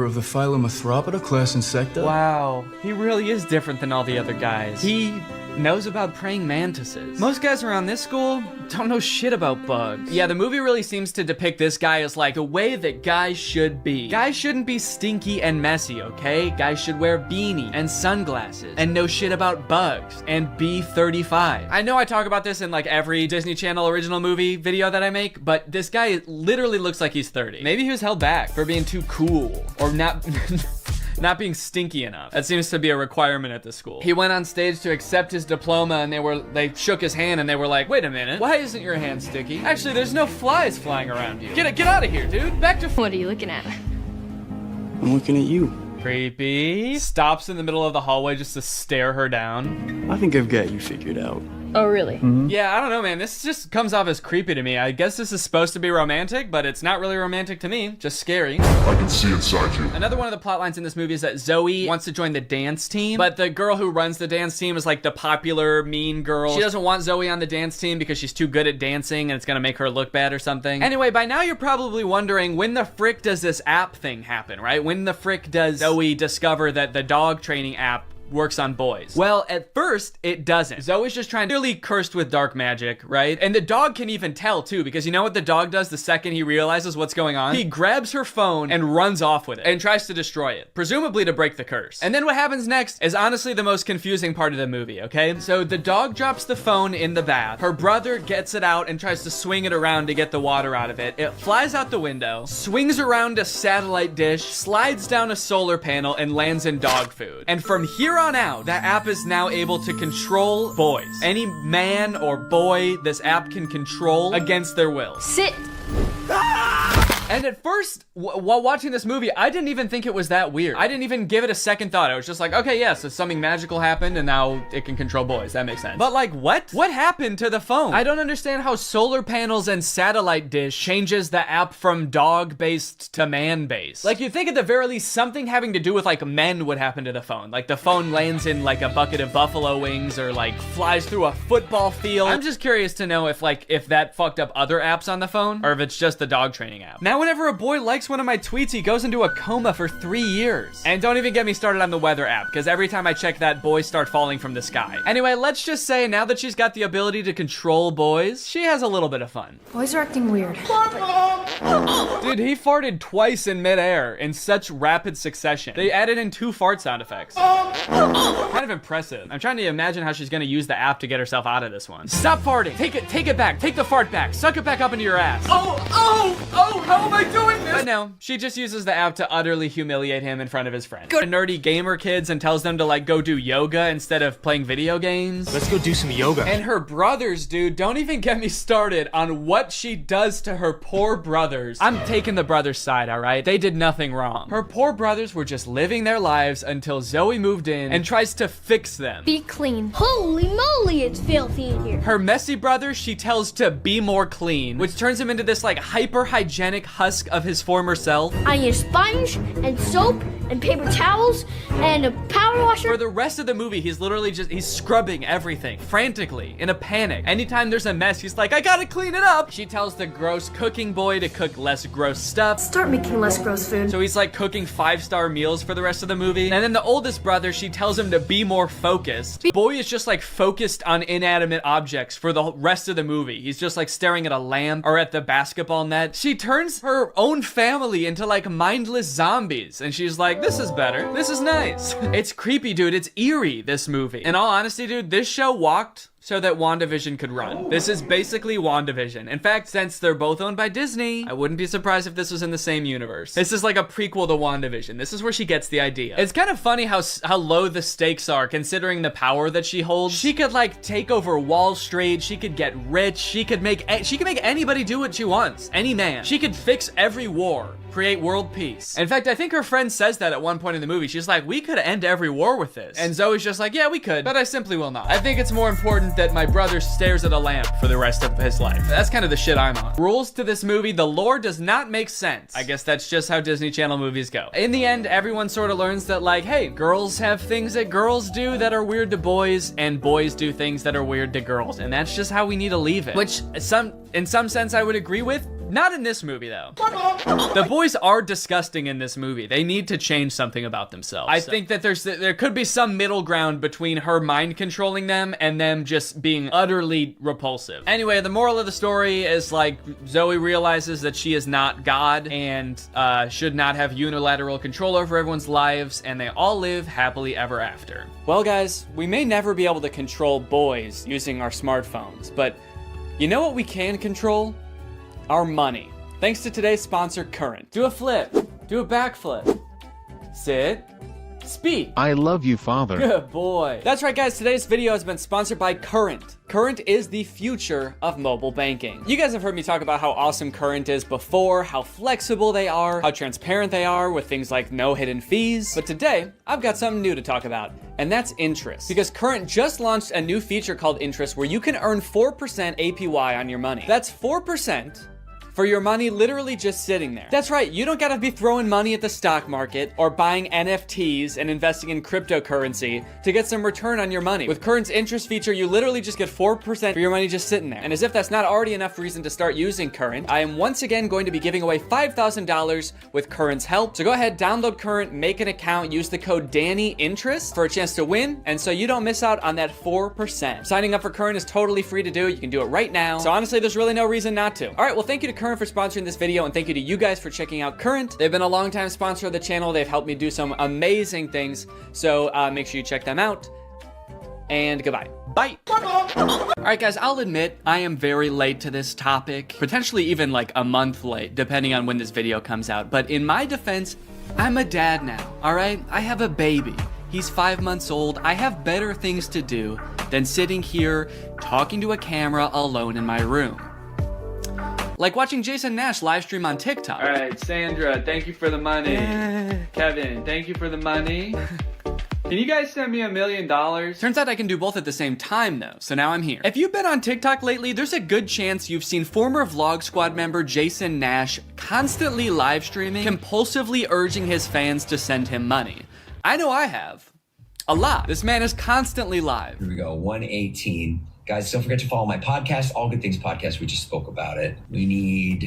of the phylum Arthropoda, class Insecta. Wow, he really is different than all the other guys. He knows about praying mantises. Most guys around this school don't know shit about bugs. Yeah, the movie really seems to depict this guy as like the way that guys should be. Guys shouldn't be stinky and messy, okay? Guys should wear beanie and sunglasses and know shit about bugs and be 35. I know I talk about this in like every Disney Channel original movie video that I make, but this guy literally looks like he's 30. Maybe he was held back for being too cool or not not being stinky enough. That seems to be a requirement at the school. He went on stage to accept his diploma and they shook his hand and they were like, wait a minute, why isn't your hand sticky? Actually, there's no flies flying around you. Get out of here, dude. Back to What are you looking at? I'm looking at you. Creepy. Stops in the middle of the hallway just to stare her down. I think I've got you figured out. Oh, really? Yeah, I don't know, man. This just comes off as creepy to me. I guess this is supposed to be romantic, but it's not really romantic to me. Just scary. I can see inside you. Another one of the plot lines in this movie is that Zoe wants to join the dance team, but the girl who runs the dance team is like the popular mean girl. She doesn't want Zoe on the dance team because she's too good at dancing and it's gonna make her look bad or something. Anyway, by now you're probably wondering, when the frick does this app thing happen, right? When the frick does Zoe discover that the dog training app works on boys? Well, at first, it doesn't. Zoe's just trying to really cursed with dark magic, right? And the dog can even tell too, because you know what the dog does the second he realizes what's going on? He grabs her phone and runs off with it and tries to destroy it, presumably to break the curse. And then what happens next is honestly the most confusing part of the movie, okay? So the dog drops the phone in the bath. Her brother gets it out and tries to swing it around to get the water out of it. It flies out the window, swings around a satellite dish, slides down a solar panel, and lands in dog food. And from here on out, that app is now able to control boys. Any man or boy this app can control against their will. Sit. And at first, while watching this movie, I didn't even think it was that weird. I didn't even give it a second thought. I was just like, okay, yeah, so something magical happened and now it can control boys. That makes sense. But like, what? What happened to the phone? I don't understand how solar panels and satellite dish changes the app from dog-based to man-based. Like, you'd think at the very least something having to do with like men would happen to the phone. Like the phone lands in like a bucket of buffalo wings or like flies through a football field. I'm just curious to know if that fucked up other apps on the phone or if it's just the dog training app. Now, whenever a boy likes one of my tweets, he goes into a coma for 3 years. And don't even get me started on the weather app, because every time I check that, boys start falling from the sky. Anyway, let's just say now that she's got the ability to control boys, she has a little bit of fun. Boys are acting weird. Dude, he farted twice in midair in such rapid succession. They added in 2 fart sound effects. Kind of impressive. I'm trying to imagine how she's gonna use the app to get herself out of this one. Stop farting. Take it back. Take the fart back. Suck it back up into your ass. Oh, how am I doing this? But no, she just uses the app to utterly humiliate him in front of his friends. Go to nerdy gamer kids and tells them to like go do yoga instead of playing video games. Let's go do some yoga. And her brothers, dude, don't even get me started on what she does to her poor brothers. I'm taking the brothers' side, all right? They did nothing wrong. Her poor brothers were just living their lives until Zoe moved in and tries to fix them. Be clean. Holy moly, it's filthy in here. Her messy brother, she tells to be more clean, which turns him into this like hyper hygienic husk of his former self. I need a sponge and soap and paper towels and a power washer. For the rest of the movie, he's literally he's scrubbing everything frantically in a panic. Anytime there's a mess, he's like, I gotta clean it up. She tells the gross cooking boy to cook less gross stuff. Start making less gross food. So he's like cooking 5-star meals for the rest of the movie. And then the oldest brother, she tells him to be more focused. Boy is just like focused on inanimate objects for the rest of the movie. He's just like staring at a lamp or at the basketball net. She turns her own family into like mindless zombies. And she's like, this is better. This is nice. It's creepy, dude. It's eerie, this movie. In all honesty, dude, this show walked so that WandaVision could run. This is basically WandaVision. In fact, since they're both owned by Disney, I wouldn't be surprised if this was in the same universe. This is like a prequel to WandaVision. This is where she gets the idea. It's kind of funny how low the stakes are considering the power that she holds. She could like take over Wall Street. She could get rich. She could make anybody do what she wants. Any man. She could fix every war. Create world peace. In fact, I think her friend says that at one point in the movie. She's like, we could end every war with this. And Zoe's just like, yeah, we could, but I simply will not. I think it's more important that my brother stares at a lamp for the rest of his life. That's kind of the shit I'm on. Rules to this movie, the lore does not make sense. I guess that's just how Disney Channel movies go. In the end, everyone sort of learns that like, hey, girls have things that girls do that are weird to boys, and boys do things that are weird to girls. And that's just how we need to leave it. Which in some sense I would agree with, Not in this movie, though. The boys are disgusting in this movie. They need to change something about themselves. I think that there could be some middle ground between her mind controlling them and them just being utterly repulsive. Anyway, the moral of the story is like Zoe realizes that she is not God and should not have unilateral control over everyone's lives, and they all live happily ever after. Well, guys, we may never be able to control boys using our smartphones, but you know what we can control? Our money. Thanks to today's sponsor, Current. Do a flip. Do a backflip. Sit. Speak. I love you, Father. Good boy. That's right, guys. Today's video has been sponsored by Current. Current is the future of mobile banking. You guys have heard me talk about how awesome Current is before, how flexible they are, how transparent they are with things like no hidden fees. But today, I've got something new to talk about, and that's interest. Because Current just launched a new feature called Interest where you can earn 4% APY on your money. That's 4% for your money literally just sitting there. That's right, you don't gotta be throwing money at the stock market or buying NFTs and investing in cryptocurrency to get some return on your money. With Current's interest feature, you literally just get 4% for your money just sitting there. And as if that's not already enough reason to start using Current, I am once again going to be giving away $5,000 with Current's help. So go ahead, download Current, make an account, use the code DANNYINTEREST for a chance to win, and so you don't miss out on that 4%. Signing up for Current is totally free to do. You can do it right now. So honestly, there's really no reason not to. All right, well, thank you to Current for sponsoring this video, and thank you to you guys for checking out Current. They've been a long-time sponsor of the channel. They've helped me do some amazing things, so make sure you check them out, and goodbye. Bye. All right, guys, I'll admit I am very late to this topic, potentially even like a month late, depending on when this video comes out, but in my defense, I'm a dad now, all right? I have a baby. He's 5 months old. I have better things to do than sitting here talking to a camera alone in my room. Like watching Jason Nash live stream on TikTok. All right, Sandra, thank you for the money. Kevin, thank you for the money. Can you guys send me $1 million? Turns out I can do both at the same time though, so now I'm here. If you've been on TikTok lately, there's a good chance you've seen former Vlog Squad member Jason Nash constantly live streaming, compulsively urging his fans to send him money. I know I have. A lot. This man is constantly live. Here we go, 118. Guys, don't forget to follow my podcast, All Good Things Podcast. We just spoke about it. We need...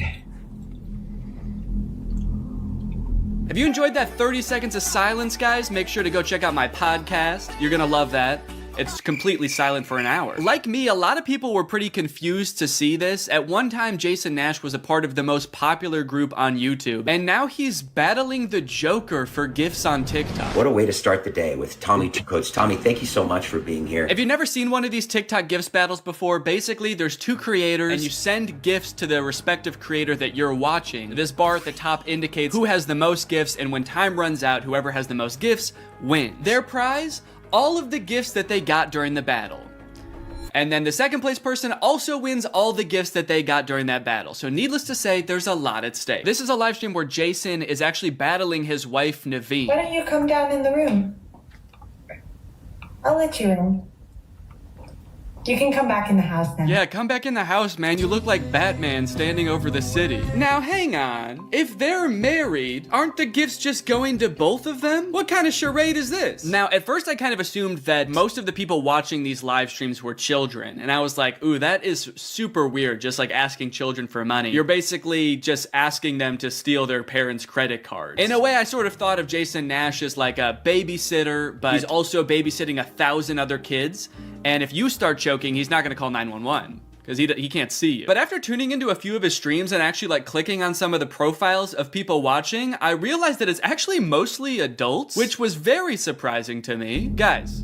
Have you enjoyed that 30 seconds of silence, guys? Make sure to go check out my podcast. You're gonna love that. It's completely silent for an hour. Like me, a lot of people were pretty confused to see this. At one time, Jason Nash was a part of the most popular group on YouTube, and now he's battling the Joker for gifts on TikTok. What a way to start the day with Tommy Two Coats. Tommy, thank you so much for being here. If you've never seen one of these TikTok gifts battles before, basically there's two creators and you send gifts to the respective creator that you're watching. This bar at the top indicates who has the most gifts, and when time runs out, whoever has the most gifts wins. Their prize? All of the gifts that they got during the battle. And then the second place person also wins all the gifts that they got during that battle. So needless to say, there's a lot at stake. This is a live stream where Jason is actually battling his wife, Naveen. Why don't you come down in the room? I'll let you in. You can come back in the house now. Yeah, come back in the house, man. You look like Batman standing over the city. Now, hang on. If they're married, aren't the gifts just going to both of them? What kind of charade is this? Now, at first, I kind of assumed that most of the people watching these live streams were children. And I was like, ooh, that is super weird, just like asking children for money. You're basically just asking them to steal their parents' credit cards. In a way, I sort of thought of Jason Nash as like a babysitter, but he's also babysitting 1,000 other kids. And if you start choking, he's not gonna call 911 because he can't see you. But after tuning into a few of his streams and actually like clicking on some of the profiles of people watching, I realized that it's actually mostly adults, which was very surprising to me. Guys,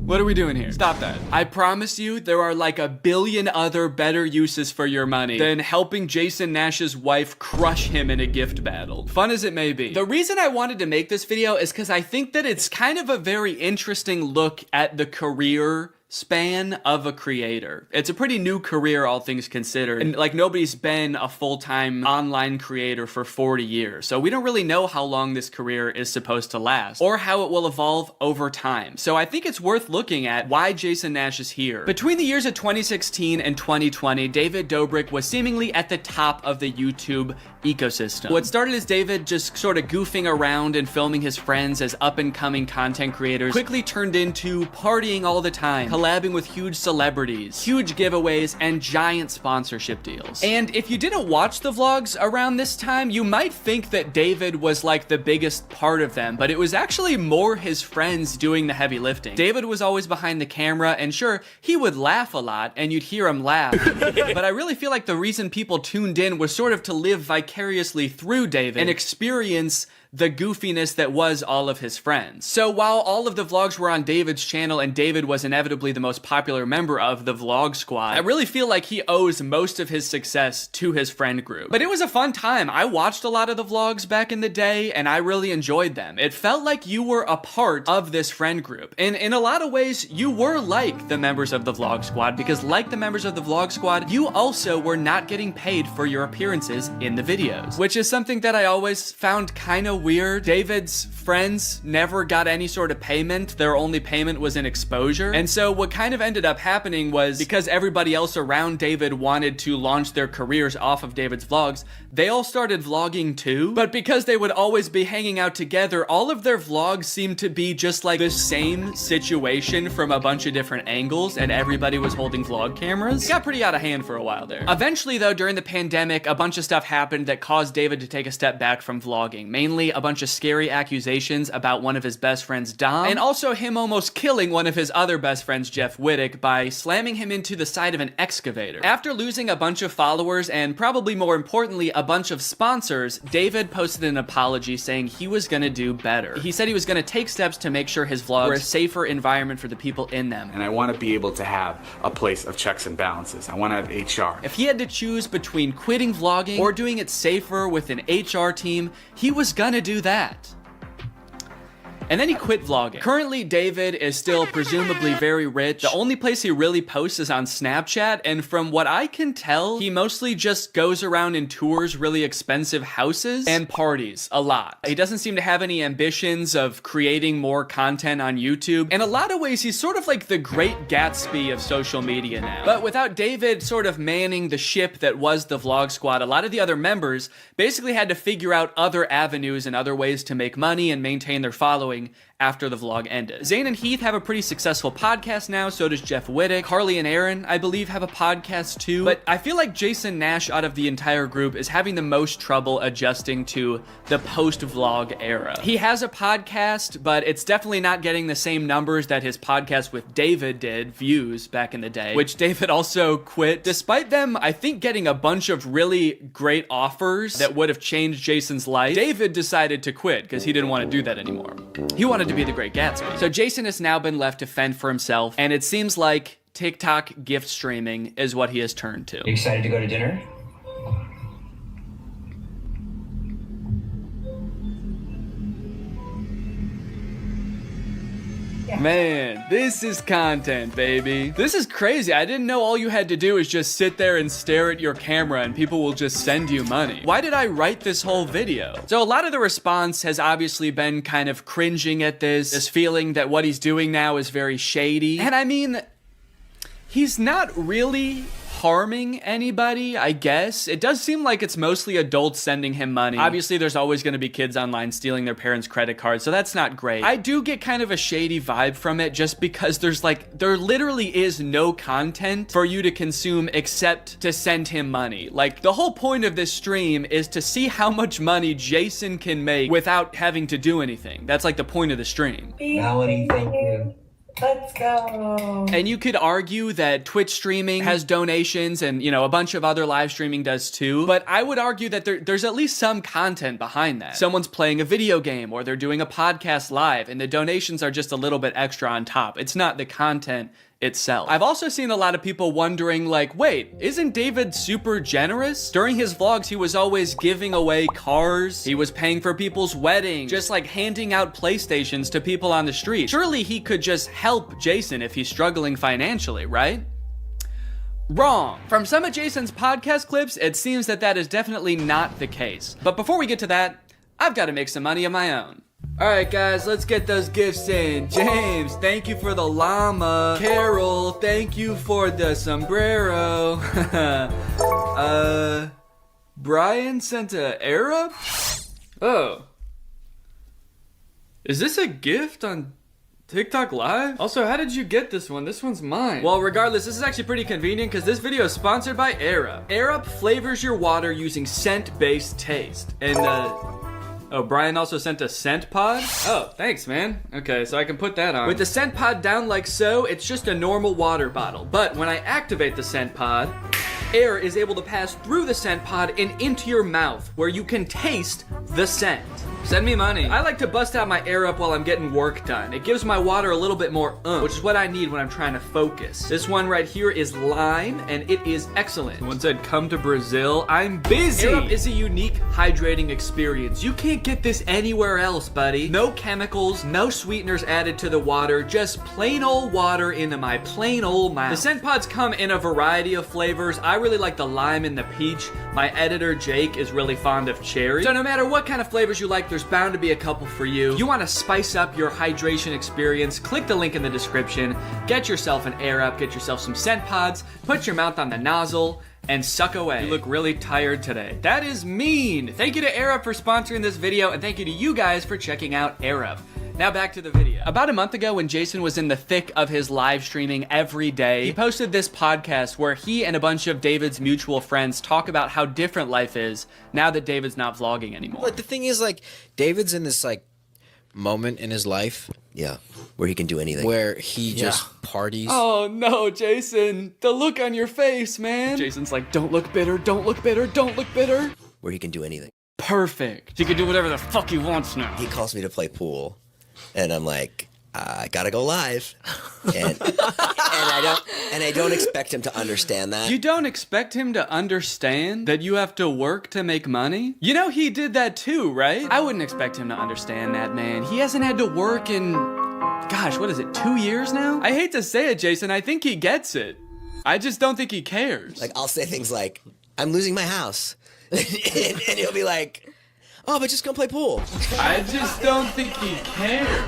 what are we doing here? Stop that. I promise you there are like 1 billion other better uses for your money than helping Jason Nash's wife crush him in a gift battle. Fun as it may be. The reason I wanted to make this video is because I think that it's kind of a very interesting look at the career span of a creator. It's a pretty new career, all things considered. And like nobody's been a full-time online creator for 40 years. So we don't really know how long this career is supposed to last or how it will evolve over time. So I think it's worth looking at why Jason Nash is here. Between the years of 2016 and 2020, David Dobrik was seemingly at the top of the YouTube ecosystem. What started as David just sort of goofing around and filming his friends as up-and-coming content creators quickly turned into partying all the time, collabing with huge celebrities, huge giveaways, and giant sponsorship deals. And if you didn't watch the vlogs around this time, you might think that David was like the biggest part of them, but it was actually more his friends doing the heavy lifting. David was always behind the camera, and sure, he would laugh a lot, and you'd hear him laugh. But I really feel like the reason people tuned in was sort of to live vicariously through David and experience the goofiness that was all of his friends. So while all of the vlogs were on David's channel and David was inevitably the most popular member of the vlog squad, I really feel like he owes most of his success to his friend group. But it was a fun time. I watched a lot of the vlogs back in the day and I really enjoyed them. It felt like you were a part of this friend group. And in a lot of ways, you were like the members of the vlog squad, because like the members of the vlog squad, you also were not getting paid for your appearances in the videos, which is something that I always found kind of weird. David's friends never got any sort of payment. Their only payment was in exposure. And so what kind of ended up happening was, because everybody else around David wanted to launch their careers off of David's vlogs, they all started vlogging too. But because they would always be hanging out together, all of their vlogs seemed to be just like the same situation from a bunch of different angles, and everybody was holding vlog cameras. It got pretty out of hand for a while there. Eventually though, during the pandemic, a bunch of stuff happened that caused David to take a step back from vlogging. Mainly a bunch of scary accusations about one of his best friends, Dom, and also him almost killing one of his other best friends, Jeff Wittick, by slamming him into the side of an excavator. After losing a bunch of followers and probably more importantly a bunch of sponsors, David posted an apology saying he was gonna do better. He said he was gonna take steps to make sure his vlogs were a safer environment for the people in them. And I want to be able to have a place of checks and balances. I want to have HR. If he had to choose between quitting vlogging or doing it safer with an HR team, he was gonna do that. And then he quit vlogging. Currently, David is still presumably very rich. The only place he really posts is on Snapchat, and from what I can tell, he mostly just goes around and tours really expensive houses and parties a lot. He doesn't seem to have any ambitions of creating more content on YouTube. In a lot of ways, he's sort of like the Great Gatsby of social media now. But without David sort of manning the ship that was the vlog squad, a lot of the other members basically had to figure out other avenues and other ways to make money and maintain their following after the vlog ended. Zane and Heath have a pretty successful podcast now, so does Jeff Wittick. Carly and Aaron, I believe, have a podcast too. But I feel like Jason Nash out of the entire group is having the most trouble adjusting to the post-vlog era. He has a podcast, but it's definitely not getting the same numbers that his podcast with David did, views, back in the day, which David also quit. Despite them, I think, getting a bunch of really great offers that would have changed Jason's life, David decided to quit because he didn't want to do that anymore. He wanted to be the Great Gatsby. So Jason has now been left to fend for himself, and it seems like TikTok gift streaming is what he has turned to. You excited to go to dinner? Man, this is content, baby. This is crazy. I didn't know all you had to do is just sit there and stare at your camera and people will just send you money. Why did I write this whole video? So a lot of the response has obviously been kind of cringing at this feeling that what he's doing now is very shady. And I mean, he's not really harming anybody, I guess. It does seem like it's mostly adults sending him money. Obviously, there's always going to be kids online stealing their parents' credit cards, so that's not great. I do get kind of a shady vibe from it just because there literally is no content for you to consume except to send him money. Like, the whole point of this stream is to see how much money Jason can make without having to do anything. That's like the point of the stream. Melanie, thank you. Let's go. And you could argue that Twitch streaming has donations and, you know, a bunch of other live streaming does too. But I would argue that there's at least some content behind that. Someone's playing a video game or they're doing a podcast live and the donations are just a little bit extra on top. It's not the content itself. I've also seen a lot of people wondering, like, wait, isn't David super generous? During his vlogs, he was always giving away cars. He was paying for people's weddings, just like handing out PlayStations to people on the street. Surely he could just help Jason if he's struggling financially, right? Wrong. From some of Jason's podcast clips, it seems that that is definitely not the case. But before we get to that, I've got to make some money of my own. Alright guys, let's get those gifts in. James, thank you for the llama. Carol, thank you for the sombrero. Brian sent a Arab? Oh. Is this a gift on TikTok Live? Also, how did you get this one? This one's mine. Well, regardless, this is actually pretty convenient because this video is sponsored by Air Up. Air Up flavors your water using scent-based taste. And, oh, Brian also sent a scent pod? Oh, thanks, man. Okay, so I can put that on. With the scent pod down like so, it's just a normal water bottle. But when I activate the scent pod, air is able to pass through the scent pod and into your mouth, where you can taste the scent. Send me money. I like to bust out my Air Up while I'm getting work done. It gives my water a little bit more which is what I need when I'm trying to focus. This one right here is lime, and it is excellent. Someone said, come to Brazil. I'm busy. Air Up is a unique hydrating experience. You can't get this anywhere else, buddy. No chemicals, no sweeteners added to the water, just plain old water into my plain old mouth. The scent pods come in a variety of flavors. I really like the lime and the peach. My editor, Jake, is really fond of cherry. So no matter what kind of flavors you like, there's bound to be a couple for you. You want to spice up your hydration experience, click the link in the description, get yourself an Air Up, get yourself some scent pods, put your mouth on the nozzle, and suck away. You look really tired today. That is mean. Thank you to Air Up for sponsoring this video, and thank you to you guys for checking out Air Up. Now back to the video. About a month ago, when Jason was in the thick of his live streaming every day, he posted this podcast where he and a bunch of David's mutual friends talk about how different life is now that David's not vlogging anymore. But the thing is, like, David's in this, like, moment in his life. Yeah, where he can do anything. Where he just parties. Oh no, Jason. The look on your face, man. Jason's like, don't look bitter, don't look bitter, don't look bitter. Where he can do anything. Perfect. He can do whatever the fuck he wants now. He calls me to play pool, and I'm like, I gotta go live, and I don't expect him to understand that. You don't expect him to understand that you have to work to make money? You know he did that too, right? I wouldn't expect him to understand that, man. He hasn't had to work in, gosh, what is it, 2 years now? I hate to say it, Jason, I think he gets it. I just don't think he cares. Like, I'll say things like, I'm losing my house, and he'll be like, oh, but just come play pool. I just don't think he cares.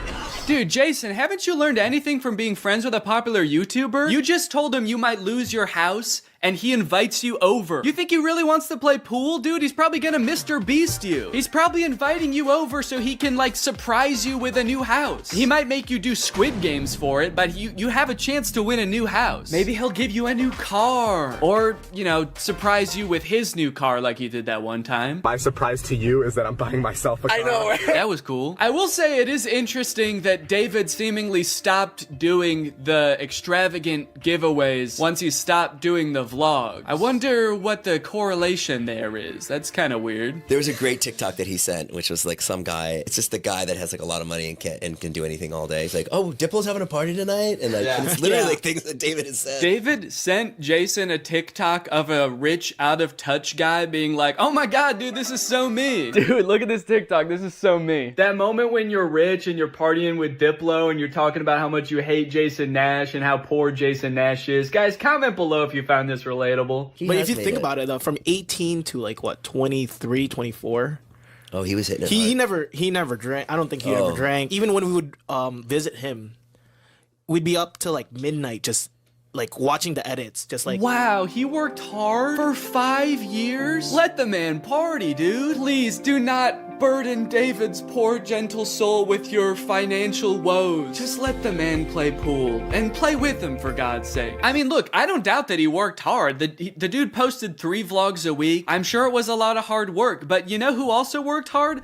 Dude, Jason, haven't you learned anything from being friends with a popular YouTuber? You just told him you might lose your house, and he invites you over. You think he really wants to play pool? Dude, he's probably gonna Mr. Beast you. He's probably inviting you over so he can, like, surprise you with a new house. He might make you do Squid Games for it, but you have a chance to win a new house. Maybe he'll give you a new car. Or, you know, surprise you with his new car like he did that one time. My surprise to you is that I'm buying myself a car. I know, right? That was cool. I will say it is interesting that David seemingly stopped doing the extravagant giveaways once he stopped doing the vlog. I wonder what the correlation there is. That's kind of weird. There was a great TikTok that he sent, which was like some guy. It's just the guy that has like a lot of money and can do anything all day. He's like, oh, Diplo's having a party tonight, and like and it's literally like things that David has said. David sent Jason a TikTok of a rich, out of touch guy being like, "Oh my god, dude, this is so me." Dude, look at this TikTok. This is so me. That moment when you're rich and you're partying with Diplo and you're talking about how much you hate Jason Nash and how poor Jason Nash is. Guys, comment below if you found this relatable. But if you think about it, though, from 18 to like what, 23, 24. Oh, he was hitting it. He never drank. I don't think he ever drank. Even when we would visit him, we'd be up till like midnight, just like watching the edits, just like. Wow, he worked hard for 5 years? Let the man party, dude. Please do not burden David's poor gentle soul with your financial woes. Just let the man play pool and play with him, for God's sake. I mean, look, I don't doubt that he worked hard. The dude posted 3 vlogs a week. I'm sure it was a lot of hard work, but you know who also worked hard?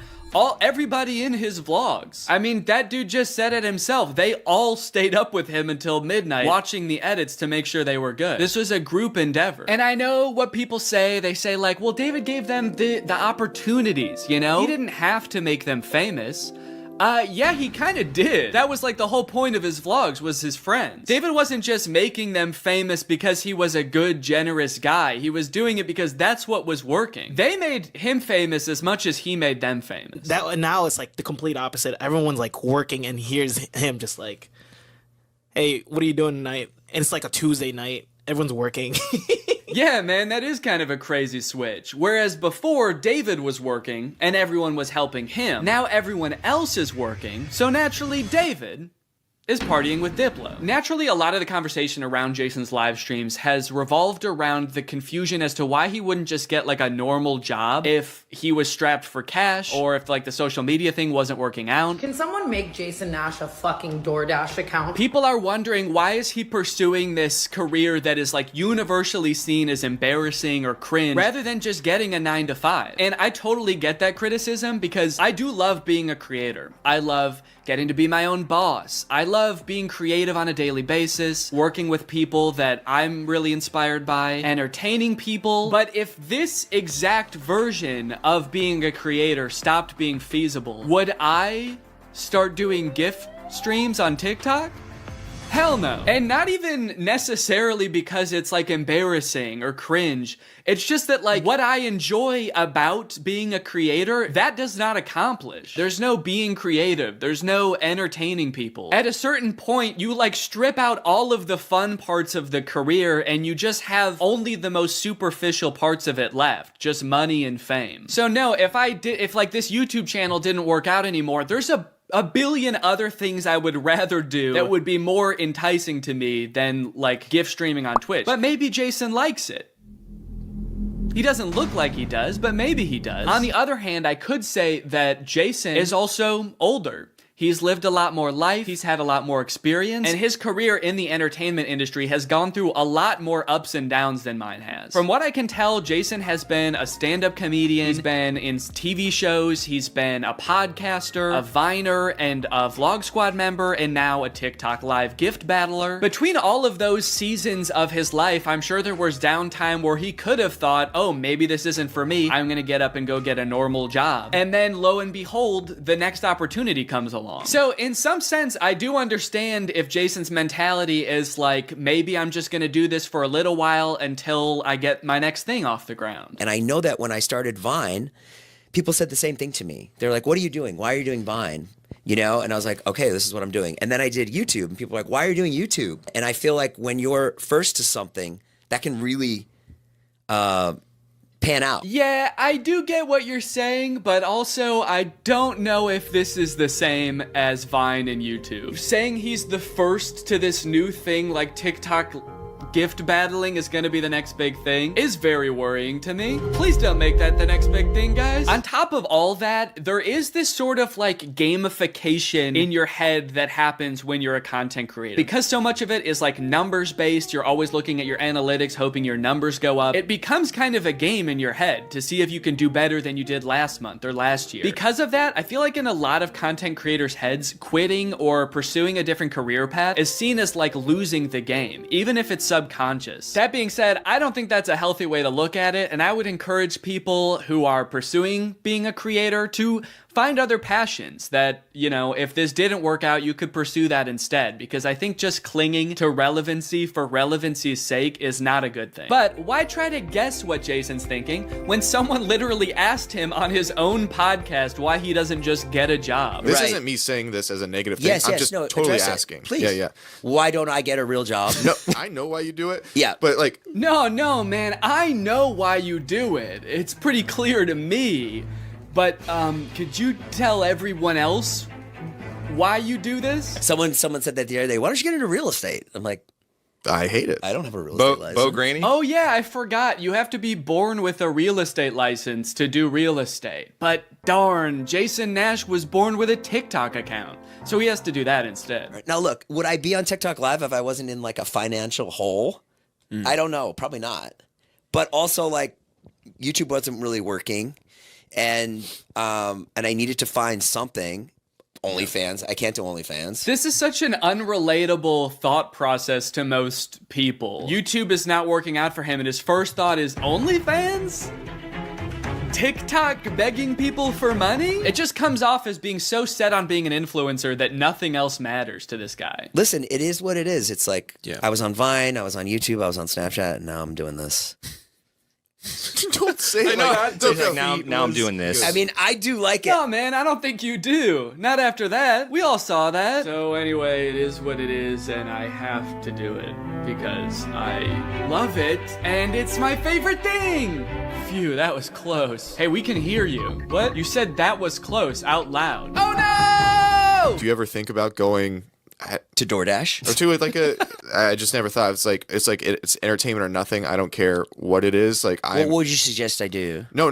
Everybody in his vlogs. I mean, that dude just said it himself. They all stayed up with him until midnight watching the edits to make sure they were good. This was a group endeavor. And I know what people say. They say like, well, David gave them the opportunities, you know? He didn't have to make them famous. Yeah, he kind of did. That was like the whole point of his vlogs, was his friends. David wasn't just making them famous because he was a good, generous guy. He was doing it because that's what was working. They made him famous as much as he made them famous. That now it's like the complete opposite. Everyone's like working, and here's him just like, hey, what are you doing tonight? And it's like a Tuesday night. Everyone's working. Yeah, man, that is kind of a crazy switch. Whereas before, David was working and everyone was helping him. Now everyone else is working, so naturally David is partying with Diplo. Naturally, a lot of the conversation around Jason's live streams has revolved around the confusion as to why he wouldn't just get like a normal job if he was strapped for cash, or if like the social media thing wasn't working out. Can someone make Jason Nash a fucking DoorDash account? People are wondering, why is he pursuing this career that is like universally seen as embarrassing or cringe rather than just getting a 9-to-5? And I totally get that criticism, because I do love being a creator. I love getting to be my own boss. I love being creative on a daily basis, working with people that I'm really inspired by, entertaining people. But if this exact version of being a creator stopped being feasible, would I start doing GIF streams on TikTok? Hell no. And not even necessarily because it's like embarrassing or cringe. It's just that like what I enjoy about being a creator, that does not accomplish. There's no being creative. There's no entertaining people. At a certain point, you like strip out all of the fun parts of the career and you just have only the most superficial parts of it left. Just money and fame. So no, if like this YouTube channel didn't work out anymore, there's a billion other things I would rather do that would be more enticing to me than like GIF streaming on Twitch. But maybe Jason likes it. He doesn't look like he does, but maybe he does. On the other hand, I could say that Jason is also older. He's lived a lot more life, he's had a lot more experience, and his career in the entertainment industry has gone through a lot more ups and downs than mine has. From what I can tell, Jason has been a stand-up comedian, he's been in TV shows, he's been a podcaster, a Viner, and a Vlog Squad member, and now a TikTok live gift battler. Between all of those seasons of his life, I'm sure there was downtime where he could have thought, oh, maybe this isn't for me, I'm gonna get up and go get a normal job. And then, lo and behold, the next opportunity comes along. So in some sense, I do understand if Jason's mentality is like, maybe I'm just gonna do this for a little while until I get my next thing off the ground. And I know that when I started Vine, people said the same thing to me. They're like, what are you doing? Why are you doing Vine? You know? And I was like, okay, this is what I'm doing. And then I did YouTube, and people were like, why are you doing YouTube? And I feel like when you're first to something, that can really pan out. Yeah, I do get what you're saying, but also I don't know if this is the same as Vine and YouTube. Saying he's the first to this new thing like TikTok gift battling is gonna be the next big thing is very worrying to me. Please don't make that the next big thing, guys. On top of all that, there is this sort of like gamification in your head that happens when you're a content creator. Because so much of it is like numbers based, you're always looking at your analytics, hoping your numbers go up. It becomes kind of a game in your head to see if you can do better than you did last month or last year. Because of that, I feel like in a lot of content creators' heads, quitting or pursuing a different career path is seen as like losing the game, even if it's subconscious. That being said, I don't think that's a healthy way to look at it, and I would encourage people who are pursuing being a creator to find other passions that, you know, if this didn't work out, you could pursue that instead, because I think just clinging to relevancy for relevancy's sake is not a good thing. But why try to guess what Jason's thinking when someone literally asked him on his own podcast why he doesn't just get a job? This isn't me saying this as a negative thing. I'm just totally asking. Please. Yeah. Why don't I get a real job? No, I know why you do it. Yeah. But like... No, man. I know why you do it. It's pretty clear to me. But, could you tell everyone else why you do this? Someone said that the other day, why don't you get into real estate? I'm like, I hate it. I don't have a real estate license. Bo Granny? Oh yeah, I forgot. You have to be born with a real estate license to do real estate. But darn, Jason Nash was born with a TikTok account. So he has to do that instead. Right. Now look, would I be on TikTok Live if I wasn't in like a financial hole? I don't know. Probably not. But also like YouTube wasn't really working. And I needed to find something. OnlyFans. I can't do OnlyFans. This is such an unrelatable thought process to most people. YouTube is not working out for him, and his first thought is OnlyFans? TikTok begging people for money? It just comes off as being so set on being an influencer that nothing else matters to this guy. Listen, it is what it is. It's like, I was on Vine, I was on YouTube, I was on Snapchat, and now I'm doing this. Don't say it like that. Now I'm doing this. I mean, I do like it. No, man, I don't think you do. Not after that. We all saw that. So anyway, it is what it is, and I have to do it because I love it, and it's my favorite thing. Phew, that was close. Hey, we can hear you. What? You said that was close out loud. Oh no! Do you ever think about going To DoorDash? Or to like I just never thought it's entertainment or nothing. I don't care what it is. Like what would you suggest I do? No,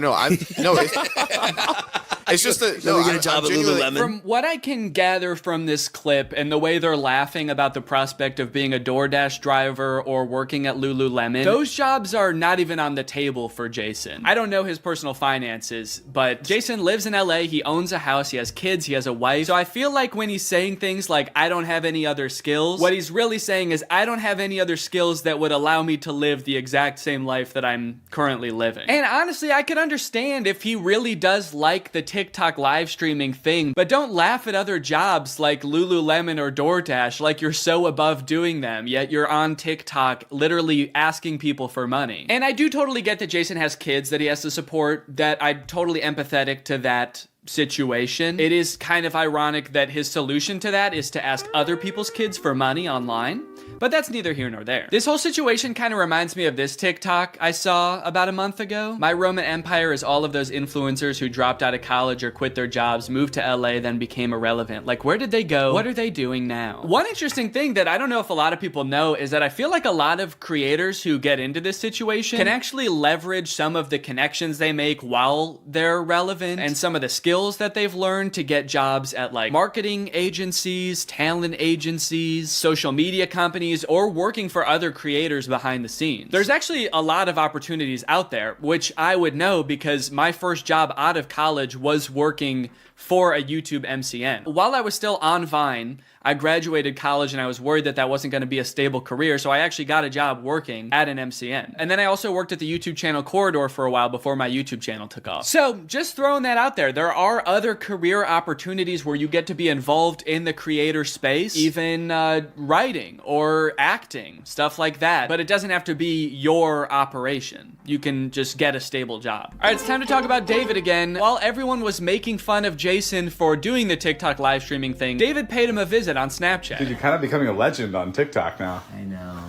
it's just that Let me get a job at Lululemon. From what I can gather from this clip and the way they're laughing about the prospect of being a DoorDash driver or working at Lululemon, those jobs are not even on the table for Jason. I don't know his personal finances, but Jason lives in LA, he owns a house, he has kids, he has a wife. So I feel like when he's saying things like, I don't have any other skills, what he's really saying is, I don't have any other skills that would allow me to live the exact same life that I'm currently living. And honestly, I could understand if he really does like the TikTok live streaming thing, but don't laugh at other jobs like Lululemon or DoorDash like you're so above doing them, yet you're on TikTok literally asking people for money. And I do totally get that Jason has kids that he has to support, that I'm totally empathetic to that situation. It is kind of ironic that his solution to that is to ask other people's kids for money online, but that's neither here nor there. This whole situation kind of reminds me of this TikTok I saw about a month ago. My Roman Empire is all of those influencers who dropped out of college or quit their jobs, moved to LA, then became irrelevant. Like, where did they go? What are they doing now? One interesting thing that I don't know if a lot of people know is that I feel like a lot of creators who get into this situation can actually leverage some of the connections they make while they're relevant and some of the skills that they've learned to get jobs at like marketing agencies, talent agencies, social media companies, or working for other creators behind the scenes. There's actually a lot of opportunities out there, which I would know because my first job out of college was working for a YouTube MCN. While I was still on Vine, I graduated college and I was worried that that wasn't going to be a stable career, so I actually got a job working at an MCN. And then I also worked at the YouTube channel Corridor for a while before my YouTube channel took off. So just throwing that out there, there are other career opportunities where you get to be involved in the creator space, even writing or acting, stuff like that. But it doesn't have to be your operation. You can just get a stable job. All right, it's time to talk about David again. While everyone was making fun of Jason for doing the TikTok live streaming thing, David paid him a visit on Snapchat. Dude, you're kind of becoming a legend on TikTok now. I know.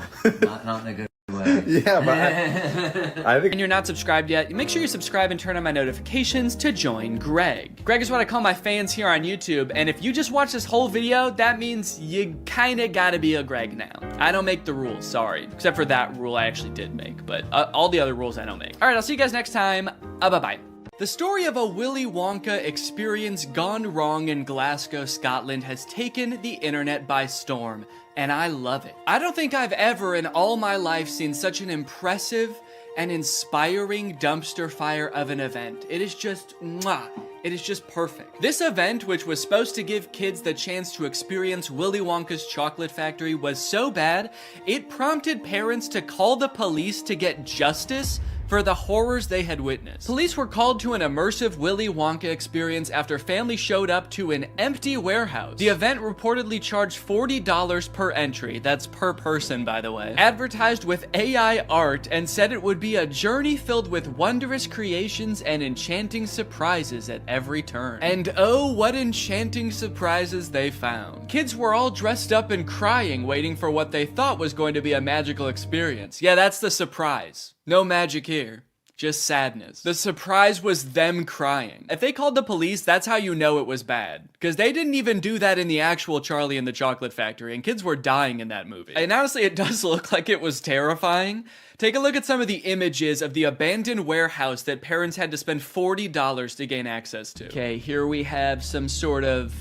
Not in a good way. Yeah, but I think... And you're not subscribed yet, make sure you subscribe and turn on my notifications to join Greg. Greg is what I call my fans here on YouTube, and if you just watch this whole video, that means you kinda gotta be a Greg now. I don't make the rules, sorry. Except for that rule I actually did make, but all the other rules I don't make. All right, I'll see you guys next time. Bye-bye. The story of a Willy Wonka experience gone wrong in Glasgow, Scotland has taken the internet by storm, and I love it. I don't think I've ever in all my life seen such an impressive and inspiring dumpster fire of an event. It is just, mwah. It is just perfect. This event, which was supposed to give kids the chance to experience Willy Wonka's chocolate factory, was so bad, it prompted parents to call the police to get justice for the horrors they had witnessed. Police were called to an immersive Willy Wonka experience after families showed up to an empty warehouse. The event reportedly charged $40 per entry, that's per person by the way, advertised with AI art and said it would be a journey filled with wondrous creations and enchanting surprises at every turn. And oh, what enchanting surprises they found. Kids were all dressed up and crying, waiting for what they thought was going to be a magical experience. Yeah, that's the surprise. No magic here, just sadness. The surprise was them crying. If they called the police, that's how you know it was bad. Because they didn't even do that in the actual Charlie and the Chocolate Factory, and kids were dying in that movie. And honestly, it does look like it was terrifying. Take a look at some of the images of the abandoned warehouse that parents had to spend $40 to gain access to. Okay, here we have some sort of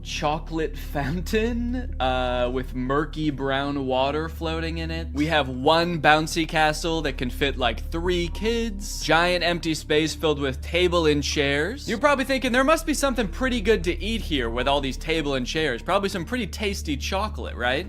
chocolate fountain with murky brown water floating in it. We have one bouncy castle that can fit like 3 kids. Giant empty space filled with table and chairs. You're probably thinking there must be something pretty good to eat here with all these table and chairs. Probably some pretty tasty chocolate, right?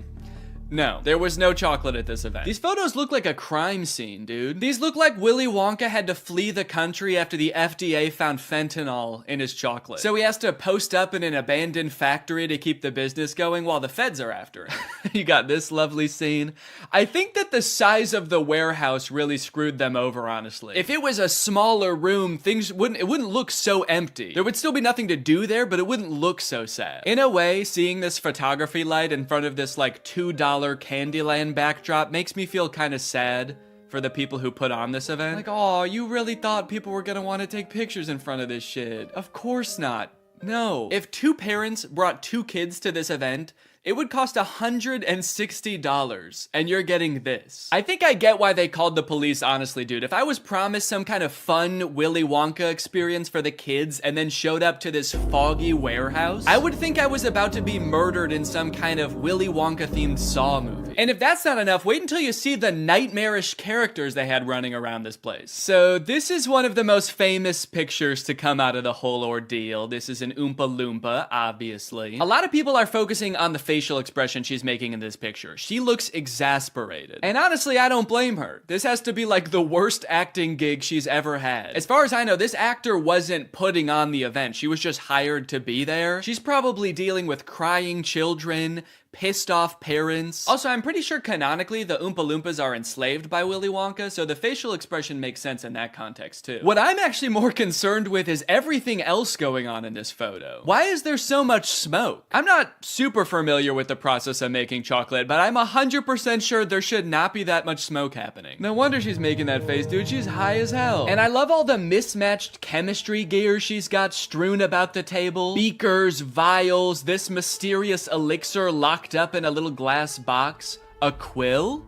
No, there was no chocolate at this event. These photos look like a crime scene, dude. These look like Willy Wonka had to flee the country after the FDA found fentanyl in his chocolate. So he has to post up in an abandoned factory to keep the business going while the feds are after him. You got this lovely scene. I think that the size of the warehouse really screwed them over, honestly. If it was a smaller room, it wouldn't look so empty. There would still be nothing to do there, but it wouldn't look so sad. In a way, seeing this photography light in front of this like $2 Candyland backdrop makes me feel kind of sad for the people who put on this event. Like, oh, you really thought people were gonna want to take pictures in front of this shit. Of course not. No. If 2 parents brought 2 kids to this event, It would cost $160, and you're getting this. I think I get why they called the police, honestly, dude. If I was promised some kind of fun Willy Wonka experience for the kids and then showed up to this foggy warehouse, I would think I was about to be murdered in some kind of Willy Wonka-themed Saw movie. And if that's not enough, wait until you see the nightmarish characters they had running around this place. So this is one of the most famous pictures to come out of the whole ordeal. This is an Oompa Loompa, obviously. A lot of people are focusing on the facial expression she's making in this picture. She looks exasperated. And honestly, I don't blame her. This has to be like the worst acting gig she's ever had. As far as I know, this actor wasn't putting on the event. She was just hired to be there. She's probably dealing with crying children, pissed off parents. Also, I'm pretty sure canonically the Oompa Loompas are enslaved by Willy Wonka, so the facial expression makes sense in that context too. What I'm actually more concerned with is everything else going on in this photo. Why is there so much smoke? I'm not super familiar with the process of making chocolate, but I'm 100% sure there should not be that much smoke happening. No wonder she's making that face, dude. She's high as hell. And I love all the mismatched chemistry gear she's got strewn about the table. Beakers, vials, this mysterious elixir locked up in a little glass box. A quill?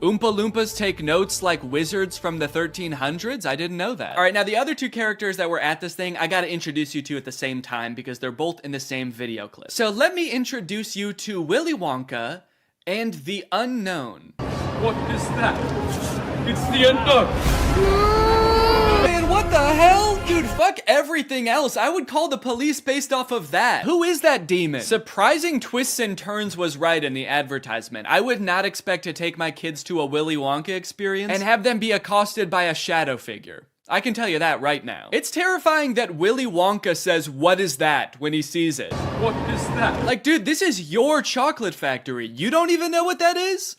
Oompa Loompas take notes like wizards from the 1300s? I didn't know that. All right, now the other two characters that were at this thing, I gotta introduce you to at the same time because they're both in the same video clip. So let me introduce you to Willy Wonka and the Unknown. What is that? It's the unknown. Man, what the hell? Dude, fuck everything else. I would call the police based off of that. Who is that demon? Surprising twists and turns was right in the advertisement. I would not expect to take my kids to a Willy Wonka experience and have them be accosted by a shadow figure. I can tell you that right now. It's terrifying that Willy Wonka says, "What is that?" when he sees it. What is that? Like, dude, this is your chocolate factory. You don't even know what that is?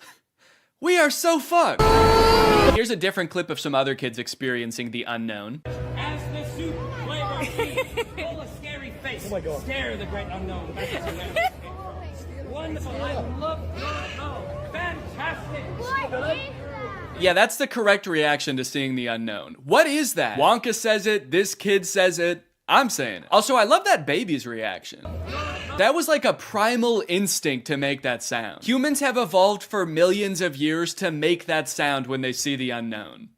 We are so fucked. Here's a different clip of some other kids experiencing the unknown. As the soup flavor full of scary face. Oh my God. Stare the great unknown. Wonderful. I love fantastic. Yeah, that's the correct reaction to seeing the unknown. What is that? Wonka says it, this kid says it, I'm saying it. Also, I love that baby's reaction. That was like a primal instinct to make that sound. Humans have evolved for millions of years to make that sound when they see the unknown.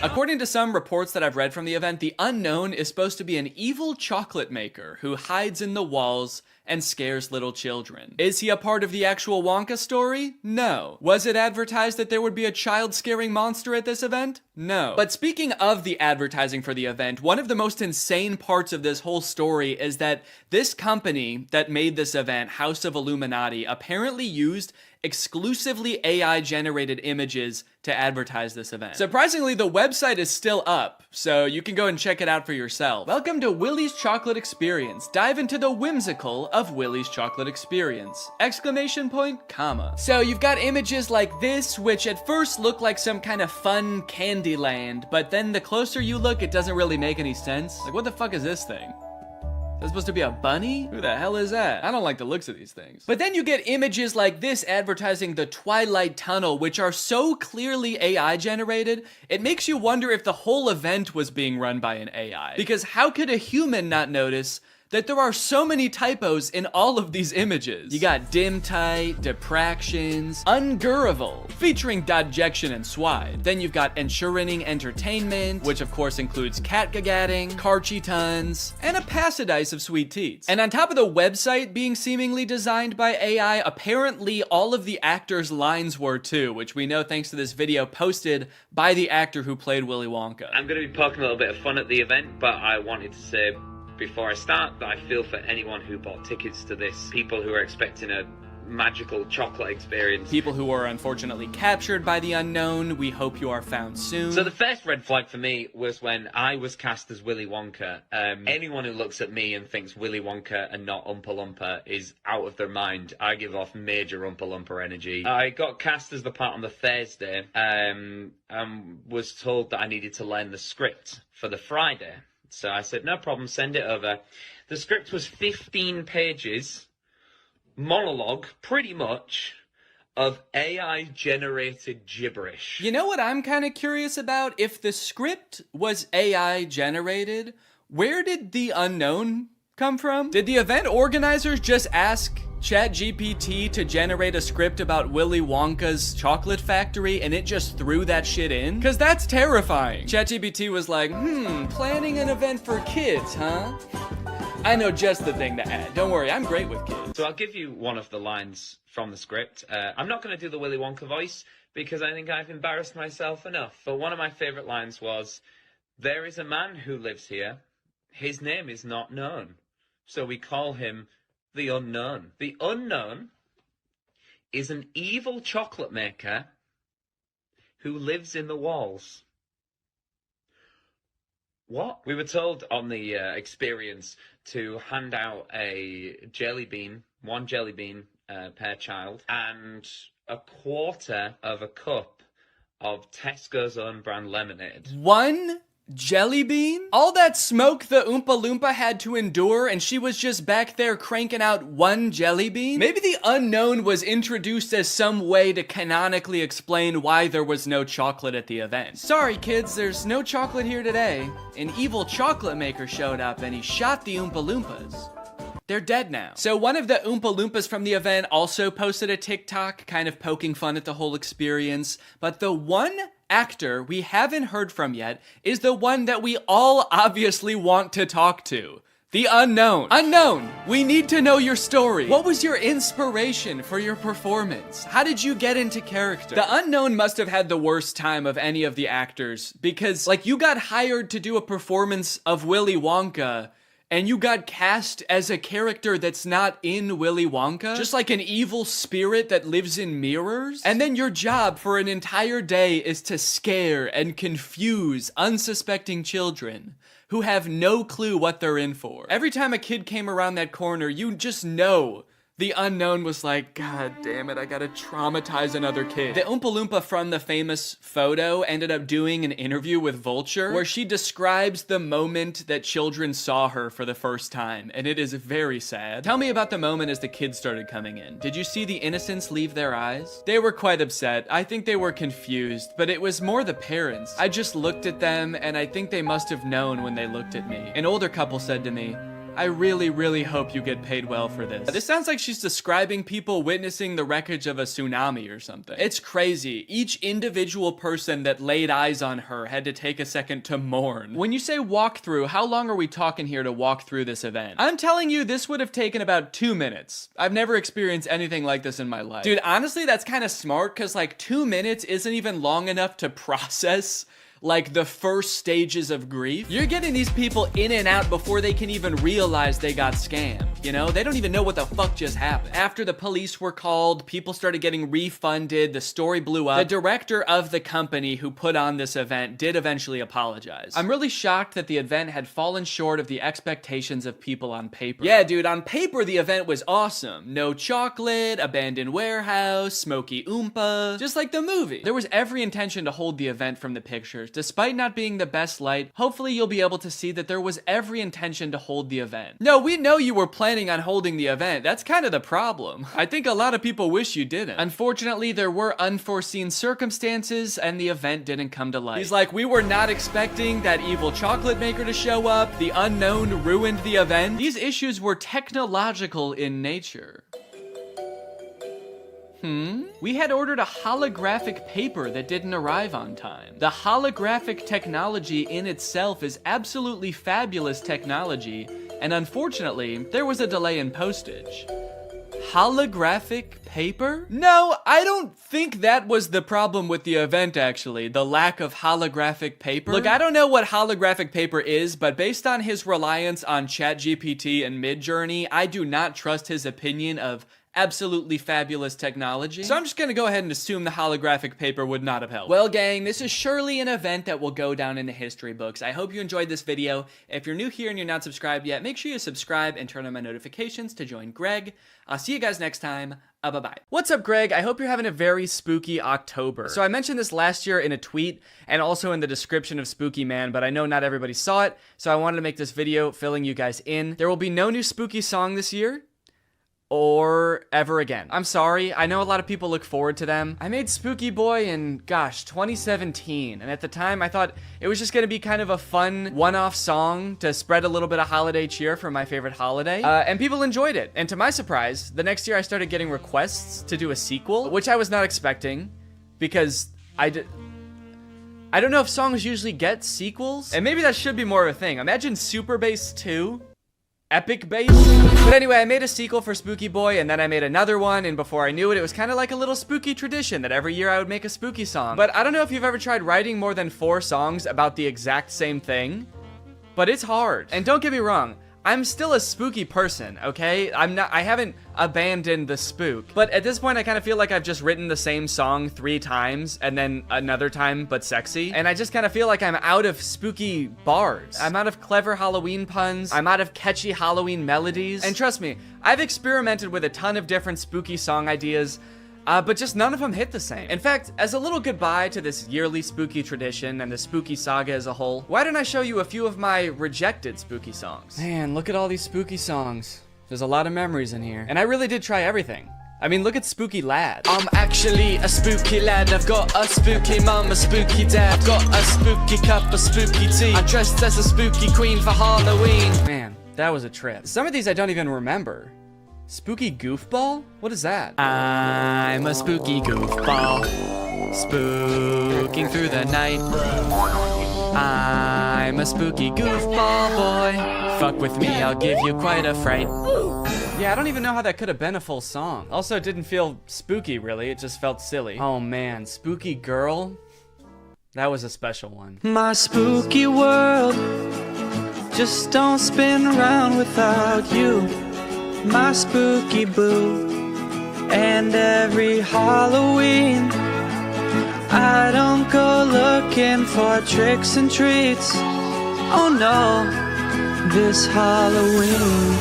According to some reports that I've read from the event, the unknown is supposed to be an evil chocolate maker who hides in the walls and scares little children. Is he a part of the actual Wonka story? No. Was it advertised that there would be a child-scaring monster at this event? No. But speaking of the advertising for the event, one of the most insane parts of this whole story is that this company that made this event, House of Illuminati, apparently used exclusively AI-generated images to advertise this event. Surprisingly, the website is still up, so you can go and check it out for yourself. Welcome to Willy's Chocolate Experience. Dive into the whimsical of Willy's Chocolate Experience! Exclamation point, comma. So you've got images like this, which at first look like some kind of fun candy land, but then the closer you look, it doesn't really make any sense. Like, what the fuck is this thing? Is that supposed to be a bunny? Who the hell is that? I don't like the looks of these things. But then you get images like this advertising the Twilight Tunnel, which are so clearly AI generated, it makes you wonder if the whole event was being run by an AI. Because how could a human not notice that there are so many typos in all of these images? You got dim tight, depractions, ungurrival, featuring Dodjection and Swide. Then you've got ensuring entertainment, which of course includes catgagatting, carchy tons, and a passidice of sweet teats. And on top of the website being seemingly designed by AI, apparently all of the actors' lines were too, which we know thanks to this video posted by the actor who played Willy Wonka. I'm going to be poking a little bit of fun at the event, but I wanted to say before I start that I feel for anyone who bought tickets to this, people who are expecting a magical chocolate experience. People who are unfortunately captured by the unknown, we hope you are found soon. So the first red flag for me was when I was cast as Willy Wonka. Anyone who looks at me and thinks Willy Wonka and not Oompa Loompa is out of their mind. I give off major Oompa Loompa energy. I got cast as the part on the Thursday, and was told that I needed to learn the script for the Friday. So I said, no problem, send it over. The script was 15 pages, monologue, pretty much, of AI-generated gibberish. You know what I'm kind of curious about? If the script was AI-generated, where did the unknown come from? Did the event organizers just ask ChatGPT to generate a script about Willy Wonka's chocolate factory and it just threw that shit in? Cause that's terrifying. ChatGPT was like, planning an event for kids, huh? I know just the thing to add. Don't worry, I'm great with kids. So I'll give you one of the lines from the script. I'm not going to do the Willy Wonka voice because I think I've embarrassed myself enough. But one of my favourite lines was, "There is a man who lives here. His name is not known. So we call him the Unknown. The Unknown is an evil chocolate maker who lives in the walls." What? We were told on the experience to hand out a jelly bean, one jelly bean per child, and a quarter of a cup of Tesco's own brand lemonade. One jelly bean? All that smoke the Oompa Loompa had to endure and she was just back there cranking out one jelly bean? Maybe the unknown was introduced as some way to canonically explain why there was no chocolate at the event. Sorry kids, there's no chocolate here today. An evil chocolate maker showed up and he shot the Oompa Loompas. They're dead now. So one of the Oompa Loompas from the event also posted a TikTok kind of poking fun at the whole experience, but the one actor we haven't heard from yet is the one that we all obviously want to talk to. The Unknown. Unknown, we need to know your story. What was your inspiration for your performance? How did you get into character? The Unknown must have had the worst time of any of the actors because, like, you got hired to do a performance of Willy Wonka and you got cast as a character that's not in Willy Wonka, just like an evil spirit that lives in mirrors. And then your job for an entire day is to scare and confuse unsuspecting children who have no clue what they're in for. Every time a kid came around that corner, you just know the Unknown was like, God damn it, I gotta traumatize another kid. The Oompa Loompa from the famous photo ended up doing an interview with Vulture where she describes the moment that children saw her for the first time, and it is very sad. Tell me about the moment as the kids started coming in. Did you see the innocence leave their eyes? They were quite upset. I think they were confused, but it was more the parents. I just looked at them, and I think they must have known when they looked at me. An older couple said to me, I really, really hope you get paid well for this. This sounds like she's describing people witnessing the wreckage of a tsunami or something. It's crazy. Each individual person that laid eyes on her had to take a second to mourn. When you say walk through, how long are we talking here to walk through this event? I'm telling you, this would have taken about 2 minutes. I've never experienced anything like this in my life. Dude, honestly, that's kind of smart because like 2 minutes isn't even long enough to process like the first stages of grief. You're getting these people in and out before they can even realize they got scammed, you know? They don't even know what the fuck just happened. After the police were called, people started getting refunded, the story blew up. The director of the company who put on this event did eventually apologize. I'm really shocked that the event had fallen short of the expectations of people on paper. Yeah, dude, on paper the event was awesome. No chocolate, abandoned warehouse, smoky Oompa, just like the movie. There was every intention to hold the event from the pictures. Despite not being the best light, hopefully you'll be able to see that there was every intention to hold the event. No, we know you were planning on holding the event. That's kind of the problem. I think a lot of people wish you didn't. Unfortunately, there were unforeseen circumstances and the event didn't come to light. He's like, we were not expecting that evil chocolate maker to show up. The Unknown ruined the event. These issues were technological in nature. We had ordered a holographic paper that didn't arrive on time. The holographic technology in itself is absolutely fabulous technology, and unfortunately, there was a delay in postage. Holographic paper? No, I don't think that was the problem with the event, actually. The lack of holographic paper. Look, I don't know what holographic paper is, but based on his reliance on ChatGPT and Midjourney, I do not trust his opinion of absolutely fabulous technology. So I'm just gonna go ahead and assume the holographic paper would not have helped. Well, gang, this is surely an event that will go down in the history books. I hope you enjoyed this video. If you're new here and you're not subscribed yet, make sure you subscribe and turn on my notifications to join Greg. I'll see you guys next time. Bye-bye. What's up, Greg? I hope you're having a very spooky October. So I mentioned this last year in a tweet and also in the description of Spooky Man, but I know not everybody saw it, so I wanted to make this video filling you guys in. There will be no new spooky song this year, or ever again. I'm sorry, I know a lot of people look forward to them. I made Spooky Boy in, gosh, 2017, and at the time I thought it was just gonna be kind of a fun one-off song to spread a little bit of holiday cheer for my favorite holiday, and people enjoyed it. And to my surprise, the next year I started getting requests to do a sequel, which I was not expecting, because I don't know if songs usually get sequels, and maybe that should be more of a thing. Imagine Super Bass 2, Epic Bass. But anyway, I made a sequel for Spooky Boy, and then I made another one, and before I knew it, it was kind of like a little spooky tradition that every year I would make a spooky song. But I don't know if you've ever tried writing more than 4 songs about the exact same thing, but it's hard. And don't get me wrong, I'm still a spooky person, okay? I haven't abandoned the spook. But at this point, I kind of feel like I've just written the same song 3 times and then another time, but sexy. And I just kind of feel like I'm out of spooky bars. I'm out of clever Halloween puns. I'm out of catchy Halloween melodies. And trust me, I've experimented with a ton of different spooky song ideas, but just none of them hit the same. In fact, as a little goodbye to this yearly spooky tradition and the spooky saga as a whole, why don't I show you a few of my rejected spooky songs? Man, look at all these spooky songs. There's a lot of memories in here. And I really did try everything. I mean, look at Spooky Lad. I'm actually a spooky lad. I've got a spooky mum, a spooky dad. I've got a spooky cup, a spooky tea. I'm dressed as a spooky queen for Halloween. Man, that was a trip. Some of these I don't even remember. Spooky goofball? What is that? I'm a spooky goofball, spooking through the night. I'm a spooky goofball boy. Fuck with me, I'll give you quite a fright. Yeah, I don't even know how that could have been a full song. Also, it didn't feel spooky, really. It just felt silly. Oh man, Spooky Girl? That was a special one. My spooky world just don't spin around without you. My spooky boo. And every Halloween I don't go looking for tricks and treats. Oh no, this Halloween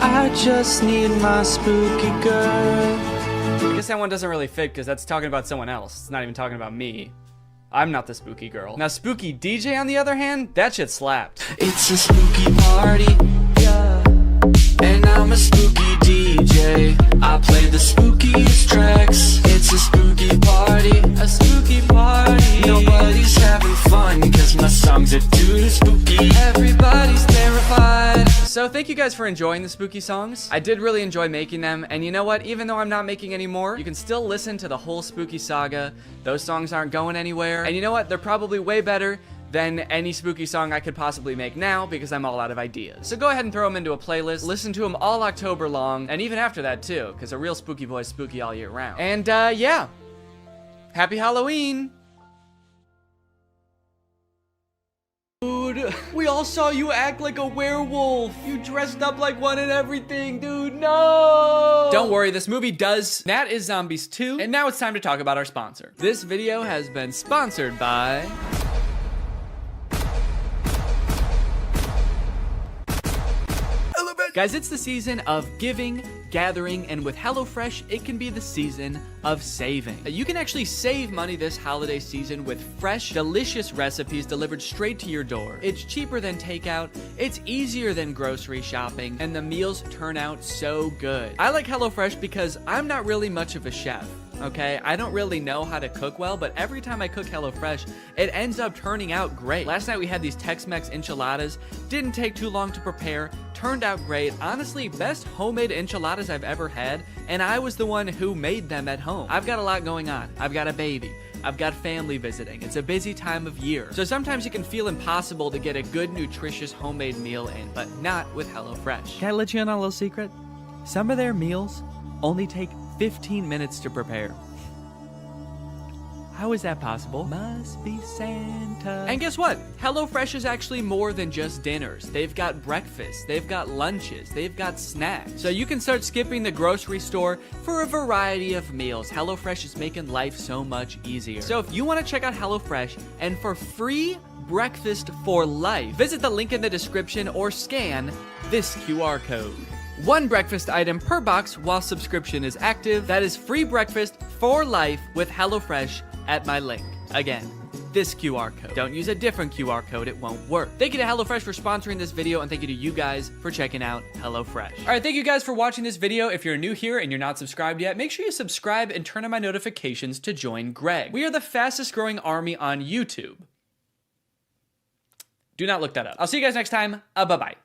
I just need my spooky girl. I guess that one doesn't really fit because that's talking about someone else. It's not even talking about me. I'm not the spooky girl. Now Spooky DJ on the other hand, that shit slapped. It's a spooky party, yeah. And I'm a spooky DJ. I play the spookiest tracks. It's a spooky party, a spooky party. Nobody's having fun cause my songs are too spooky. Everybody's terrified. So thank you guys for enjoying the spooky songs. I did really enjoy making them, and you know what? Even though I'm not making any more, you can still listen to the whole spooky saga. Those songs aren't going anywhere. And you know what? They're probably way better than any spooky song I could possibly make now because I'm all out of ideas. So go ahead and throw them into a playlist, listen to them all October long, and even after that too, because a real spooky boy is spooky all year round. And yeah, happy Halloween! Dude, we all saw you act like a werewolf. You dressed up like one and everything, dude, no! Don't worry, this movie does. That is Zombies 2, and now it's time to talk about our sponsor. This video has been sponsored by... Guys, it's the season of giving, gathering, and with HelloFresh, it can be the season of saving. You can actually save money this holiday season with fresh, delicious recipes delivered straight to your door. It's cheaper than takeout, it's easier than grocery shopping, and the meals turn out so good. I like HelloFresh because I'm not really much of a chef. Okay, I don't really know how to cook well, but every time I cook HelloFresh, it ends up turning out great. Last night we had these Tex-Mex enchiladas, didn't take too long to prepare, turned out great. Honestly, best homemade enchiladas I've ever had, and I was the one who made them at home. I've got a lot going on. I've got a baby. I've got family visiting. It's a busy time of year. So sometimes it can feel impossible to get a good, nutritious homemade meal in, but not with HelloFresh. Can I let you in on a little secret? Some of their meals only take 15 minutes to prepare. How is that possible? Must be Santa. And guess what? HelloFresh is actually more than just dinners. They've got breakfast, they've got lunches, they've got snacks. So you can start skipping the grocery store for a variety of meals. HelloFresh is making life so much easier. So if you want to check out HelloFresh and for free breakfast for life, visit the link in the description or scan this QR code. 1 breakfast item per box while subscription is active. That is free breakfast for life with HelloFresh at my link. Again, this QR code. Don't use a different QR code, it won't work. Thank you to HelloFresh for sponsoring this video, and thank you to you guys for checking out HelloFresh. All right, thank you guys for watching this video. If you're new here and you're not subscribed yet, make sure you subscribe and turn on my notifications to join Greg. We are the fastest growing army on YouTube. Do not look that up. I'll see you guys next time. Bye-bye.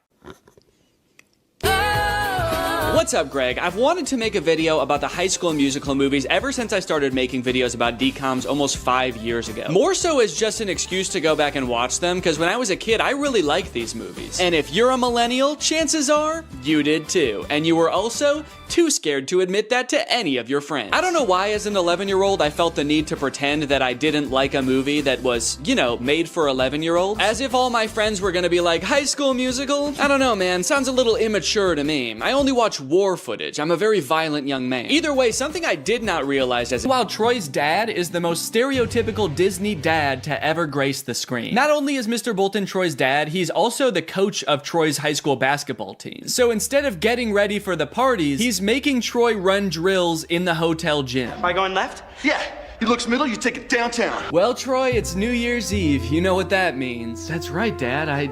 What's up, Greg? I've wanted to make a video about the High School Musical movies ever since I started making videos about DCOMs almost 5 years ago. More so as just an excuse to go back and watch them, because when I was a kid, I really liked these movies. And if you're a millennial, chances are you did too. And you were also too scared to admit that to any of your friends. I don't know why as an 11-year-old I felt the need to pretend that I didn't like a movie that was, you know, made for 11-year-olds. As if all my friends were gonna be like, High School Musical? I don't know, man. Sounds a little immature to me. I only watch war footage. I'm a very violent young man. Either way, something I did not realize is while Troy's dad is the most stereotypical Disney dad to ever grace the screen. Not only is Mr. Bolton Troy's dad, he's also the coach of Troy's high school basketball team. So instead of getting ready for the parties, he's making Troy run drills in the hotel gym. Am I going left? Yeah. He looks middle, you take it downtown. Well, Troy, it's New Year's Eve. You know what that means. That's right, Dad. I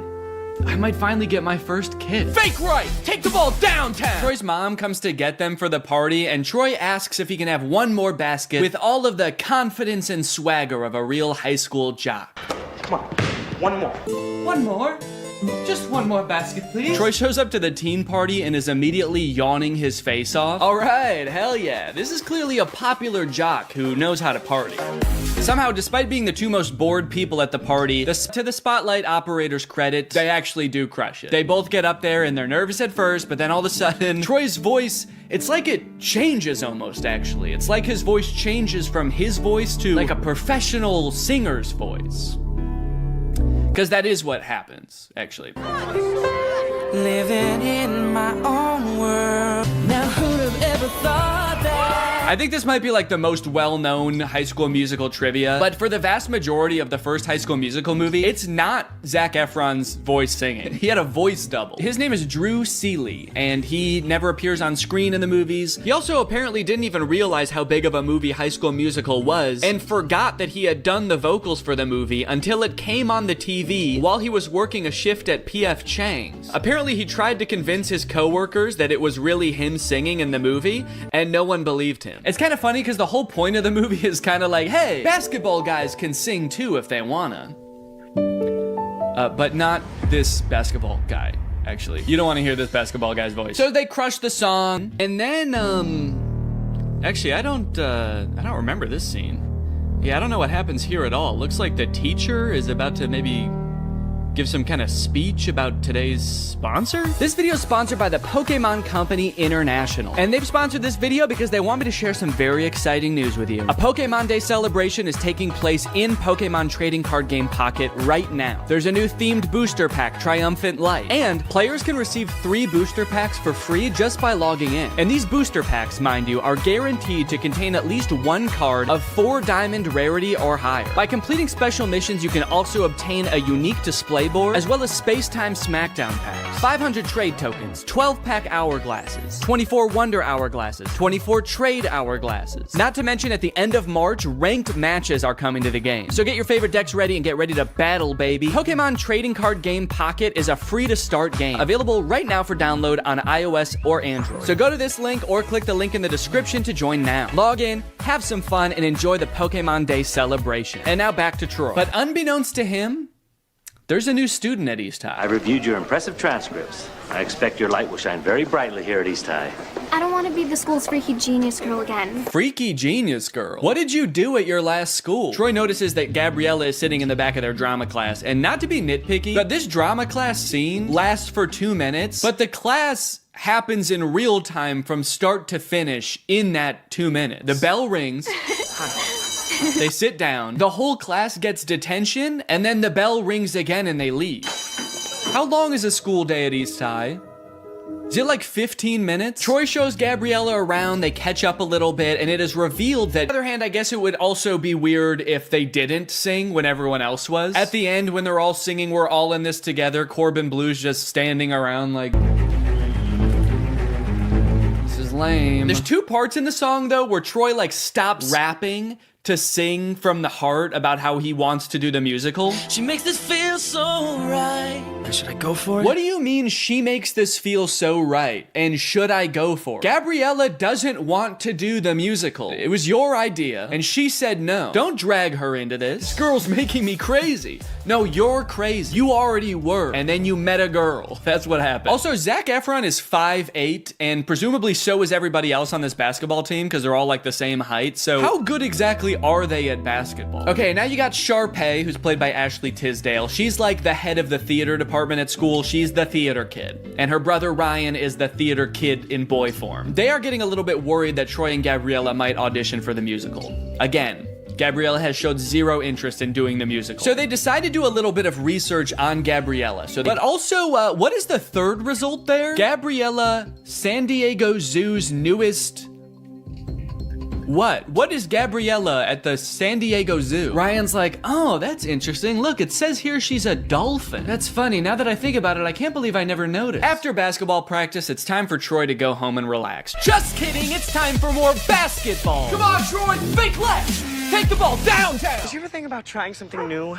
might finally get my first kid. Fake right! Take the ball downtown! Troy's mom comes to get them for the party, and Troy asks if he can have one more basket with all of the confidence and swagger of a real high school jock. Come on, one more. One more? Just one more basket, please. Troy shows up to the teen party and is immediately yawning his face off. All right, hell yeah. This is clearly a popular jock who knows how to party. Somehow, despite being the two most bored people at the party, to the Spotlight operator's credit, they actually do crush it. They both get up there and they're nervous at first, but then all of a sudden, Troy's voice, it's like it changes almost, actually. It's like his voice changes from his voice to like a professional singer's voice. Because that is what happens, actually. Living in my own world. Now who'd have ever thought that? I think this might be like the most well-known High School Musical trivia, but for the vast majority of the first High School Musical movie, it's not Zac Efron's voice singing. He had a voice double. His name is Drew Seeley, and he never appears on screen in the movies. He also apparently didn't even realize how big of a movie High School Musical was, and forgot that he had done the vocals for the movie until it came on the TV while he was working a shift at P.F. Chang's. Apparently, he tried to convince his coworkers that it was really him singing in the movie, and no one believed him. It's kind of funny because the whole point of the movie is kind of like, hey, basketball guys can sing too if they wanna. But not this basketball guy, actually. You don't want to hear this basketball guy's voice. So they crush the song, and then, actually, I don't remember this scene. Yeah, I don't know what happens here at all. Looks like the teacher is about to maybe give some kind of speech about today's sponsor? This video is sponsored by the Pokemon Company International. And they've sponsored this video because they want me to share some very exciting news with you. A Pokemon Day celebration is taking place in Pokemon Trading Card Game Pocket right now. There's a new themed booster pack, Triumphant Light. And players can receive 3 booster packs for free just by logging in. And these booster packs, mind you, are guaranteed to contain at least 1 card of 4 diamond rarity or higher. By completing special missions, you can also obtain a unique display board, as well as Space-Time Smackdown packs, 500 trade tokens, 12-pack hourglasses, 24 Wonder Hourglasses, 24 Trade Hourglasses. Not to mention, at the end of March, ranked matches are coming to the game. So get your favorite decks ready and get ready to battle, baby. Pokemon Trading Card Game Pocket is a free-to-start game, available right now for download on iOS or Android. So go to this link or click the link in the description to join now. Log in, have some fun, and enjoy the Pokemon Day celebration. And now back to Troy. But unbeknownst to him, there's a new student at East High. I reviewed your impressive transcripts. I expect your light will shine very brightly here at East High. I don't want to be the school's freaky genius girl again. Freaky genius girl? What did you do at your last school? Troy notices that Gabriella is sitting in the back of their drama class, and not to be nitpicky, but this drama class scene lasts for 2 minutes, but the class happens in real time from start to finish in that 2 minutes. The bell rings. They sit down, the whole class gets detention, and then the bell rings again and they leave. How long is a school day at East High? Is it like 15 minutes? Troy shows Gabriella around, they catch up a little bit, and it is revealed that, on the other hand, I guess it would also be weird if they didn't sing when everyone else was. At the end, when they're all singing, we're all in this together, Corbin Blue's just standing around like, this is lame. There's 2 parts in the song though where Troy like stops rapping to sing from the heart about how he wants to do the musical. She makes this feel so right. Should I go for it? What do you mean she makes this feel so right? And should I go for it? Gabriella doesn't want to do the musical. It was your idea, and she said no. Don't drag her into this. This girl's making me crazy. No, you're crazy. You already were, and then you met a girl. That's what happened. Also, Zac Efron is 5'8", and presumably so is everybody else on this basketball team, because they're all like the same height. So how good exactly are they at basketball? Okay, now you got Sharpay, who's played by Ashley Tisdale. She's like the head of the theater department at school. She's the theater kid. And her brother Ryan is the theater kid in boy form. They are getting a little bit worried that Troy and Gabriella might audition for the musical. Again, Gabriella has showed zero interest in doing the musical. So they decide to do a little bit of research on Gabriella. But also, what is the third result there? Gabriella, San Diego Zoo's newest... What? What is Gabriella at the San Diego Zoo? Ryan's like, oh, that's interesting. Look, it says here she's a dolphin. That's funny. Now that I think about it, I can't believe I never noticed. After basketball practice, it's time for Troy to go home and relax. Just kidding. It's time for more basketball. Come on, Troy. Fake left. Take the ball downtown. Did you ever think about trying something new,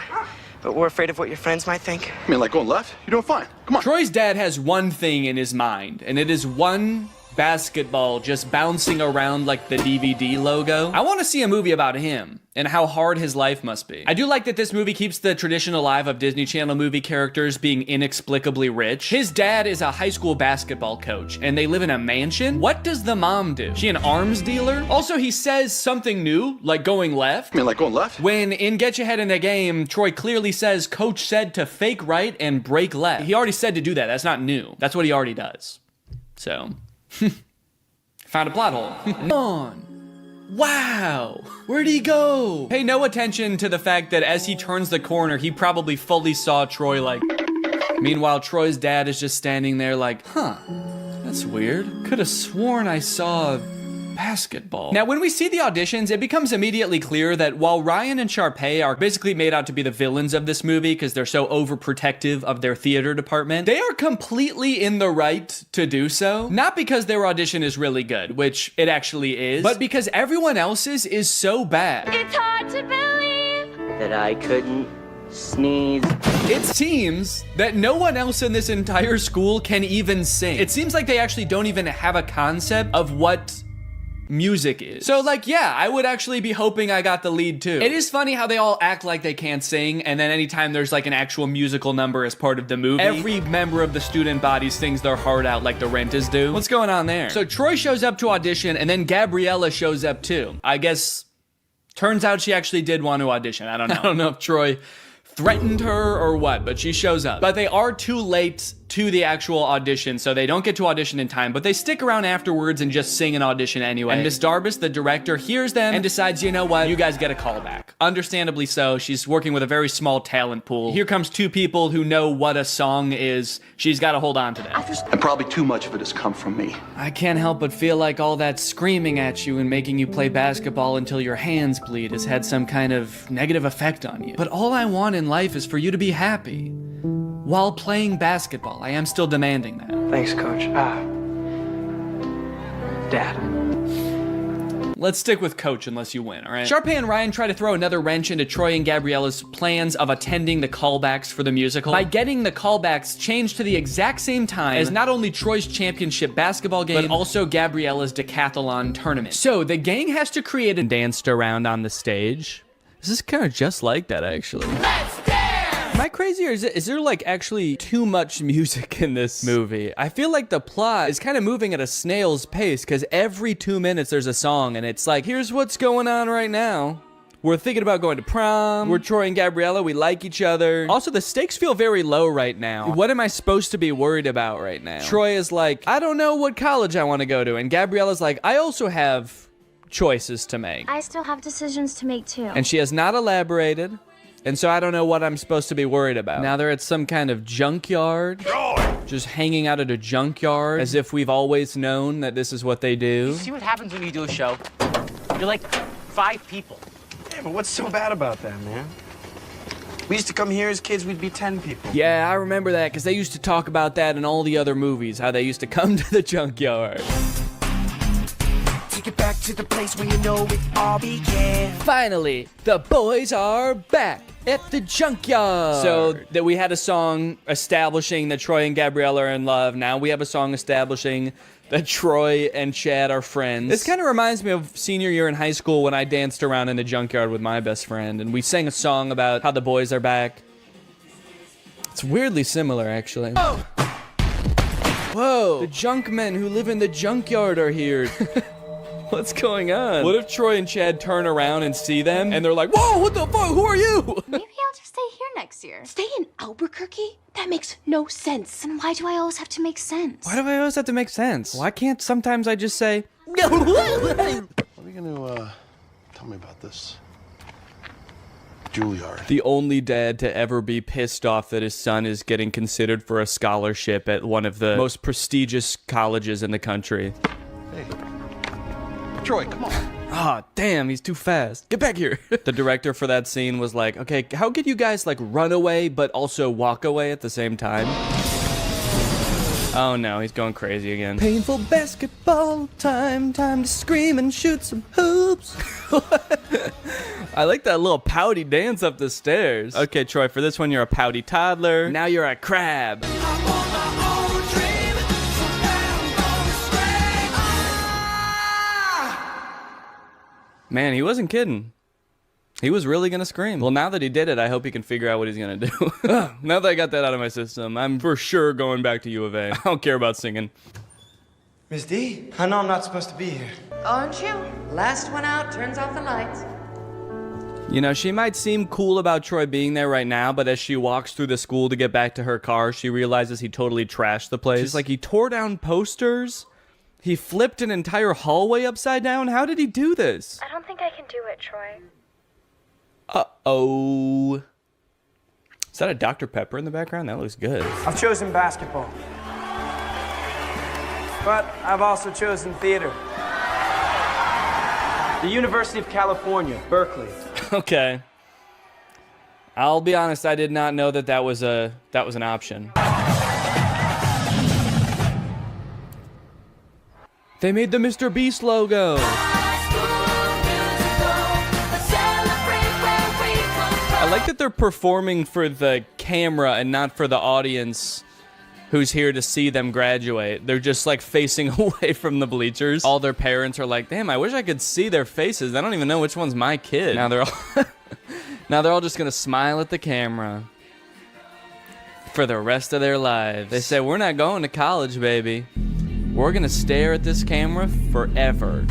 but we're afraid of what your friends might think? I mean, like going left? You're doing fine. Come on. Troy's dad has one thing in his mind, and it is one basketball just bouncing around like the DVD logo. I want to see a movie about him and how hard his life must be. I do like that this movie keeps the tradition alive of Disney Channel movie characters being inexplicably rich. His dad is a high school basketball coach and they live in a mansion. What does the mom do? She an arms dealer? Also, he says something new, like going left. I mean, like going left? When in Get Your Head in the Game, Troy clearly says coach said to fake right and break left. He already said to do that. That's not new. That's what he already does. So... found a plot hole. Come on. Wow. Where'd he go? Pay no attention to the fact that as he turns the corner, he probably fully saw Troy like... Meanwhile, Troy's dad is just standing there like, huh, that's weird. Could have sworn I saw basketball. Now, when we see the auditions, it becomes immediately clear that while Ryan and Sharpay are basically made out to be the villains of this movie because they're so overprotective of their theater department, they are completely in the right to do so. Not because their audition is really good, which it actually is, but because everyone else's is so bad. It's hard to believe that I couldn't sneeze. It seems that no one else in this entire school can even sing. It seems like they actually don't even have a concept of what music is. So like, yeah, I would actually be hoping I got the lead too. It is funny how they all act like they can't sing, and then anytime there's like an actual musical number as part of the movie, every member of the student body sings their heart out like the Renters do. What's going on there? So Troy shows up to audition, and then Gabriella shows up too. I guess, turns out she actually did want to audition. I don't know. I don't know if Troy threatened her or what, but she shows up. But they are too late to the actual audition, so they don't get to audition in time, but they stick around afterwards and just sing an audition anyway. And Miss Darbus, the director, hears them and decides, you know what, you guys get a call back. Understandably so, she's working with a very small talent pool. Here comes two people who know what a song is. She's got to hold on to that. And probably too much of it has come from me. I can't help but feel like all that screaming at you and making you play basketball until your hands bleed has had some kind of negative effect on you. But all I want in life is for you to be happy. While playing basketball, I am still demanding that. Thanks, Coach. Dad. Let's stick with Coach unless you win, all right? Sharpay and Ryan try to throw another wrench into Troy and Gabriella's plans of attending the callbacks for the musical by getting the callbacks changed to the exact same time as not only Troy's championship basketball game, but also Gabriella's decathlon tournament. So the gang has to create and danced around on the stage. This is kind of just like that, actually. Am I crazy, or is there like actually too much music in this movie? I feel like the plot is kind of moving at a snail's pace because every 2 minutes there's a song and it's like, here's what's going on right now. We're thinking about going to prom. We're Troy and Gabriella. We like each other. Also, the stakes feel very low right now. What am I supposed to be worried about right now? Troy is like, I don't know what college I want to go to. And Gabriella's like, I also have choices to make. I still have decisions to make too. And she has not elaborated. And so I don't know what I'm supposed to be worried about. Now they're at some kind of junkyard. Just hanging out at a junkyard as if we've always known that this is what they do. You see what happens when you do a show? You're like 5 people. Yeah, but what's so bad about that, man? We used to come here as kids, we'd be 10 people. Yeah, I remember that because they used to talk about that in all the other movies, how they used to come to the junkyard. Take it back to the place where you know it all began. Finally, the boys are back at the junkyard. So that we had a song establishing that Troy and Gabriella are in love. Now we have a song establishing that Troy and Chad are friends. This kind of reminds me of senior year in high school when I danced around in the junkyard with my best friend and we sang a song about how the boys are back. It's weirdly similar, actually. Oh. Whoa! The junk men who live in the junkyard are here. What's going on? What if Troy and Chad turn around and see them and they're like, whoa, what the fuck? Who are you? Maybe I'll just stay here next year. Stay in Albuquerque? That makes no sense. And why do I always have to make sense? Why do I always have to make sense? Why can't sometimes I just say, What are you gonna tell me about this? Juilliard. The only dad to ever be pissed off that his son is getting considered for a scholarship at one of the most prestigious colleges in the country. Hey. Troy, come on. Ah, damn, he's too fast. Get back here. The director for that scene was like, okay, how could you guys like run away but also walk away at the same time? Oh no, he's going crazy again. Painful basketball time, time to scream and shoot some hoops. I like that little pouty dance up the stairs. Okay, Troy, for this one, you're a pouty toddler. Now you're a crab. Man, he wasn't kidding. He was really gonna scream. Well, now that he did it, I hope he can figure out what he's gonna do. Now that I got that out of my system, I'm for sure going back to U of A. I don't care about singing. Miss D, I know I'm not supposed to be here. Aren't you? Last one out turns off the lights. You know, she might seem cool about Troy being there right now, but as she walks through the school to get back to her car, she realizes he totally trashed the place. She's like, he tore down posters? He flipped an entire hallway upside down? How did he do this? I don't think I can do it, Troy. Uh-oh. Is that a Dr. Pepper in the background? That looks good. I've chosen basketball. But I've also chosen theater. The University of California, Berkeley. Okay. I'll be honest, I did not know that was an option. They made the Mr. Beast logo. I like that they're performing for the camera and not for the audience who's here to see them graduate. They're just like facing away from the bleachers. All their parents are like, damn, I wish I could see their faces. I don't even know which one's my kid. Now they're all just gonna smile at the camera for the rest of their lives. They say, we're not going to college, baby. We're gonna stare at this camera forever.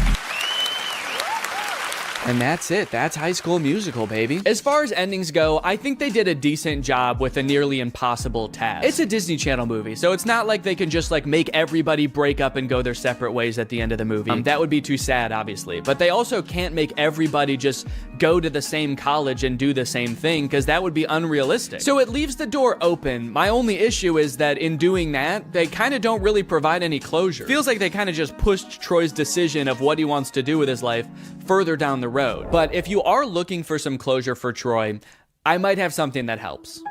And that's it. That's High School Musical, baby. As far as endings go, I think they did a decent job with a nearly impossible task. It's a Disney Channel movie, so it's not like they can just like make everybody break up and go their separate ways at the end of the movie. That would be too sad, obviously. But they also can't make everybody just go to the same college and do the same thing, because that would be unrealistic. So it leaves the door open. My only issue is that in doing that, they kind of don't really provide any closure. Feels like they kind of just pushed Troy's decision of what he wants to do with his life further down the road. But if you are looking for some closure for Troy, I might have something that helps.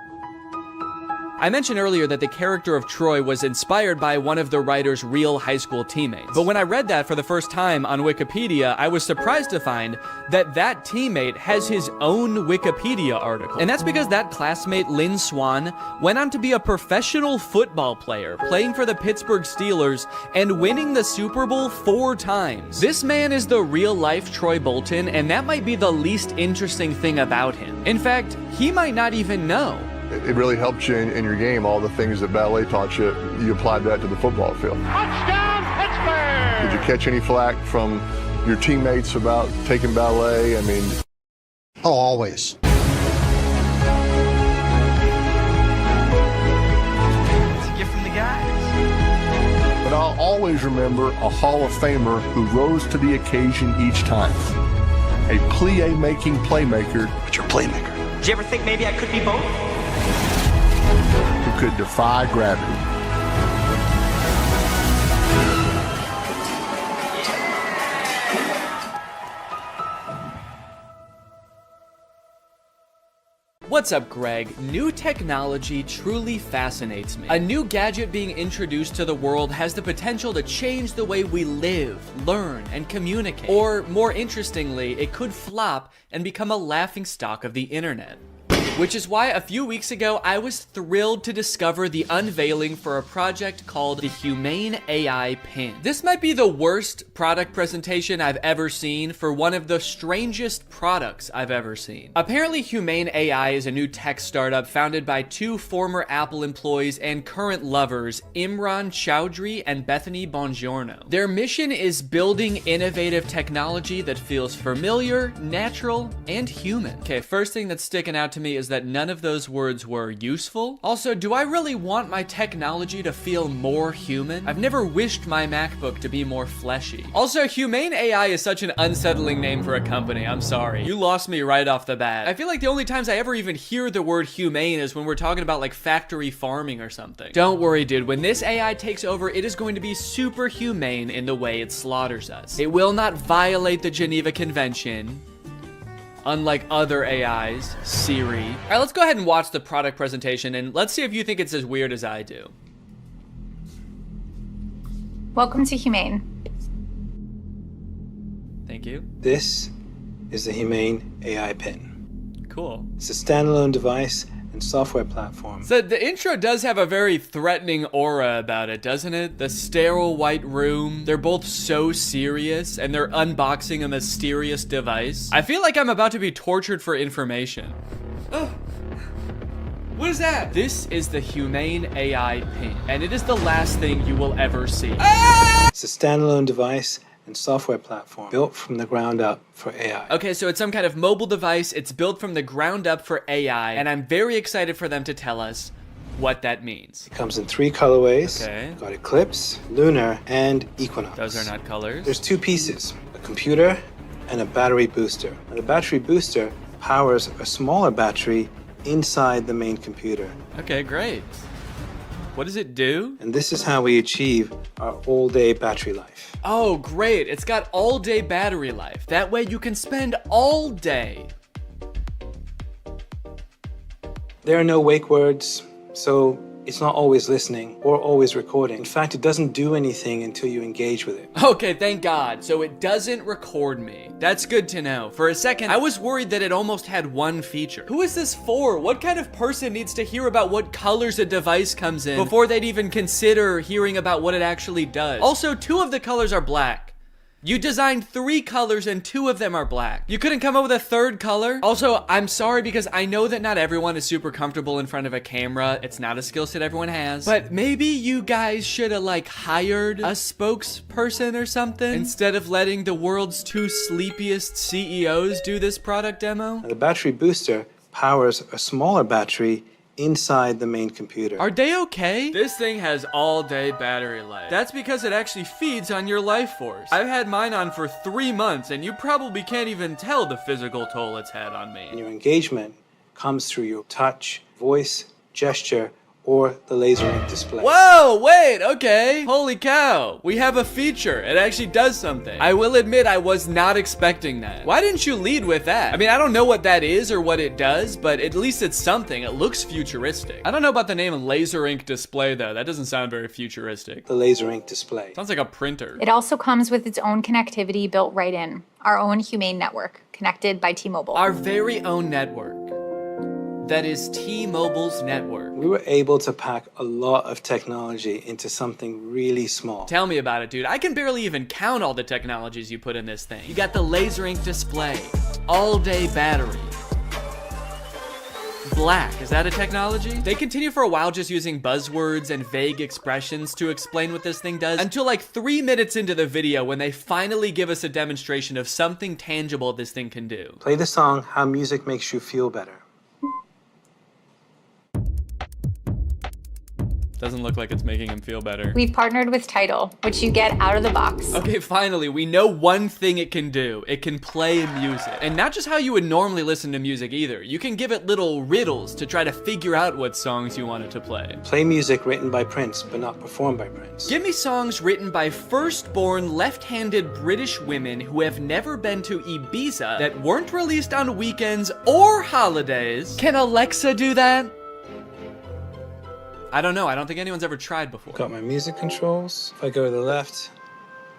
I mentioned earlier that the character of Troy was inspired by one of the writer's real high school teammates. But when I read that for the first time on Wikipedia, I was surprised to find that that teammate has his own Wikipedia article. And that's because that classmate, Lynn Swan, went on to be a professional football player, playing for the Pittsburgh Steelers and winning the Super Bowl 4 times. This man is the real-life Troy Bolton, and that might be the least interesting thing about him. In fact, he might not even know. It really helped you in your game. All the things that ballet taught you, you applied that to the football field. Touchdown, Pittsburgh! Did you catch any flack from your teammates about taking ballet? I mean... Oh, always. It's a gift from the guys. But I'll always remember a Hall of Famer who rose to the occasion each time. A plie-making playmaker. But you're a playmaker. Did you ever think maybe I could be both? Who could defy gravity. What's up, Greg? New technology truly fascinates me. A new gadget being introduced to the world has the potential to change the way we live, learn, and communicate. Or, more interestingly, it could flop and become a laughingstock of the internet. Which is why a few weeks ago, I was thrilled to discover the unveiling for a project called the Humane AI Pin. This might be the worst product presentation I've ever seen for one of the strangest products I've ever seen. Apparently, Humane AI is a new tech startup founded by two former Apple employees and current lovers, Imran Chowdhury and Bethany Bongiorno. Their mission is building innovative technology that feels familiar, natural, and human. Okay, first thing that's sticking out to me is that none of those words were useful. Also, do I really want my technology to feel more human? I've never wished my MacBook to be more fleshy. Also, Humane AI is such an unsettling name for a company. I'm sorry. You lost me right off the bat. I feel like the only times I ever even hear the word humane is when we're talking about like factory farming or something. Don't worry, dude. When this AI takes over, it is going to be super humane in the way it slaughters us. It will not violate the Geneva Convention, unlike other AIs, Siri. All right, let's go ahead and watch the product presentation and let's see if you think it's as weird as I do. Welcome to Humane. Thank you. This is the Humane AI Pin. Cool. It's a standalone device and software platform. So the intro does have a very threatening aura about it, doesn't it? The sterile white room. They're both so serious and they're unboxing a mysterious device. I feel like I'm about to be tortured for information. Oh. What is that? This is the Humane AI Pin, and it is the last thing you will ever see. Ah! It's a standalone device and software platform built from the ground up for AI. Okay, so it's some kind of mobile device. It's built from the ground up for AI, and I'm very excited for them to tell us what that means. It comes in 3 colorways. Okay. You've got Eclipse, Lunar, and Equinox. Those are not colors. There's 2 pieces, a computer and a battery booster. Now, the battery booster powers a smaller battery inside the main computer. Okay, great. What does it do? And this is how we achieve our all-day battery life. Oh, great. It's got all-day battery life. That way you can spend all day. There are no wake words, so it's not always listening or always recording. In fact, it doesn't do anything until you engage with it. Okay, thank God. So it doesn't record me. That's good to know. For a second, I was worried that it almost had one feature. Who is this for? What kind of person needs to hear about what colors a device comes in before they'd even consider hearing about what it actually does? Also, 2 of the colors are black. You designed 3 colors and 2 of them are black. You couldn't come up with a 3rd color? Also, I'm sorry because I know that not everyone is super comfortable in front of a camera. It's not a skill set everyone has. But maybe you guys should have like hired a spokesperson or something instead of letting the world's 2 sleepiest CEOs do this product demo. Now, the battery booster powers a smaller battery inside the main computer. Are they okay? This thing has all-day battery life. That's because it actually feeds on your life force. I've had mine on for 3 months, and you probably can't even tell the physical toll it's had on me. And your engagement comes through your touch, voice, gesture, or the laser ink display. Whoa, wait, okay. Holy cow. We have a feature. It actually does something. I will admit I was not expecting that. Why didn't you lead with that? I mean, I don't know what that is or what it does, but at least it's something. It looks futuristic. I don't know about the name laser ink display though. That doesn't sound very futuristic. The laser ink display. Sounds like a printer. It also comes with its own connectivity built right in. Our own Humane network, connected by T-Mobile. Our very own network. That is T-Mobile's network. We were able to pack a lot of technology into something really small. Tell me about it, dude. I can barely even count all the technologies you put in this thing. You got the laser ink display, all-day battery, black. Is that a technology? They continue for a while just using buzzwords and vague expressions to explain what this thing does until like 3 minutes into the video when they finally give us a demonstration of something tangible this thing can do. Play the song How Music Makes You Feel Better. Doesn't look like it's making him feel better. We've partnered with Tidal, which you get out of the box. Okay, finally, we know one thing it can do. It can play music. And not just how you would normally listen to music either. You can give it little riddles to try to figure out what songs you want it to play. Play music written by Prince, but not performed by Prince. Give me songs written by firstborn left-handed British women who have never been to Ibiza that weren't released on weekends or holidays. Can Alexa do that? I don't know. I don't think anyone's ever tried before. Got my music controls. If I go to the left,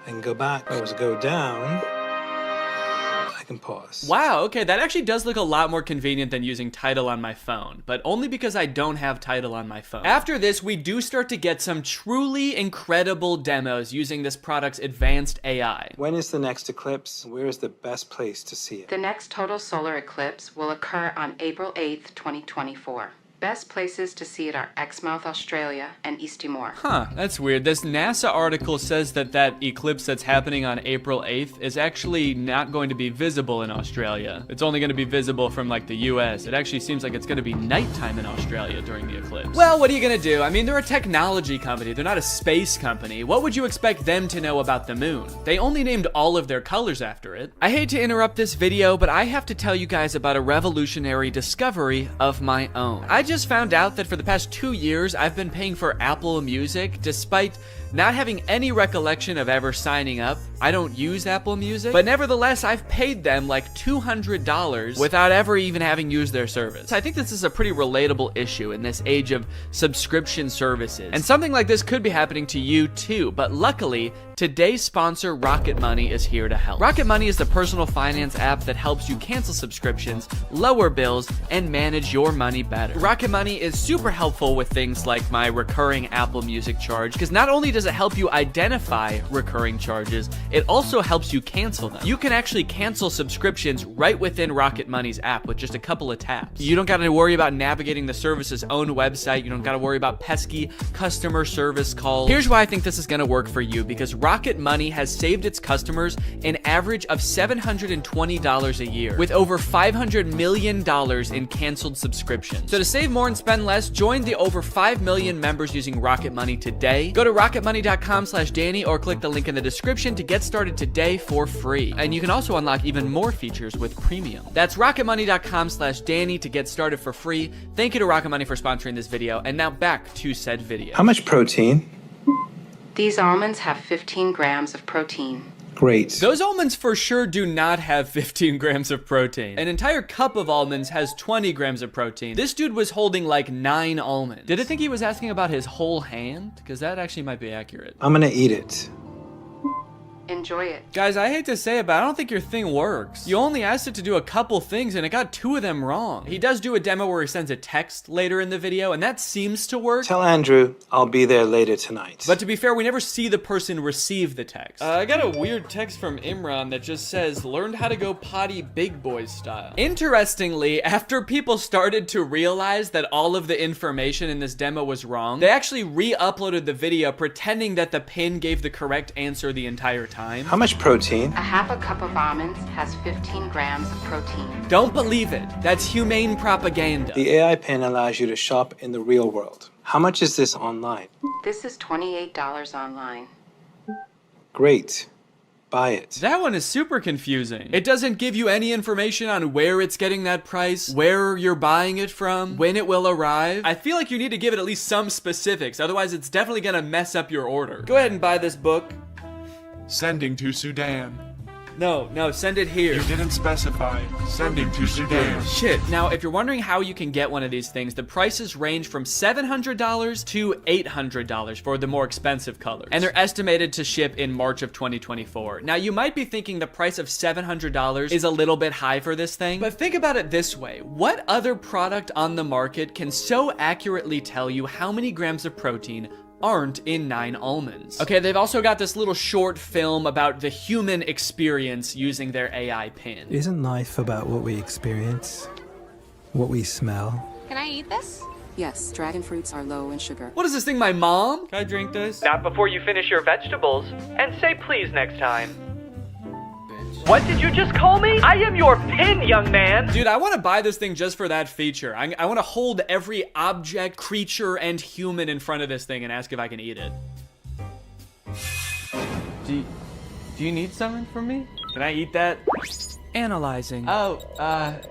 I can go back. If I was to go down, I can pause. Wow, okay, that actually does look a lot more convenient than using Tidal on my phone, but only because I don't have Tidal on my phone. After this, we do start to get some truly incredible demos using this product's advanced AI. When is the next eclipse? Where is the best place to see it? The next total solar eclipse will occur on April 8th, 2024. Best places to see it are Exmouth, Australia, and East Timor. Huh, that's weird. This NASA article says that that eclipse that's happening on April 8th is actually not going to be visible in Australia. It's only going to be visible from like the US. It actually seems like it's going to be nighttime in Australia during the eclipse. Well, what are you going to do? I mean, they're a technology company. They're not a space company. What would you expect them to know about the moon? They only named all of their colors after it. I hate to interrupt this video, but I have to tell you guys about a revolutionary discovery of my own. I just found out that for the past 2 years, I've been paying for Apple Music despite not having any recollection of ever signing up. I don't use Apple Music, but nevertheless, I've paid them like $200 without ever even having used their service. I think this is a pretty relatable issue in this age of subscription services. And something like this could be happening to you too, but luckily, today's sponsor, Rocket Money, is here to help. Rocket Money is the personal finance app that helps you cancel subscriptions, lower bills, and manage your money better. Rocket Money is super helpful with things like my recurring Apple Music charge, because not only does it help you identify recurring charges, it also helps you cancel them. You can actually cancel subscriptions right within Rocket Money's app with just a couple of taps. You don't got to worry about navigating the service's own website. You don't got to worry about pesky customer service calls. Here's why I think this is going to work for you, because Rocket Money has saved its customers an average of $720 a year, with over $500 million in canceled subscriptions. So to save more and spend less, join the over 5 million members using Rocket Money today. Go to rocketmoney.com/Danny or click the link in the description to get started today for free. And you can also unlock even more features with premium. That's rocketmoney.com/Danny to get started for free. Thank you to Rocket Money for sponsoring this video. And now back to said video. How much protein? These almonds have 15 grams of protein. Great. Those almonds for sure do not have 15 grams of protein. An entire cup of almonds has 20 grams of protein. This dude was holding like 9 almonds. Did I think he was asking about his whole hand? Because that actually might be accurate. I'm gonna eat it. Enjoy it. Guys, I hate to say it, but I don't think your thing works. You only asked it to do a couple things and it got 2 of them wrong. He does do a demo where he sends a text later in the video and that seems to work. Tell Andrew I'll be there later tonight. But to be fair, we never see the person receive the text. I got a weird text from Imran that just says, learned how to go potty big boy style. Interestingly, after people started to realize that all of the information in this demo was wrong, they actually re-uploaded the video pretending that the pin gave the correct answer the entire time. How much protein? A half a cup of almonds has 15 grams of protein. Don't believe it. That's humane propaganda. The AI pin allows you to shop in the real world. How much is this online? This is $28 online. Great. Buy it. That one is super confusing. It doesn't give you any information on where it's getting that price, where you're buying it from, when it will arrive. I feel like you need to give it at least some specifics, otherwise it's definitely gonna mess up your order. Go ahead and buy this book. Sending to Sudan. No, send it here. You didn't specify. Sending to Sudan. Shit. Now, if you're wondering how you can get one of these things, the prices range from $700 to $800 for the more expensive colors. And they're estimated to ship in March of 2024. Now, you might be thinking the price of $700 is a little bit high for this thing, but think about it this way. What other product on the market can so accurately tell you how many grams of protein aren't in 9 almonds? Okay, they've also got this little short film about the human experience using their AI pin. Isn't life about what we experience? What we smell? Can I eat this? Yes, dragon fruits are low in sugar. What is this thing, my mom? Can I drink this? Not before you finish your vegetables. And say please next time. What did you just call me? I am your pin, young man. Dude, I want to buy this thing just for that feature. I want to hold every object, creature, and human in front of this thing and ask if I can eat it. Do you need something from me? Can I eat that? Analyzing. Oh,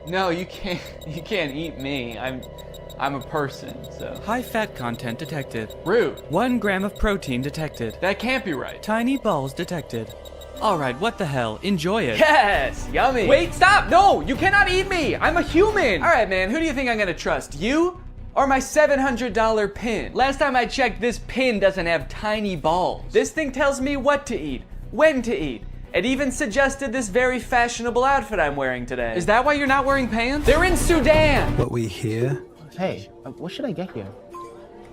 no, you can't eat me. I'm a person, so. High fat content detected. Rude. 1 gram of protein detected. That can't be right. Tiny balls detected. All right, what the hell? Enjoy it. Yes, yummy. Wait, stop. No, you cannot eat me. I'm a human. All right, man, who do you think I'm gonna trust? You or my $700 pin? Last time I checked, this pin doesn't have tiny balls. This thing tells me what to eat, when to eat. It even suggested this very fashionable outfit I'm wearing today. Is that why you're not wearing pants? They're in Sudan. What we hear. Hey, what should I get here?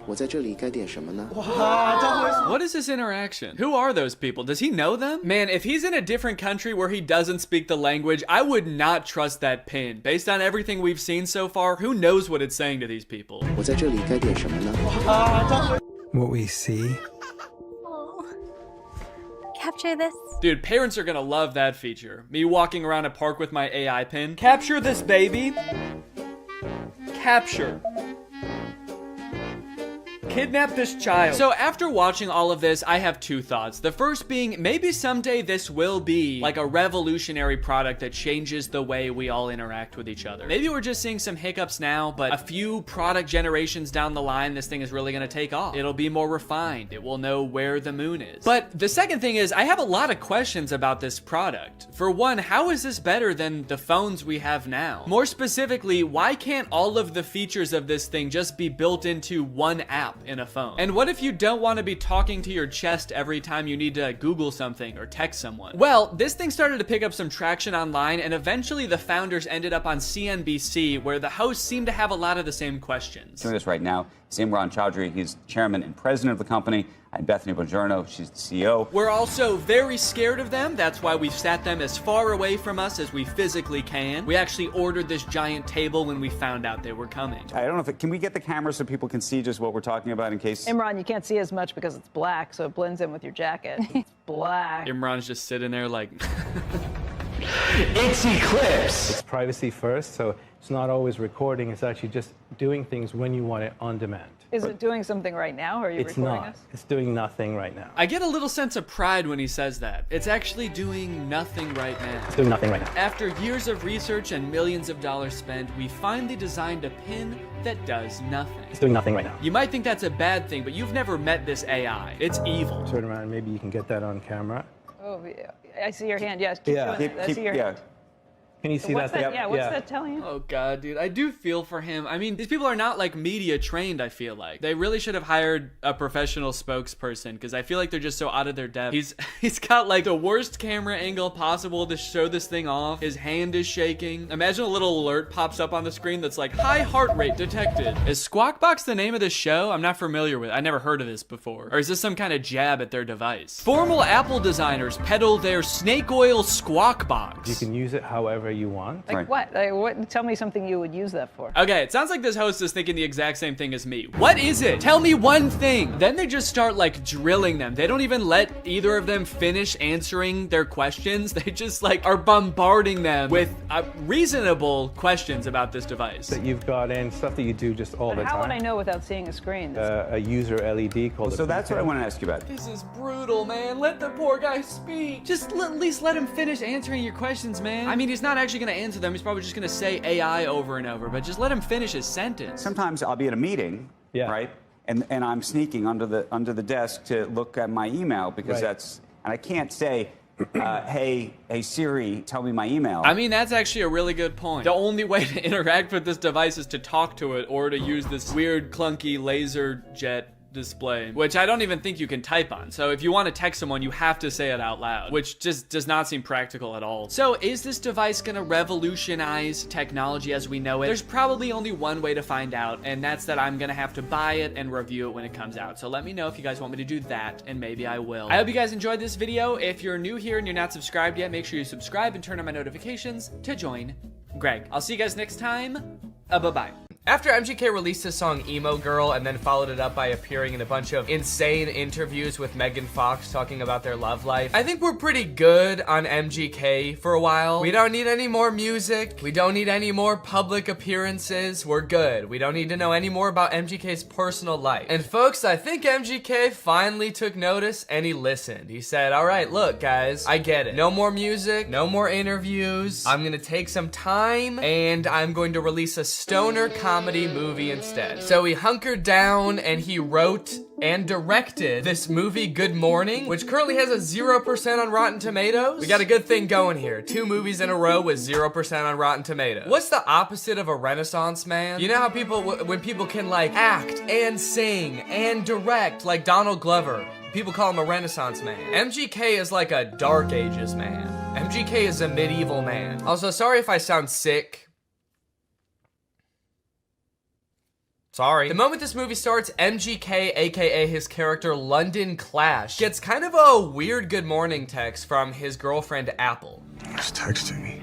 What is this interaction? Who are those people? Does he know them? Man, if he's in a different country where he doesn't speak the language, I would not trust that pin. Based on everything we've seen so far, who knows what it's saying to these people? What we see. Capture this. Dude, parents are gonna love that feature. Me walking around a park with my AI pin. Capture this, baby. Capture. Kidnap this child. So after watching all of this, I have 2 thoughts. The first being, maybe someday this will be like a revolutionary product that changes the way we all interact with each other. Maybe we're just seeing some hiccups now, but a few product generations down the line, this thing is really gonna take off. It'll be more refined. It will know where the moon is. But the second thing is, I have a lot of questions about this product. For one, how is this better than the phones we have now? More specifically, why can't all of the features of this thing just be built into one app in a phone? And what if you don't want to be talking to your chest every time you need to Google something or text someone? Well, this thing started to pick up some traction online, and eventually the founders ended up on CNBC, where the hosts seemed to have a lot of the same questions. Doing this right now is Imran Chowdhury. He's chairman and president of the company. I'm Bethany Bongiorno. She's the CEO. We're also very scared of them. That's why we've sat them as far away from us as we physically can. We actually ordered this giant table when we found out they were coming. I don't know if can we get the camera so people can see just what we're talking about in case. Imran, you can't see as much because it's black, so it blends in with your jacket. It's black. Imran's just sitting there like. It's Eclipse. It's privacy first, so it's not always recording. It's actually just doing things when you want it on demand. Is it doing something right now, or are you recording us? It's doing nothing right now. I get a little sense of pride when he says that. It's actually doing nothing right now. It's doing nothing right now. After years of research and millions of dollars spent, we finally designed a pin that does nothing. It's doing nothing right now. You might think that's a bad thing, but you've never met this AI. It's evil. Turn around, maybe you can get that on camera. Oh, yeah. I see your hand. Yes, keep doing it. I see your hand. Can you see what's that? Yeah, what's that telling you? Oh God, dude, I do feel for him. I mean, these people are not like media trained, I feel like. They really should have hired a professional spokesperson, because I feel like they're just so out of their depth. He's got like the worst camera angle possible to show this thing off. His hand is shaking. Imagine a little alert pops up on the screen that's like, high heart rate detected. Is Squawkbox the name of this show? I'm not familiar with it. I never heard of this before. Or is this some kind of jab at their device? Formal Apple designers peddle their snake oil Squawkbox. You can use it however you want. Like what? Like what? Tell me something you would use that for. Okay, it sounds like this host is thinking the exact same thing as me. What is it? Tell me one thing. Then they just start like drilling them. They don't even let either of them finish answering their questions. They just like are bombarding them with reasonable questions about this device. That you've got in, stuff that you do just all the time. How would I know without seeing a screen? A user LED called. So that's what I want to ask you about. This is brutal, man. Let the poor guy speak. Just at least let him finish answering your questions, man. I mean, he's not actually gonna answer them. He's probably just gonna say AI over and over, but just let him finish his sentence. Sometimes I'll be at a meeting, right? And I'm sneaking under the desk to look at my email because that's, and I can't say, hey Siri, tell me my email. I mean, that's actually a really good point. The only way to interact with this device is to talk to it or to use this weird clunky laser jet display, which I don't even think you can type on. So if you want to text someone, you have to say it out loud, which just does not seem practical at all. So is this device gonna revolutionize technology as we know it? There's probably only one way to find out, and that's that I'm gonna have to buy it and review it when it comes out. So let me know if you guys want me to do that, and maybe I will. I hope you guys enjoyed this video. If you're new here and you're not subscribed yet, make sure you subscribe and turn on my notifications to join Greg. I'll see you guys next time. Bye-bye. After MGK released his song Emo Girl and then followed it up by appearing in a bunch of insane interviews with Megan Fox talking about their love life, I think we're pretty good on MGK for a while. We don't need any more music. We don't need any more public appearances. We're good. We don't need to know any more about MGK's personal life. And folks, I think MGK finally took notice and he listened. He said, all right, look guys, I get it. No more music, no more interviews. I'm gonna take some time and I'm going to release a stoner comedy movie instead. So he hunkered down and he wrote and directed this movie Good Morning, which currently has a 0% on Rotten Tomatoes. We got a good thing going here. 2 movies in a row with 0% on Rotten Tomatoes. What's the opposite of a Renaissance man? You know how people, when people can like act and sing and direct, like Donald Glover, people call him a Renaissance man. MGK is like a Dark Ages man. MGK is a medieval man. Also, sorry if I sound sick. Sorry. The moment this movie starts, MGK, aka his character London Clash, gets kind of a weird good morning text from his girlfriend Apple. Who's texting me?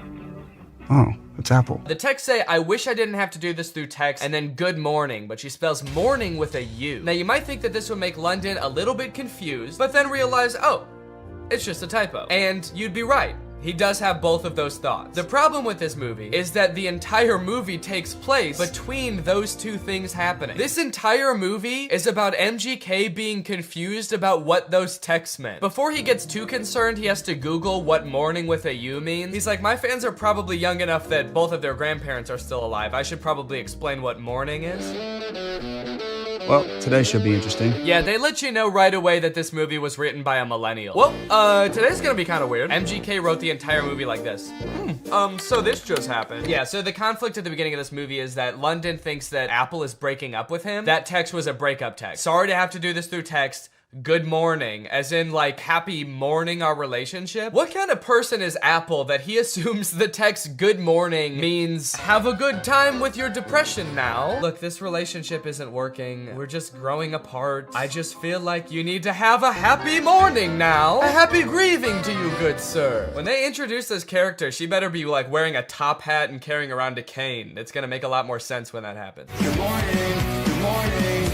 Oh, it's Apple. The text say, I wish I didn't have to do this through text, and then good morning, but she spells morning with a U. Now you might think that this would make London a little bit confused, but then realize, oh, it's just a typo. And you'd be right. He does have both of those thoughts. The problem with this movie is that the entire movie takes place between those two things happening. This entire movie is about MGK being confused about what those texts meant. Before he gets too concerned, he has to Google what morning with a U means. He's like, my fans are probably young enough that both of their grandparents are still alive. I should probably explain what morning is. Well, today should be interesting. Yeah, they let you know right away that this movie was written by a millennial. Well, today's gonna be kind of weird. MGK wrote the entire movie like this. So this just happened. Yeah, so the conflict at the beginning of this movie is that London thinks that Apple is breaking up with him. That text was a breakup text. Sorry to have to do this through text. Good morning, as in like happy morning our relationship. What kind of person is Apple that he assumes the text good morning means have a good time with your depression now? Look, this relationship isn't working. We're just growing apart. I just feel like you need to have a happy morning now. A happy grieving to you, good sir. When they introduce this character, she better be like wearing a top hat and carrying around a cane. It's gonna make a lot more sense when that happens. Good morning, good morning.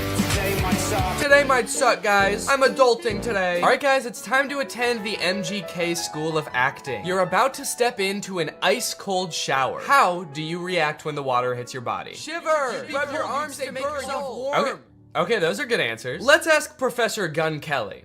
Today might suck, guys. I'm adulting today. All right, guys, it's time to attend the MGK School of Acting. You're about to step into an ice-cold shower. How do you react when the water hits your body? Shiver! Grab your arms to make yourself warm. Okay, those are good answers. Let's ask Professor Gun Kelly.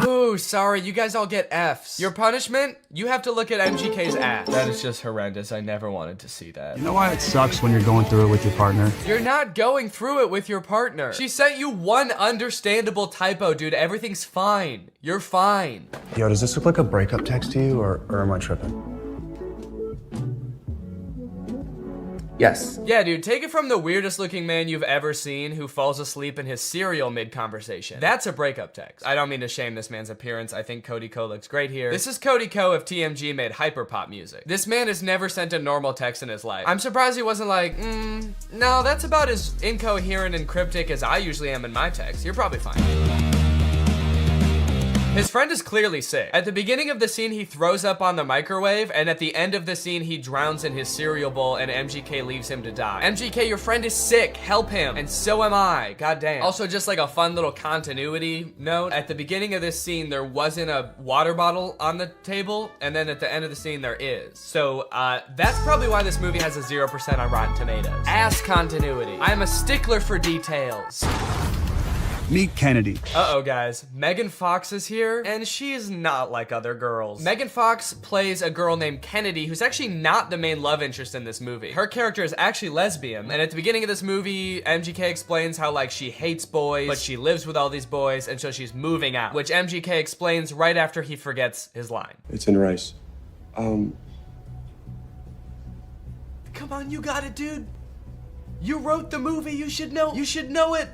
Ooh, sorry, you guys all get Fs. Your punishment? You have to look at MGK's ass. That is just horrendous. I never wanted to see that. You know why it sucks when you're going through it with your partner? You're not going through it with your partner. She sent you one understandable typo, dude. Everything's fine. You're fine. Yo, does this look like a breakup text to you, or am I tripping? Yes. Yeah, dude, take it from the weirdest looking man you've ever seen who falls asleep in his cereal mid-conversation. That's a breakup text. I don't mean to shame this man's appearance. I think Cody Ko looks great here. This is Cody Ko if TMG made hyperpop music. This man has never sent a normal text in his life. I'm surprised he wasn't like, no, that's about as incoherent and cryptic as I usually am in my text. You're probably fine. His friend is clearly sick. At the beginning of the scene, he throws up on the microwave, and at the end of the scene, he drowns in his cereal bowl, and MGK leaves him to die. MGK, your friend is sick. Help him. And so am I. Goddamn. Also, just like a fun little continuity note, at the beginning of this scene, there wasn't a water bottle on the table, and then at the end of the scene, there is. So, that's probably why this movie has a 0% on Rotten Tomatoes. Ass continuity. I'm a stickler for details. Meet Kennedy. Uh-oh, guys. Megan Fox is here, and she's not like other girls. Megan Fox plays a girl named Kennedy, who's actually not the main love interest in this movie. Her character is actually lesbian, and at the beginning of this movie, MGK explains how, like, she hates boys, but she lives with all these boys, and so she's moving out, which MGK explains right after he forgets his line. It's in rice. Come on, you got it, dude. You wrote the movie, you should know it.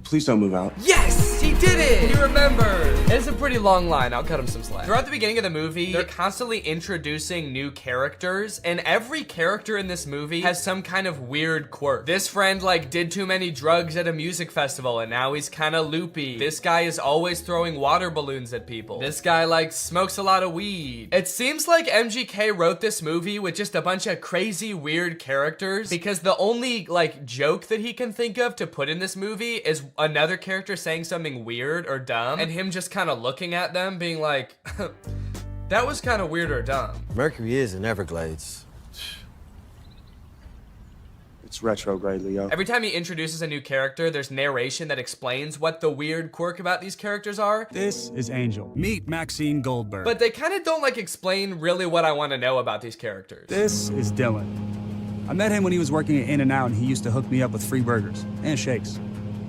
Please don't move out. Yes, he did it. He remembered. It's a pretty long line. I'll cut him some slack. Throughout the beginning of the movie, they're constantly introducing new characters, and every character in this movie has some kind of weird quirk. This friend like did too many drugs at a music festival and now he's kind of loopy. This guy is always throwing water balloons at people. This guy like smokes a lot of weed. It seems like MGK wrote this movie with just a bunch of crazy weird characters because the only like joke that he can think of to put in this movie is another character saying something weird or dumb and him just kind of looking at them being like, that was kind of weird or dumb. Mercury is in Everglades. It's retrograde, Leo. Every time he introduces a new character, there's narration that explains what the weird quirk about these characters are. This is Angel. Meet Maxine Goldberg. But they kind of don't like explain really what I want to know about these characters. This is Dylan. I met him when he was working at In-N-Out and he used to hook me up with free burgers and shakes.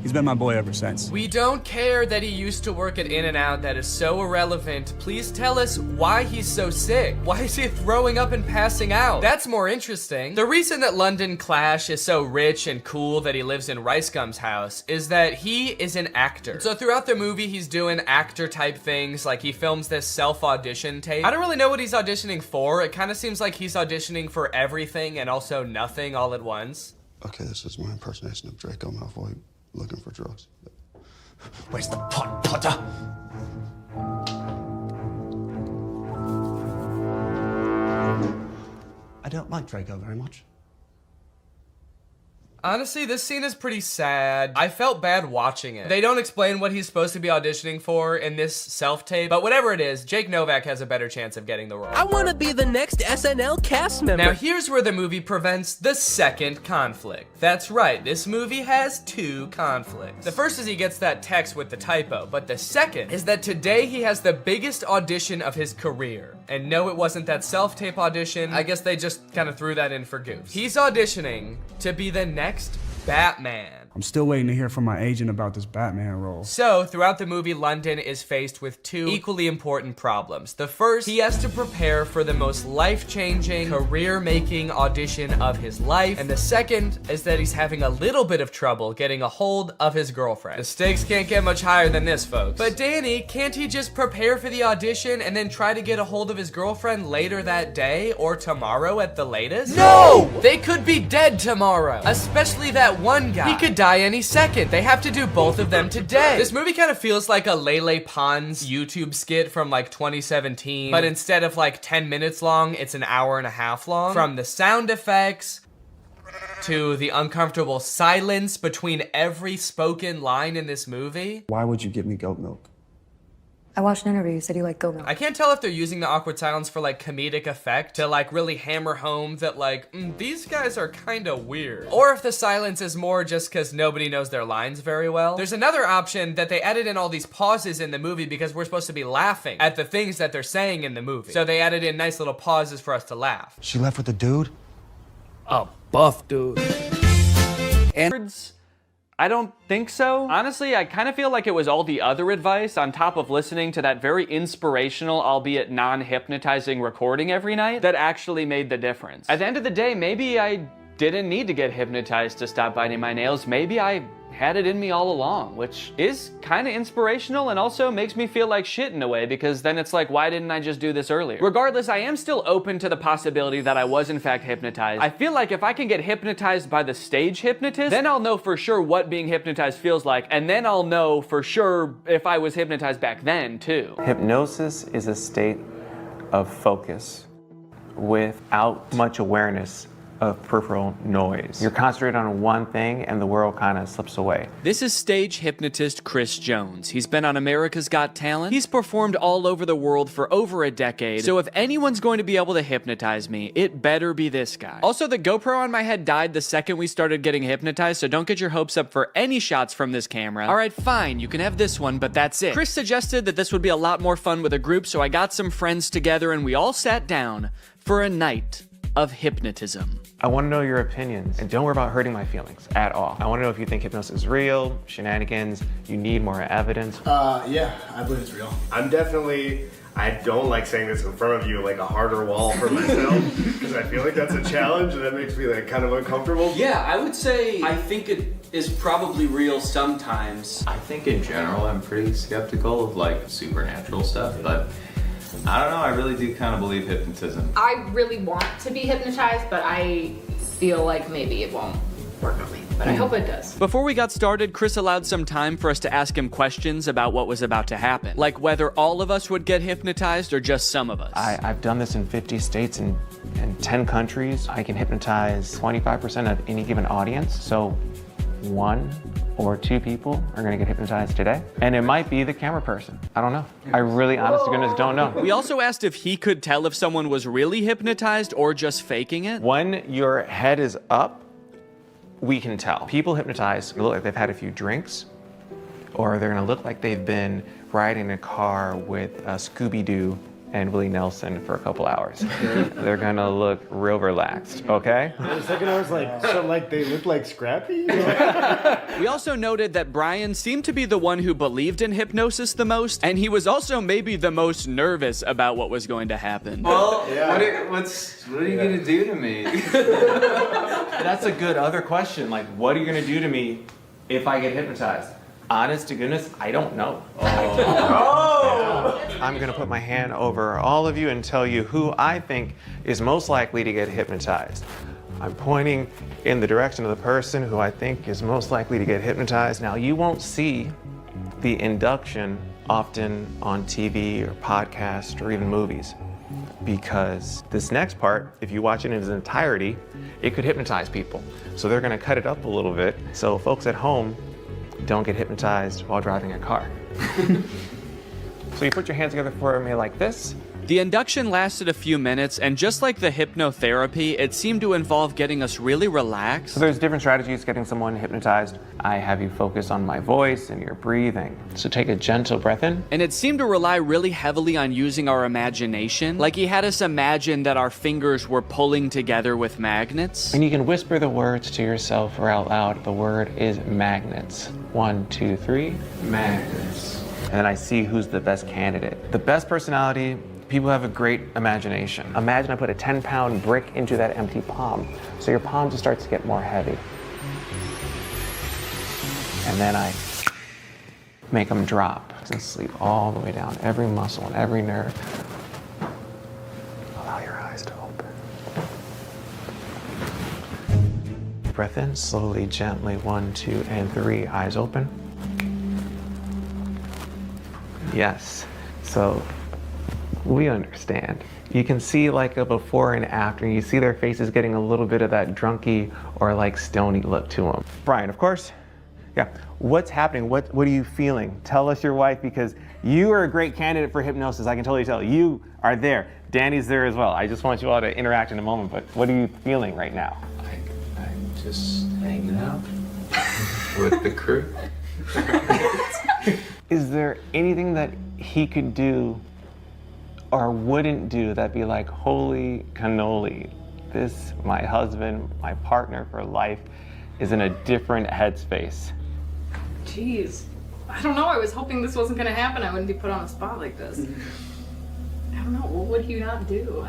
He's been my boy ever since. We don't care that he used to work at In-N-Out. That is so irrelevant. Please tell us why he's so sick. Why is he throwing up and passing out? That's more interesting. The reason that London Clash is so rich and cool that he lives in Rice Gum's house is that he is an actor. So throughout the movie, he's doing actor type things. Like he films this self-audition tape. I don't really know what he's auditioning for. It kind of seems like he's auditioning for everything and also nothing all at once. Okay, this is my impersonation of Draco Malfoy looking for drugs. Where's the pot, Potter? I don't like Draco very much. Honestly, this scene is pretty sad. I felt bad watching it. They don't explain what he's supposed to be auditioning for in this self-tape, but whatever it is, Jake Novak has a better chance of getting the role. I want to be the next SNL cast member. Now here's where the movie prevents the second conflict. That's right, this movie has two conflicts. The first is he gets that text with the typo, but the second is that today he has the biggest audition of his career. And no, it wasn't that self-tape audition. I guess they just kind of threw that in for goofs. He's auditioning to be the next Batman. I'm still waiting to hear from my agent about this Batman role. So, throughout the movie, London is faced with two equally important problems. The first, he has to prepare for the most life-changing, career-making audition of his life. And the second is that he's having a little bit of trouble getting a hold of his girlfriend. The stakes can't get much higher than this, folks. But Danny, can't he just prepare for the audition and then try to get a hold of his girlfriend later that day or tomorrow at the latest? No! They could be dead tomorrow, especially that one guy. He could die any second. They have to do both of them today. This movie kind of feels like a Lele Pons YouTube skit from like 2017, but instead of like 10 minutes long, it's an hour and a half long. From the sound effects to the uncomfortable silence between every spoken line in this movie. Why would you give me goat milk? I watched an interview. You said you like goat milk. I can't tell if they're using the awkward silence for like comedic effect to like really hammer home that like, these guys are kind of weird. Or if the silence is more just because nobody knows their lines very well. There's another option that they added in all these pauses in the movie because we're supposed to be laughing at the things that they're saying in the movie. So they added in nice little pauses for us to laugh. She left with the dude? A buff dude. And I don't think so. Honestly, I kind of feel like it was all the other advice on top of listening to that very inspirational, albeit non-hypnotizing recording every night that actually made the difference. At the end of the day, maybe I didn't need to get hypnotized to stop biting my nails. Maybe I had it in me all along, which is kind of inspirational and also makes me feel like shit in a way because then it's like, why didn't I just do this earlier? Regardless, I am still open to the possibility that I was in fact hypnotized. I feel like if I can get hypnotized by the stage hypnotist, then I'll know for sure what being hypnotized feels like, and then I'll know for sure if I was hypnotized back then too. Hypnosis is a state of focus without much awareness of peripheral noise. You're concentrated on one thing and the world kind of slips away. This is stage hypnotist Chris Jones. He's been on America's Got Talent. He's performed all over the world for over a decade. So if anyone's going to be able to hypnotize me, it better be this guy. Also, the GoPro on my head died the second we started getting hypnotized, so don't get your hopes up for any shots from this camera. All right, fine, you can have this one, but that's it. Chris suggested that this would be a lot more fun with a group, so I got some friends together and we all sat down for a night of hypnotism. I want to know your opinions, and don't worry about hurting my feelings at all. I want to know if you think hypnosis is real, shenanigans, you need more evidence. Yeah, I believe it's real. I'm definitely, I don't like saying this in front of you, like a harder wall for myself, because I feel like that's a challenge, and that makes me like kind of uncomfortable. Yeah, I would say I think is probably real sometimes. I think in general I'm pretty skeptical of like supernatural stuff, but I don't know, I really do kind of believe hypnotism. I really want to be hypnotized, but I feel like maybe it won't work on me. But I hope it does. Before we got started, Chris allowed some time for us to ask him questions about what was about to happen. Like whether all of us would get hypnotized or just some of us. I've done this in 50 states and 10 countries. I can hypnotize 25% of any given audience. So 1 or 2 people are gonna get hypnotized today. And it might be the camera person. I don't know. I really, honest to goodness, don't know. We also asked if he could tell if someone was really hypnotized or just faking it. When your head is up, we can tell. People hypnotized look like they've had a few drinks, or they're gonna look like they've been riding a car with Scooby-Doo and Willie Nelson for a couple hours. They're gonna look real relaxed, okay? The second I was like, so like they look like Scrappy? We also noted that Brian seemed to be the one who believed in hypnosis the most, and he was also maybe the most nervous about what was going to happen. Well, what are you gonna do to me? That's a good other question. Like, what are you gonna do to me if I get hypnotized? Honest to goodness, I don't know. I'm gonna put my hand over all of you and tell you who I think is most likely to get hypnotized. I'm pointing in the direction of the person who I think is most likely to get hypnotized. Now, you won't see the induction often on TV or podcast or even movies, because this next part, if you watch it in its entirety, it could hypnotize people. So they're gonna cut it up a little bit so folks at home don't get hypnotized while driving a car. So you put your hands together for me like this. The induction lasted a few minutes, and just like the hypnotherapy, it seemed to involve getting us really relaxed. So there's different strategies getting someone hypnotized. I have you focus on my voice and your breathing. So take a gentle breath in. And it seemed to rely really heavily on using our imagination. Like he had us imagine that our fingers were pulling together with magnets. And you can whisper the words to yourself or out loud. The word is magnets. 1, 2, 3, magnets. And then I see who's the best candidate. The best personality, people have a great imagination. Imagine I put a 10-pound brick into that empty palm. So your palm just starts to get more heavy. And then I make them drop and sleep all the way down, every muscle and every nerve. Allow your eyes to open. Breath in, slowly, gently, 1, 2, and 3, eyes open. Yes, so we understand. You can see like a before and after, and you see their faces getting a little bit of that drunky or like stony look to them. Brian, of course, yeah. What's happening? What are you feeling? Tell us your wife, because you are a great candidate for hypnosis. I can totally tell. You are there. Danny's there as well. I just want you all to interact in a moment, but what are you feeling right now? I'm just hanging out with the crew. Is there anything that he could do or wouldn't do that'd be like, holy cannoli, this, my husband, my partner for life, is in a different headspace? Jeez. I don't know. I was hoping this wasn't going to happen. I wouldn't be put on a spot like this. I don't know. What would you not do?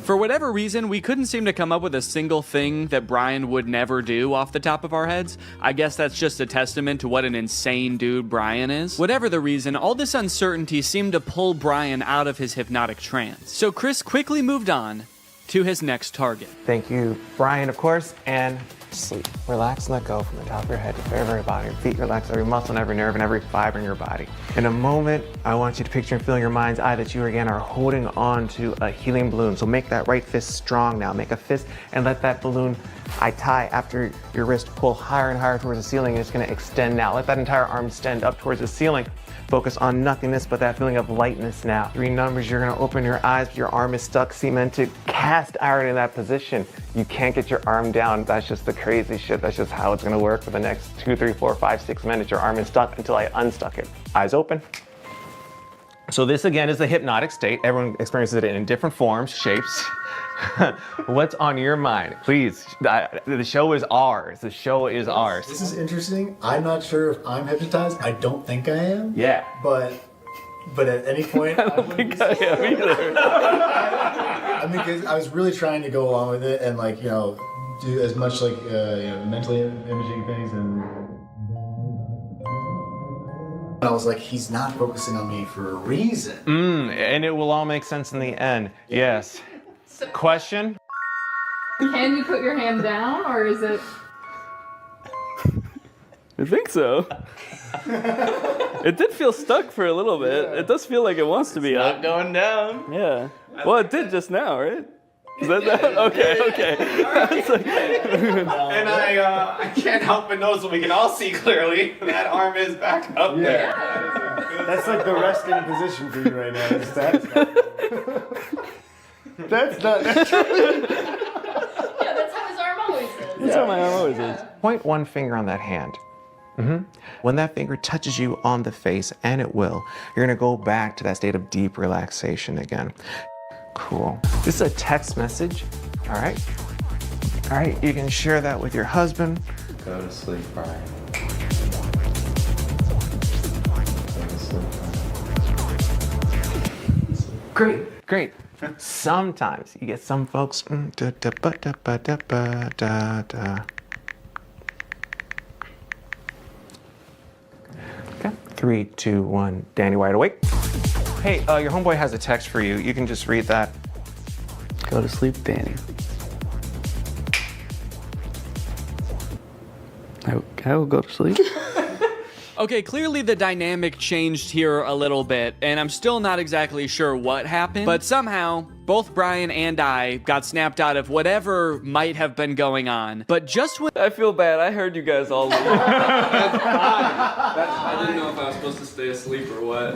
For whatever reason, we couldn't seem to come up with a single thing that Brian would never do off the top of our heads. I guess that's just a testament to what an insane dude Brian is. Whatever the reason, all this uncertainty seemed to pull Brian out of his hypnotic trance. So Chris quickly moved on to his next target. Thank you, Brian, of course, and sleep. Relax and let go from the top of your head to the very, very bottom. Your feet relax, every muscle and every nerve and every fiber in your body. In a moment, I want you to picture and feel in your mind's eye that you again are holding on to a helium balloon. So make that right fist strong now. Make a fist and let that balloon I tie after your wrist pull higher and higher towards the ceiling, and it's gonna extend now. Let that entire arm extend up towards the ceiling. Focus on nothingness but that feeling of lightness now. 3 numbers, you're gonna open your eyes, but your arm is stuck, cemented, cast iron in that position. You can't get your arm down. That's just the crazy shit. That's just how it's gonna work for the next 2, 3, 4, 5, 6 minutes. Your arm is stuck until I unstuck it. Eyes open. So this again is the hypnotic state. Everyone experiences it in different forms, shapes. What's on your mind? Please, the show is ours. The show is ours. This is interesting. I'm not sure if I'm hypnotized. I don't think I am. Yeah. But at any point, I don't think I am either. I mean, because I was really trying to go along with it and like, you know, do as much like mentally imaging things, and I was like, he's not focusing on me for a reason. And it will all make sense in the end. Yes. Question? Can you put your hand down, or is it? I think so. It did feel stuck for a little bit. It does feel like it wants to be up. Not going down. Yeah. Well, it did just now, right? Is that that? Okay. It's like- And I can't help but notice what we can all see clearly. That arm is back up there. That's like the resting position for you right now. Is that? That's not naturally. Yeah, that's how his arm always is. That's how my arm always is. Point one finger on that hand. When that finger touches you on the face, and it will, you're gonna go back to that state of deep relaxation again. Cool. This is a text message. All right. You can share that with your husband. Go to sleep, Brian. Go to sleep, Brian. Great. Sometimes you get some folks. Okay. 3, 2, 1. Danny, wide awake. Hey, your homeboy has a text for you. You can just read that. Go to sleep, Danny. I will go to sleep. Okay, clearly the dynamic changed here a little bit, and I'm still not exactly sure what happened, but somehow both Brian and I got snapped out of whatever might have been going on. But just when I feel bad. I heard you guys all leave. I didn't know if I was supposed to stay asleep or what.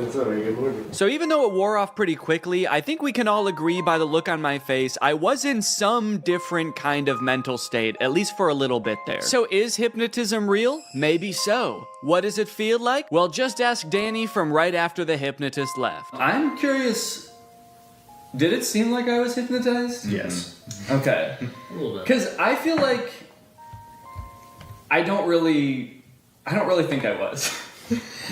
So even though it wore off pretty quickly, I think we can all agree by the look on my face, I was in some different kind of mental state, at least for a little bit there. So is hypnotism real? Maybe so. What does it feel like? Well, just ask Danny from right after the hypnotist left. I'm curious. Did it seem like I was hypnotized? Yes. Okay. A little bit. Because I feel like I don't really think I was.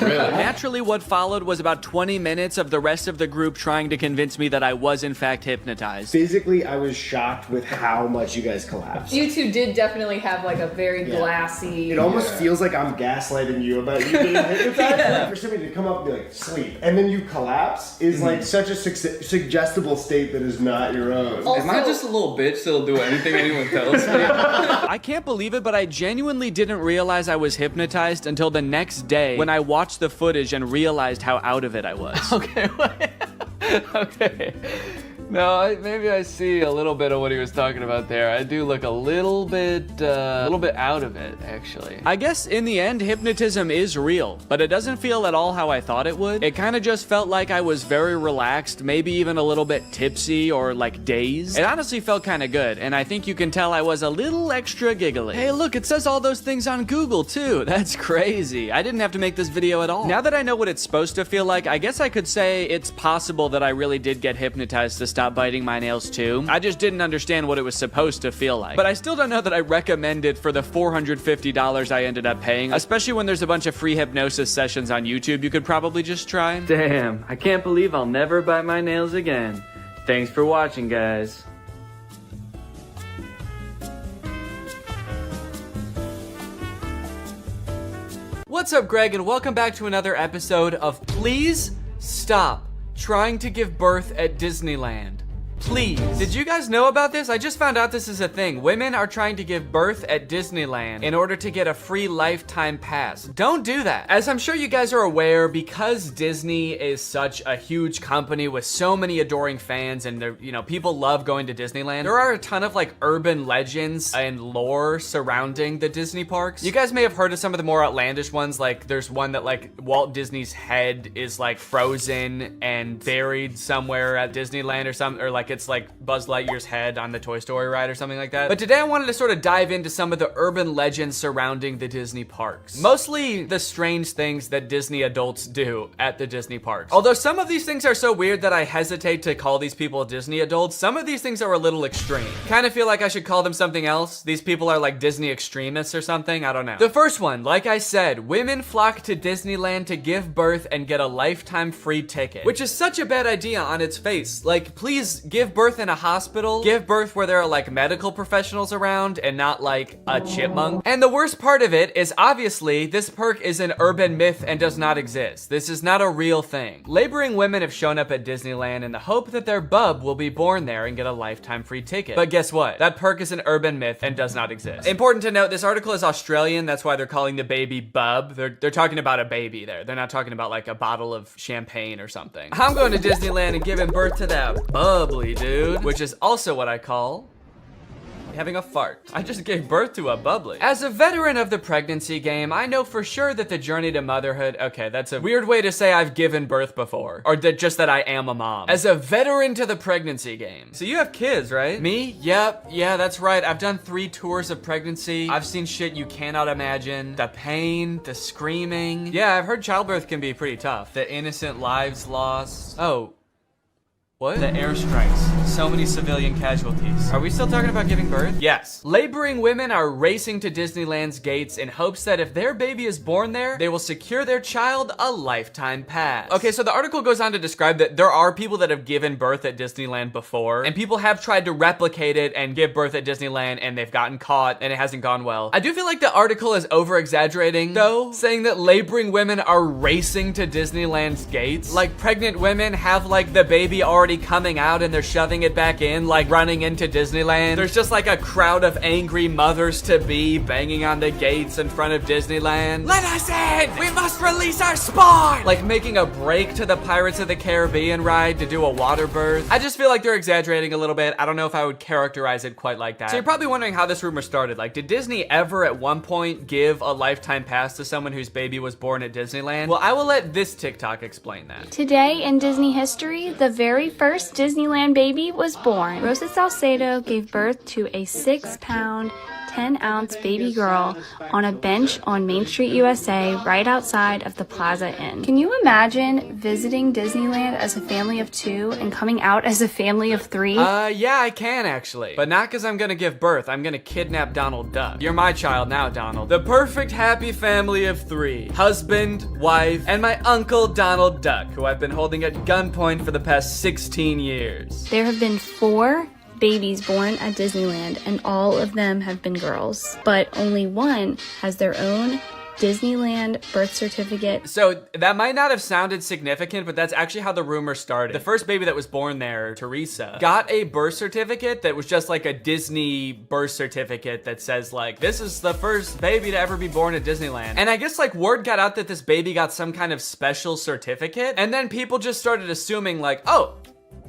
Really? Naturally, what followed was about 20 minutes of the rest of the group trying to convince me that I was in fact hypnotized. Physically, I was shocked with how much you guys collapsed. You two did definitely have like a very glassy. It almost feels like I'm gaslighting you about you being hypnotized. Like, for somebody to come up and be like, sleep, and then you collapse is like such a suggestible state that is not your own. Am I just a little bitch that'll do anything anyone tells me? I can't believe it, but I genuinely didn't realize I was hypnotized until the next day when I watched the footage and realized how out of it I was. Okay. No, maybe I see a little bit of what he was talking about there. I do look a little bit out of it, actually. I guess in the end, hypnotism is real, but it doesn't feel at all how I thought it would. It kind of just felt like I was very relaxed, maybe even a little bit tipsy or like dazed. It honestly felt kind of good, and I think you can tell I was a little extra giggly. Hey, look, it says all those things on Google too. That's crazy. I didn't have to make this video at all. Now that I know what it's supposed to feel like, I guess I could say it's possible that I really did get hypnotized to stop biting my nails too. I just didn't understand what it was supposed to feel like. But I still don't know that I recommend it for the $450 I ended up paying, especially when there's a bunch of free hypnosis sessions on YouTube you could probably just try. Damn, I can't believe I'll never bite my nails again. Thanks for watching, guys. What's up, Greg, and welcome back to another episode of Please Stop Trying to Give Birth at Disneyland. Please. Did you guys know about this? I just found out this is a thing. Women are trying to give birth at Disneyland in order to get a free lifetime pass. Don't do that. As I'm sure you guys are aware, because Disney is such a huge company with so many adoring fans and people love going to Disneyland, there are a ton of like urban legends and lore surrounding the Disney parks. You guys may have heard of some of the more outlandish ones, like there's one that like Walt Disney's head is like frozen and buried somewhere at Disneyland or something, or like it's like Buzz Lightyear's head on the Toy Story ride or something like that. But today I wanted to sort of dive into some of the urban legends surrounding the Disney parks. Mostly the strange things that Disney adults do at the Disney parks. Although some of these things are so weird that I hesitate to call these people Disney adults, some of these things are a little extreme. Kind of feel like I should call them something else. These people are like Disney extremists or something, I don't know. The first one, like I said, women flock to Disneyland to give birth and get a lifetime free ticket, which is such a bad idea on its face. Like, please give birth in a hospital, give birth where there are like medical professionals around and not like a chipmunk. And the worst part of it is obviously this perk is an urban myth and does not exist. This is not a real thing. Laboring women have shown up at Disneyland in the hope that their bub will be born there and get a lifetime free ticket. But guess what? That perk is an urban myth and does not exist. Important to note, this article is Australian. That's why they're calling the baby bub. They're talking about a baby there. They're not talking about like a bottle of champagne or something. I'm going to Disneyland and giving birth to that bubbly dude, which is also what I call having a fart. I just gave birth to a bubbly. As a veteran of the pregnancy game, I know for sure that the journey to motherhood, okay, that's a weird way to say I've given birth before, or just that I am a mom. As a veteran to the pregnancy game. So you have kids, right? Me? Yep, yeah, that's right. I've done 3 tours of pregnancy. I've seen shit you cannot imagine. The pain, the screaming. Yeah, I've heard childbirth can be pretty tough. The innocent lives lost. Oh. What? The airstrikes. So many civilian casualties. Are we still talking about giving birth? Yes. Laboring women are racing to Disneyland's gates in hopes that if their baby is born there, they will secure their child a lifetime pass. Okay, so the article goes on to describe that there are people that have given birth at Disneyland before, and people have tried to replicate it and give birth at Disneyland, and they've gotten caught, and it hasn't gone well. I do feel like the article is over-exaggerating, though, saying that laboring women are racing to Disneyland's gates. Like, pregnant women have, like, the baby already coming out and they're shoving it back in, like running into Disneyland. There's just like a crowd of angry mothers-to-be banging on the gates in front of Disneyland. Let us in! We must release our spawn! Like making a break to the Pirates of the Caribbean ride to do a water birth. I just feel like they're exaggerating a little bit. I don't know if I would characterize it quite like that. So you're probably wondering how this rumor started. Like, did Disney ever at one point give a lifetime pass to someone whose baby was born at Disneyland? Well, I will let this TikTok explain that. Today in Disney history, the very first Disneyland baby was born. Rosa Salcedo gave birth to a 6-pound, 10-ounce baby girl on a bench on Main Street, USA, right outside of the Plaza Inn. Can you imagine visiting Disneyland as a family of 2 and coming out as a family of 3? Yeah, I can actually. But not because I'm gonna give birth. I'm gonna kidnap Donald Duck. You're my child now, Donald. The perfect happy family of 3. Husband, wife, and my uncle Donald Duck, who I've been holding at gunpoint for the past 16 years. There have been 4 babies born at Disneyland, and all of them have been girls, but only one has their own Disneyland birth certificate. So that might not have sounded significant, but that's actually how the rumor started. The first baby that was born there, Teresa, got a birth certificate that was just like a Disney birth certificate that says like, this is the first baby to ever be born at Disneyland. And I guess like word got out that this baby got some kind of special certificate, and then people just started assuming like, oh,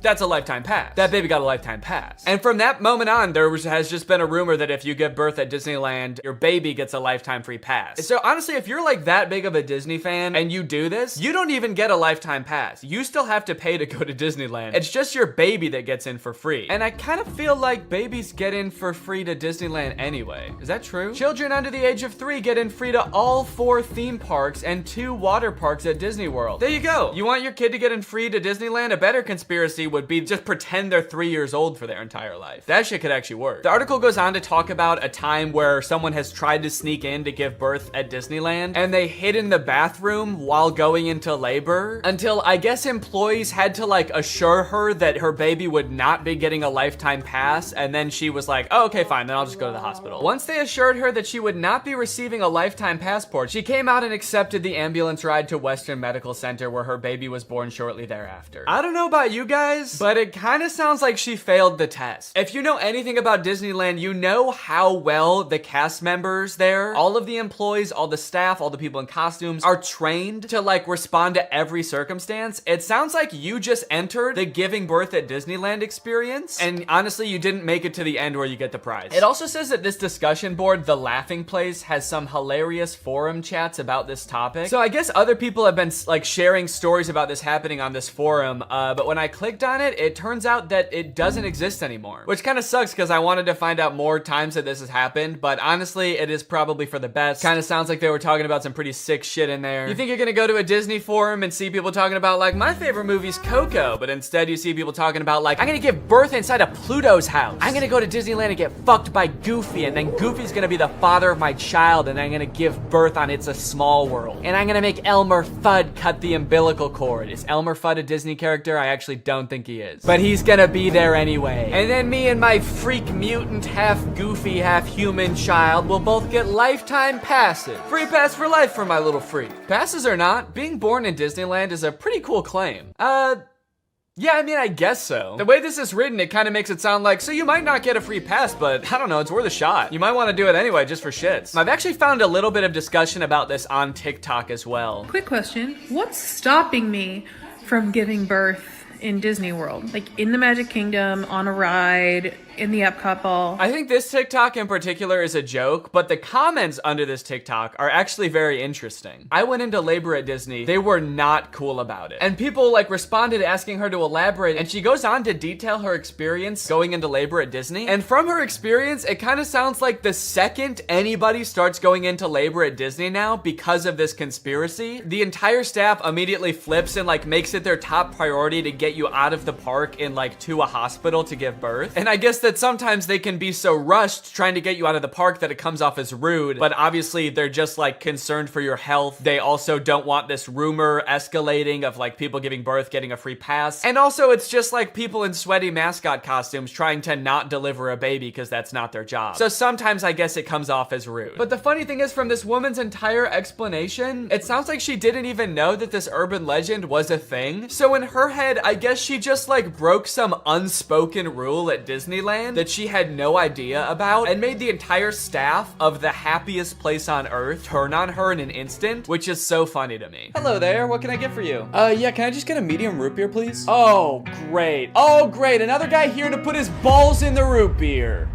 that's a lifetime pass. That baby got a lifetime pass. And from that moment on, has just been a rumor that if you give birth at Disneyland, your baby gets a lifetime free pass. So honestly, if you're like that big of a Disney fan and you do this, you don't even get a lifetime pass. You still have to pay to go to Disneyland. It's just your baby that gets in for free. And I kind of feel like babies get in for free to Disneyland anyway. Is that true? Children under the age of 3 get in free to all 4 theme parks and 2 water parks at Disney World. There you go. You want your kid to get in free to Disneyland? A better conspiracy would be just pretend they're 3 years old for their entire life. That shit could actually work. The article goes on to talk about a time where someone has tried to sneak in to give birth at Disneyland, and they hid in the bathroom while going into labor until I guess employees had to like assure her that her baby would not be getting a lifetime pass, and then she was like, oh, okay, fine, then I'll just go to the hospital. Once they assured her that she would not be receiving a lifetime passport, she came out and accepted the ambulance ride to Western Medical Center where her baby was born shortly thereafter. I don't know about you guys, but it kind of sounds like she failed the test. If you know anything about Disneyland, you know how well the cast members there, all of the employees, all the staff, all the people in costumes are trained to like respond to every circumstance. It sounds like you just entered the giving birth at Disneyland experience, and honestly, you didn't make it to the end where you get the prize. It also says that this discussion board, The Laughing Place, has some hilarious forum chats about this topic. So I guess other people have been like sharing stories about this happening on this forum, but when I clicked on it, it turns out that it doesn't exist anymore, which kind of sucks because I wanted to find out more times that this has happened, but honestly, it is probably for the best. Kind of sounds like they were talking about some pretty sick shit in there. You think you're gonna go to a Disney forum and see people talking about like, my favorite movie's Coco, but instead you see people talking about like, I'm gonna give birth inside of Pluto's house. I'm gonna go to Disneyland and get fucked by Goofy, and then Goofy's gonna be the father of my child, and I'm gonna give birth on It's a Small World. And I'm gonna make Elmer Fudd cut the umbilical cord. Is Elmer Fudd a Disney character? I actually don't think think he is. But he's gonna be there anyway. And then me and my freak mutant, half goofy, half human child will both get lifetime passes. Free pass for life for my little freak. Passes or not, being born in Disneyland is a pretty cool claim. Yeah, I mean, I guess so. The way this is written, it kind of makes it sound like, so you might not get a free pass, but I don't know, it's worth a shot. You might want to do it anyway, just for shits. I've actually found a little bit of discussion about this on TikTok as well. Quick question. What's stopping me from giving birth in Disney World? Like in the Magic Kingdom, on a ride, in the Epcot ball? I think this TikTok in particular is a joke, but the comments under this TikTok are actually very interesting. I went into labor at Disney. They were not cool about it. And people like responded asking her to elaborate, and she goes on to detail her experience going into labor at Disney. And from her experience, it kind of sounds like the second anybody starts going into labor at Disney now because of this conspiracy, the entire staff immediately flips and like makes it their top priority to get you out of the park and like to a hospital to give birth. And I guess that sometimes they can be so rushed trying to get you out of the park that it comes off as rude, but obviously they're just like concerned for your health. They also don't want this rumor escalating of like people giving birth getting a free pass. And also it's just like people in sweaty mascot costumes trying to not deliver a baby because that's not their job. So sometimes I guess it comes off as rude. But the funny thing is, from this woman's entire explanation, it sounds like she didn't even know that this urban legend was a thing. So in her head, I guess she just like broke some unspoken rule at Disneyland that she had no idea about and made the entire staff of the happiest place on earth turn on her in an instant, which is so funny to me. Hello there, what can I get for you? Yeah, can I just get a medium root beer, please? Oh, great. Oh, great, another guy here to put his balls in the root beer.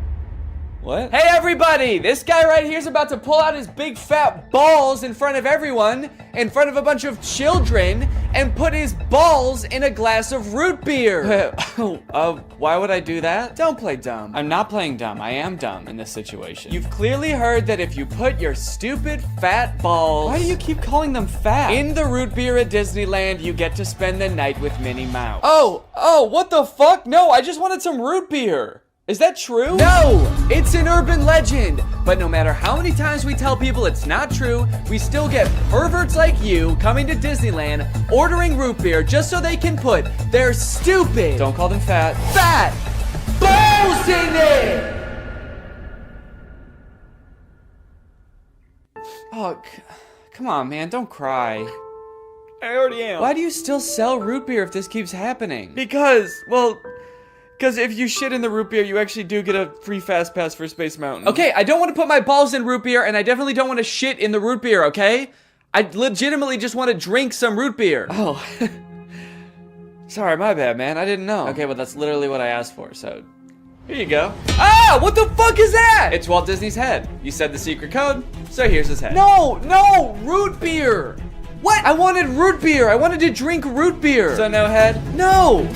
What? Hey everybody, this guy right here is about to pull out his big fat balls in front of everyone, in front of a bunch of children, and put his balls in a glass of root beer. Why would I do that? Don't play dumb. I'm not playing dumb. I am dumb in this situation. You've clearly heard that if you put your stupid fat balls— why do you keep calling them fat? In the root beer at Disneyland, you get to spend the night with Minnie Mouse. Oh, what the fuck? No, I just wanted some root beer. Is that true? No, it's an urban legend. But no matter how many times we tell people it's not true, we still get perverts like you coming to Disneyland, ordering root beer just so they can put their stupid— don't call them fat— fat balls in it! Oh, come on, man, don't cry. I already am. Why do you still sell root beer if this keeps happening? Because if you shit in the root beer, you actually do get a free fast pass for Space Mountain. Okay, I don't want to put my balls in root beer, and I definitely don't want to shit in the root beer, okay? I legitimately just want to drink some root beer. Oh. Sorry, my bad, man. I didn't know. Okay, well, that's literally what I asked for, so here you go. Ah, what the fuck is that? It's Walt Disney's head. You said the secret code, so here's his head. No, root beer. What? I wanted root beer. I wanted to drink root beer. So no head? No.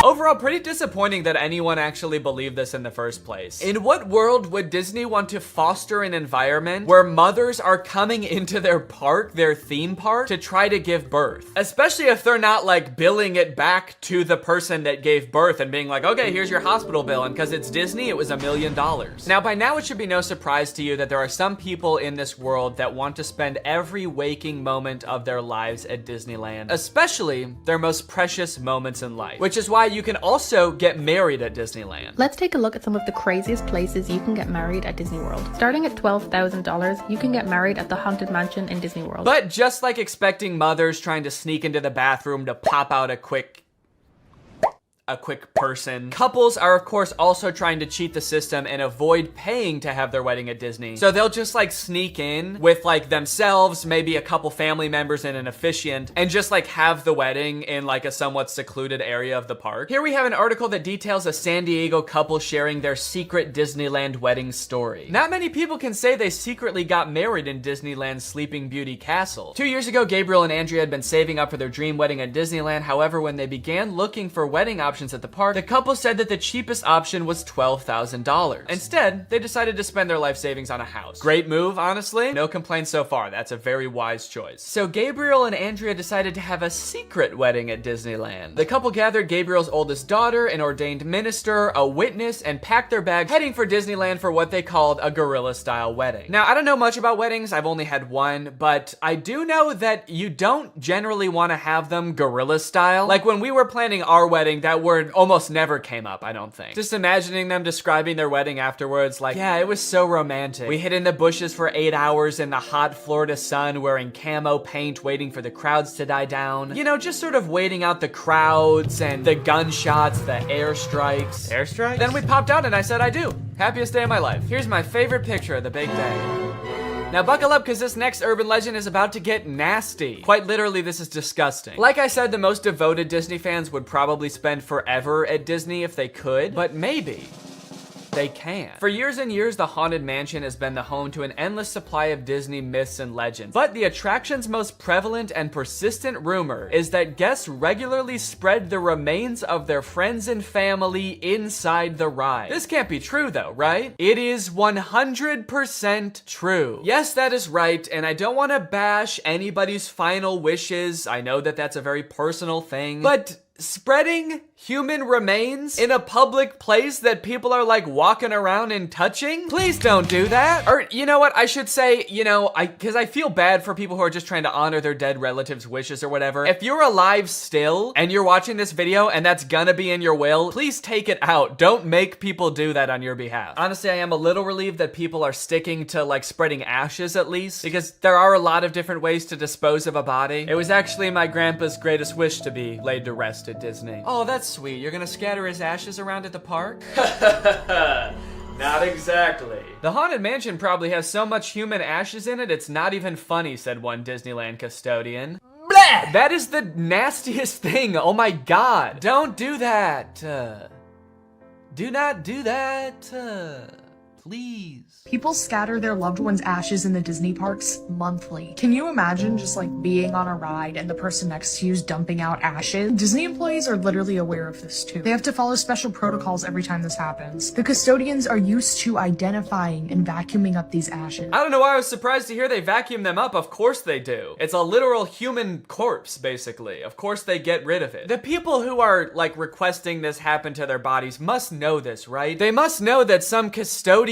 Overall, pretty disappointing that anyone actually believed this in the first place. In what world would Disney want to foster an environment where mothers are coming into their park, their theme park, to try to give birth? Especially if they're not like billing it back to the person that gave birth and being like, okay, here's your hospital bill, and because it's Disney, it was $1 million. Now, by now, it should be no surprise to you that there are some people in this world that want to spend every waking moment of their lives at Disneyland, especially their most precious moments in life, which is why you can also get married at Disneyland. Let's take a look at some of the craziest places you can get married at Disney World. Starting at $12,000, you can get married at the Haunted Mansion in Disney World. But just like expecting mothers trying to sneak into the bathroom to pop out a quick person, couples are of course also trying to cheat the system and avoid paying to have their wedding at Disney. So they'll just like sneak in with like themselves, maybe a couple family members and an officiant, and just like have the wedding in like a somewhat secluded area of the park. Here we have an article that details a San Diego couple sharing their secret Disneyland wedding story. Not many people can say they secretly got married in Disneyland's Sleeping Beauty Castle. 2 years ago, Gabriel and Andrea had been saving up for their dream wedding at Disneyland. However, when they began looking for wedding options options at the park, the couple said that the cheapest option was $12,000. Instead, they decided to spend their life savings on a house. Great move, honestly. No complaints so far. That's a very wise choice. So Gabriel and Andrea decided to have a secret wedding at Disneyland. The couple gathered Gabriel's oldest daughter, an ordained minister, a witness, and packed their bags, heading for Disneyland for what they called a guerrilla-style wedding. Now, I don't know much about weddings. I've only had one, but I do know that you don't generally want to have them guerrilla-style. Like when we were planning our wedding, that word almost never came up, I don't think. Just imagining them describing their wedding afterwards, like, yeah, it was so romantic. We hid in the bushes for 8 hours in the hot Florida sun wearing camo paint, waiting for the crowds to die down. You know, just sort of waiting out the crowds and the gunshots, the airstrikes. Airstrikes? Then we popped out and I said I do. Happiest day of my life. Here's my favorite picture of the big day. Now buckle up, because this next urban legend is about to get nasty. Quite literally, this is disgusting. Like I said, the most devoted Disney fans would probably spend forever at Disney if they could, but maybe they can. For years and years, the Haunted Mansion has been the home to an endless supply of Disney myths and legends. But the attraction's most prevalent and persistent rumor is that guests regularly spread the remains of their friends and family inside the ride. This can't be true though, right? It is 100% true. Yes, that is right, and I don't want to bash anybody's final wishes. I know that that's a very personal thing, but spreading human remains in a public place that people are like walking around and touching? Please don't do that. Or you know what, I should say, you know, because I feel bad for people who are just trying to honor their dead relatives' wishes or whatever. If you're alive still and you're watching this video and that's gonna be in your will, please take it out. Don't make people do that on your behalf. Honestly, I am a little relieved that people are sticking to like spreading ashes at least, because there are a lot of different ways to dispose of a body. It was actually my grandpa's greatest wish to be laid to rest at Disney. Oh, that's sweet. You're gonna scatter his ashes around at the park? Not exactly. The Haunted Mansion probably has so much human ashes in it, it's not even funny, said one Disneyland custodian. Bleh! That is the nastiest thing. Oh my God. Don't do that. Do not do that. Please. People scatter their loved ones' ashes in the Disney parks monthly. Can you imagine just like being on a ride and the person next to you is dumping out ashes? Disney employees are literally aware of this too. They have to follow special protocols every time this happens. The custodians are used to identifying and vacuuming up these ashes. I don't know why I was surprised to hear they vacuum them up. Of course they do. It's a literal human corpse, basically. Of course they get rid of it. The people who are like requesting this happen to their bodies must know this, right? They must know that some custodian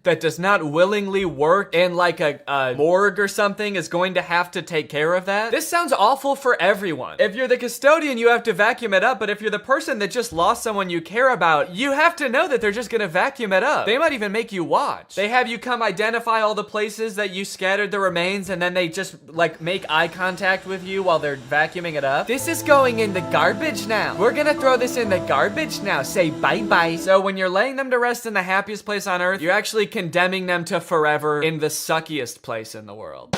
that does not willingly work in like a morgue or something is going to have to take care of that. This sounds awful for everyone. If you're the custodian, you have to vacuum it up, but if you're the person that just lost someone you care about, you have to know that they're just gonna vacuum it up. They might even make you watch. They have you come identify all the places that you scattered the remains, and then they just like make eye contact with you while they're vacuuming it up. This is going in the garbage now. We're gonna throw this in the garbage now. Say bye-bye. So when you're laying them to rest in the happiest place on earth, you're actually condemning them to forever in the suckiest place in the world.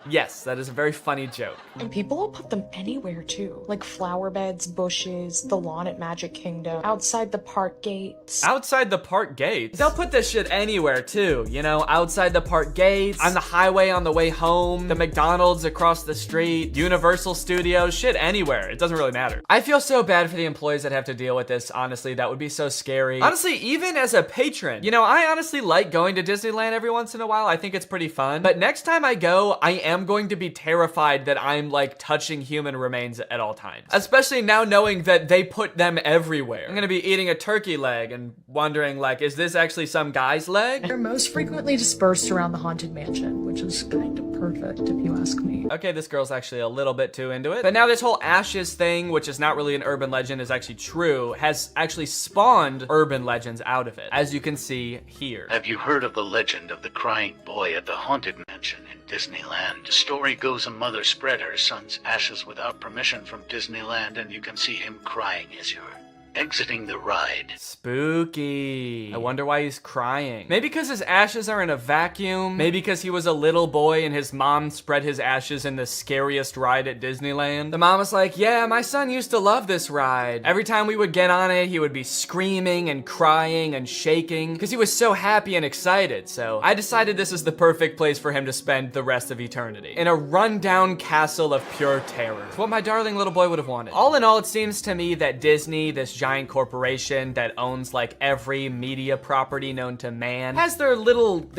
Yes, that is a very funny joke. And people will put them anywhere too. Like flower beds, bushes, the lawn at Magic Kingdom, outside the park gates. Outside the park gates? They'll put this shit anywhere too, you know, outside the park gates, on the highway on the way home, the McDonald's across the street, Universal Studios, shit anywhere. It doesn't really matter. I feel so bad for the employees that have to deal with this, honestly. That would be so scary. Honestly, even as a patron, you know, I honestly like going to Disneyland every once in a while. I think it's pretty fun. But next time I go, I am going to be terrified that I'm like touching human remains at all times. Especially now knowing that they put them everywhere. I'm gonna be eating a turkey leg and wondering like, is this actually some guy's leg? They're most frequently dispersed around the Haunted Mansion, which is kind of perfect if you ask me. Okay, this girl's actually a little bit too into it. But now this whole ashes thing, which is not really an urban legend, is actually true, has actually spawned urban legends out of it, as you can see here. Have you heard of the legend of the crying boy at the Haunted Mansion in Disneyland? The story goes a mother spread her son's ashes without permission from Disneyland, and you can see him crying as you're exiting the ride. Spooky. I wonder why he's crying. Maybe because his ashes are in a vacuum. Maybe because he was a little boy and his mom spread his ashes in the scariest ride at Disneyland. The mom was like, yeah, my son used to love this ride. Every time we would get on it, he would be screaming and crying and shaking because he was so happy and excited. So I decided this is the perfect place for him to spend the rest of eternity. In a rundown castle of pure terror. It's what my darling little boy would have wanted. All in all, it seems to me that Disney, this giant corporation that owns like every media property known to man, has their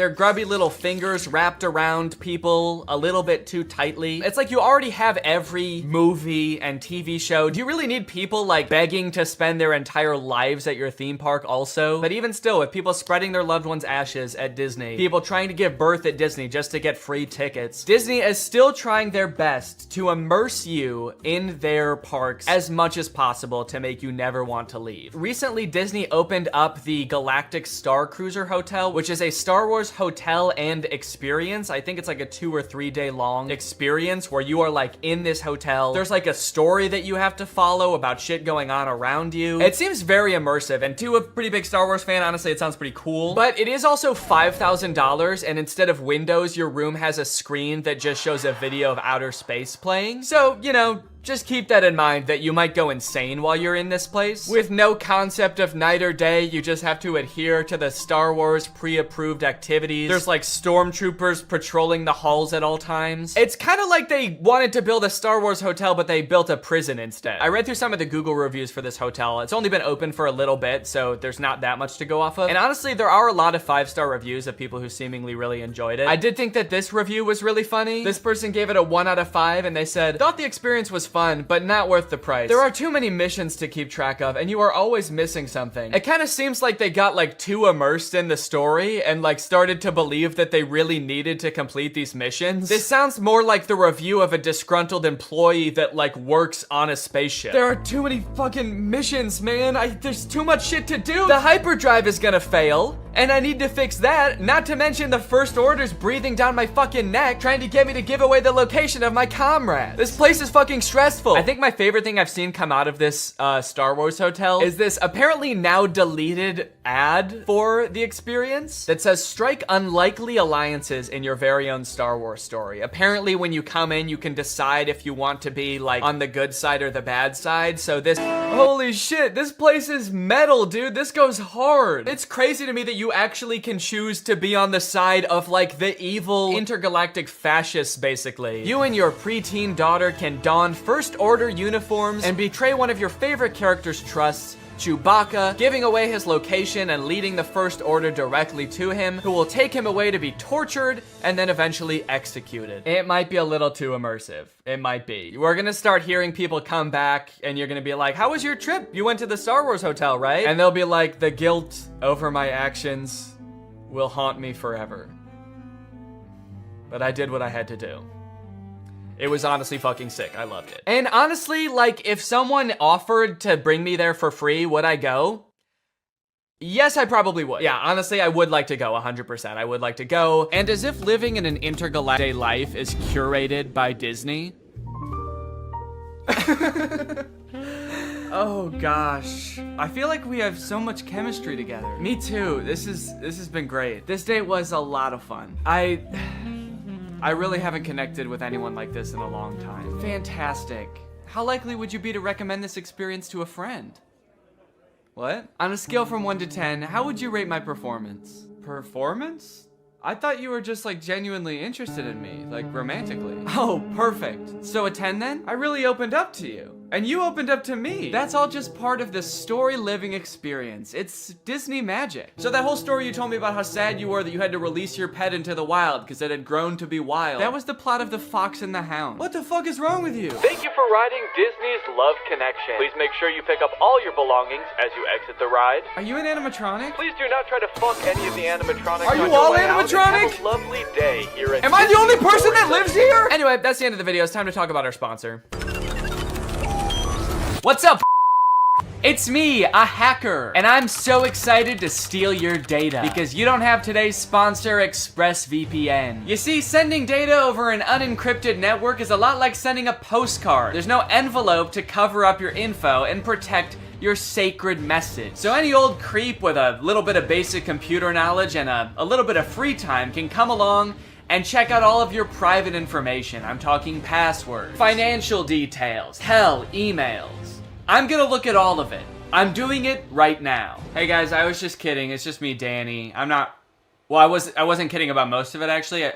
grubby little fingers wrapped around people a little bit too tightly. It's like you already have every movie and TV show. Do you really need people like begging to spend their entire lives at your theme park also? But even still, with people spreading their loved ones' ashes at Disney, people trying to give birth at Disney just to get free tickets, Disney is still trying their best to immerse you in their parks as much as possible to make you never want to leave. Recently, Disney opened up the Galactic Star Cruiser Hotel, which is a Star Wars hotel and experience. I think it's like a 2 or 3 day long experience where you are like in this hotel. There's like a story that you have to follow about shit going on around you. It seems very immersive, and to a pretty big Star Wars fan, honestly, it sounds pretty cool. But it is also $5,000, and instead of windows, your room has a screen that just shows a video of outer space playing. So, you know, just keep that in mind that you might go insane while you're in this place. With no concept of night or day, you just have to adhere to the Star Wars pre-approved activities. There's like stormtroopers patrolling the halls at all times. It's kind of like they wanted to build a Star Wars hotel, but they built a prison instead. I read through some of the Google reviews for this hotel. It's only been open for a little bit, so there's not that much to go off of. And honestly, there are a lot of 5-star reviews of people who seemingly really enjoyed it. I did think that this review was really funny. This person gave it a 1 out of 5, and they said, thought the experience was fun, but not worth the price. There are too many missions to keep track of, and you are always missing something. It kind of seems like they got like too immersed in the story and like started to believe that they really needed to complete these missions. This sounds more like the review of a disgruntled employee that like works on a spaceship. There are too many fucking missions, man. There's too much shit to do. The hyperdrive is gonna fail, and I need to fix that. Not to mention the First Order's breathing down my fucking neck, trying to get me to give away the location of my comrade. This place is fucking stressful. I think my favorite thing I've seen come out of this Star Wars hotel is this apparently now deleted ad for the experience that says, strike unlikely alliances in your very own Star Wars story. Apparently when you come in, you can decide if you want to be like on the good side or the bad side. So this, holy shit, this place is metal, dude. This goes hard. It's crazy to me that you actually can choose to be on the side of like the evil intergalactic fascists, basically. You and your preteen daughter can don First Order uniforms and betray one of your favorite character's trusts, Chewbacca, giving away his location and leading the First Order directly to him, who will take him away to be tortured and then eventually executed. It might be a little too immersive. It might be. We're gonna start hearing people come back and you're gonna be like, how was your trip? You went to the Star Wars hotel, right? And they'll be like, the guilt over my actions will haunt me forever. But I did what I had to do. It was honestly fucking sick. I loved it. And honestly, like, if someone offered to bring me there for free, would I go? Yes, I probably would. Yeah, honestly, I would like to go 100%. I would like to go. And as if living in an intergalactic life is curated by Disney. Oh gosh. I feel like we have so much chemistry together. Me too. This has been great. This date was a lot of fun. I really haven't connected with anyone like this in a long time. Fantastic. How likely would you be to recommend this experience to a friend? What? On a scale from 1 to 10, how would you rate my performance? Performance? I thought you were just like genuinely interested in me, like romantically. Oh, perfect. So a 10 then? I really opened up to you. And you opened up to me. That's all just part of the story living experience. It's Disney magic. So that whole story you told me about how sad you were that you had to release your pet into the wild because it had grown to be wild. That was the plot of The Fox and the Hound. What the fuck is wrong with you? Thank you for riding Disney's Love Connection. Please make sure you pick up all your belongings as you exit the ride. Are you an animatronic? Please do not try to fuck any of the animatronics. Are you all animatronic? Have a lovely day here at Am I the only person that lives here? Anyway, that's the end of the video. It's time to talk about our sponsor. What's up? It's me, a hacker, and I'm so excited to steal your data because you don't have today's sponsor, ExpressVPN. You see, sending data over an unencrypted network is a lot like sending a postcard. There's no envelope to cover up your info and protect your sacred message. So any old creep with a little bit of basic computer knowledge and a little bit of free time can come along and check out all of your private information. I'm talking passwords, financial details, hell, emails. I'm gonna look at all of it. I'm doing it right now. Hey guys, I was just kidding. It's just me, Danny. I wasn't kidding about most of it actually.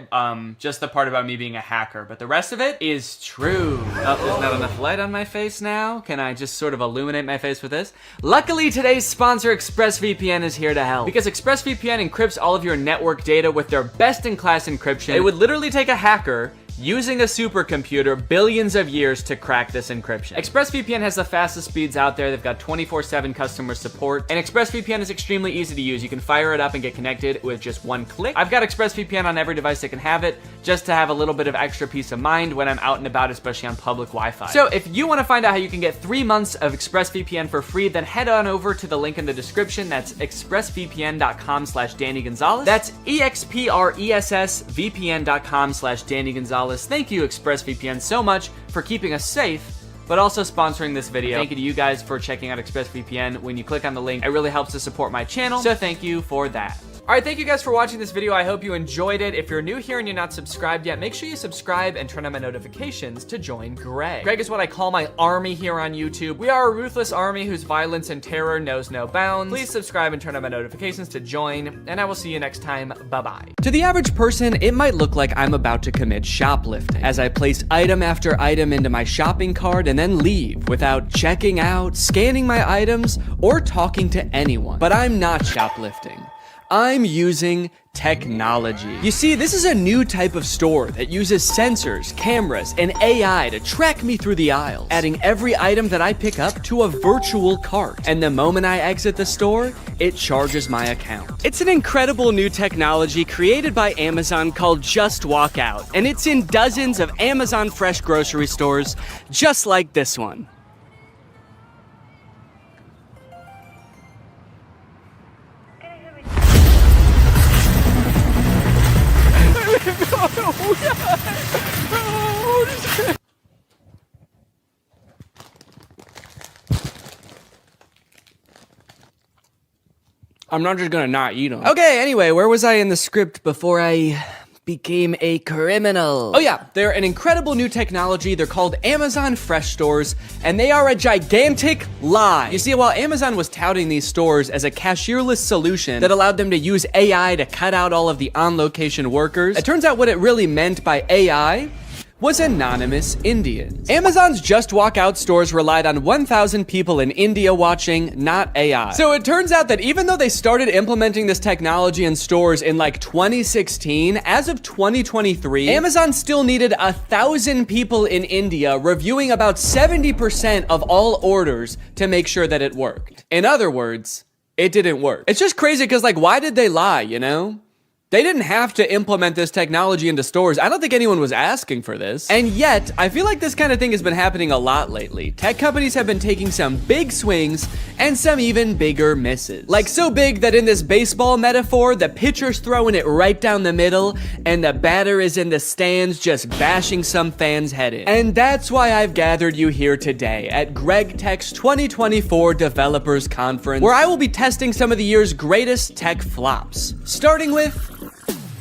Just the part about me being a hacker, but the rest of it is true. Oh, there's not enough light on my face now. Can I just sort of illuminate my face with this? Luckily, today's sponsor, ExpressVPN, is here to help. Because ExpressVPN encrypts all of your network data with their best-in-class encryption. It would literally take a hacker using a supercomputer billions of years to crack this encryption. ExpressVPN has the fastest speeds out there. They've got 24/7 customer support, and ExpressVPN is extremely easy to use. You can fire it up and get connected with just one click. I've got ExpressVPN on every device that can have it, just to have a little bit of extra peace of mind when I'm out and about, especially on public Wi-Fi. So if you want to find out how you can get 3 months of ExpressVPN for free, then head on over to the link in the description. That's expressvpn.com/Danny Gonzalez. That's expressvpn.com/Danny Gonzalez. Thank you, ExpressVPN, so much for keeping us safe, but also sponsoring this video. Thank you to you guys for checking out ExpressVPN. When you click on the link, it really helps to support my channel, so thank you for that. All right, thank you guys for watching this video. I hope you enjoyed it. If you're new here and you're not subscribed yet, make sure you subscribe and turn on my notifications to join Greg. Greg is what I call my army here on YouTube. We are a ruthless army whose violence and terror knows no bounds. Please subscribe and turn on my notifications to join, and I will see you next time. Bye-bye. To the average person, it might look like I'm about to commit shoplifting as I place item after item into my shopping cart and then leave without checking out, scanning my items, or talking to anyone. But I'm not shoplifting. I'm using technology. You see, this is a new type of store that uses sensors, cameras, and AI to track me through the aisles, adding every item that I pick up to a virtual cart. And the moment I exit the store, it charges my account. It's an incredible new technology created by Amazon called Just Walk Out, and it's in dozens of Amazon Fresh grocery stores, just like this one. I'm not just gonna not eat them. Okay, anyway, where was I in the script before I became a criminal? Oh yeah, they're an incredible new technology. They're called Amazon Fresh Stores, and they are a gigantic lie. You see, while Amazon was touting these stores as a cashierless solution that allowed them to use AI to cut out all of the on-location workers, it turns out what it really meant by AI was anonymous Indians. Amazon's Just Walk Out stores relied on 1,000 people in India watching, not AI. So it turns out that even though they started implementing this technology in stores in like 2016, as of 2023, Amazon still needed 1,000 people in India reviewing about 70% of all orders to make sure that it worked. In other words, it didn't work. It's just crazy because, like, why did they lie, you know? They didn't have to implement this technology into stores. I don't think anyone was asking for this. And yet, I feel like this kind of thing has been happening a lot lately. Tech companies have been taking some big swings and some even bigger misses. Like so big that in this baseball metaphor, the pitcher's throwing it right down the middle and the batter is in the stands just bashing some fan's head in. And that's why I've gathered you here today at Greg Tech's 2024 Developers Conference, where I will be testing some of the year's greatest tech flops. Starting with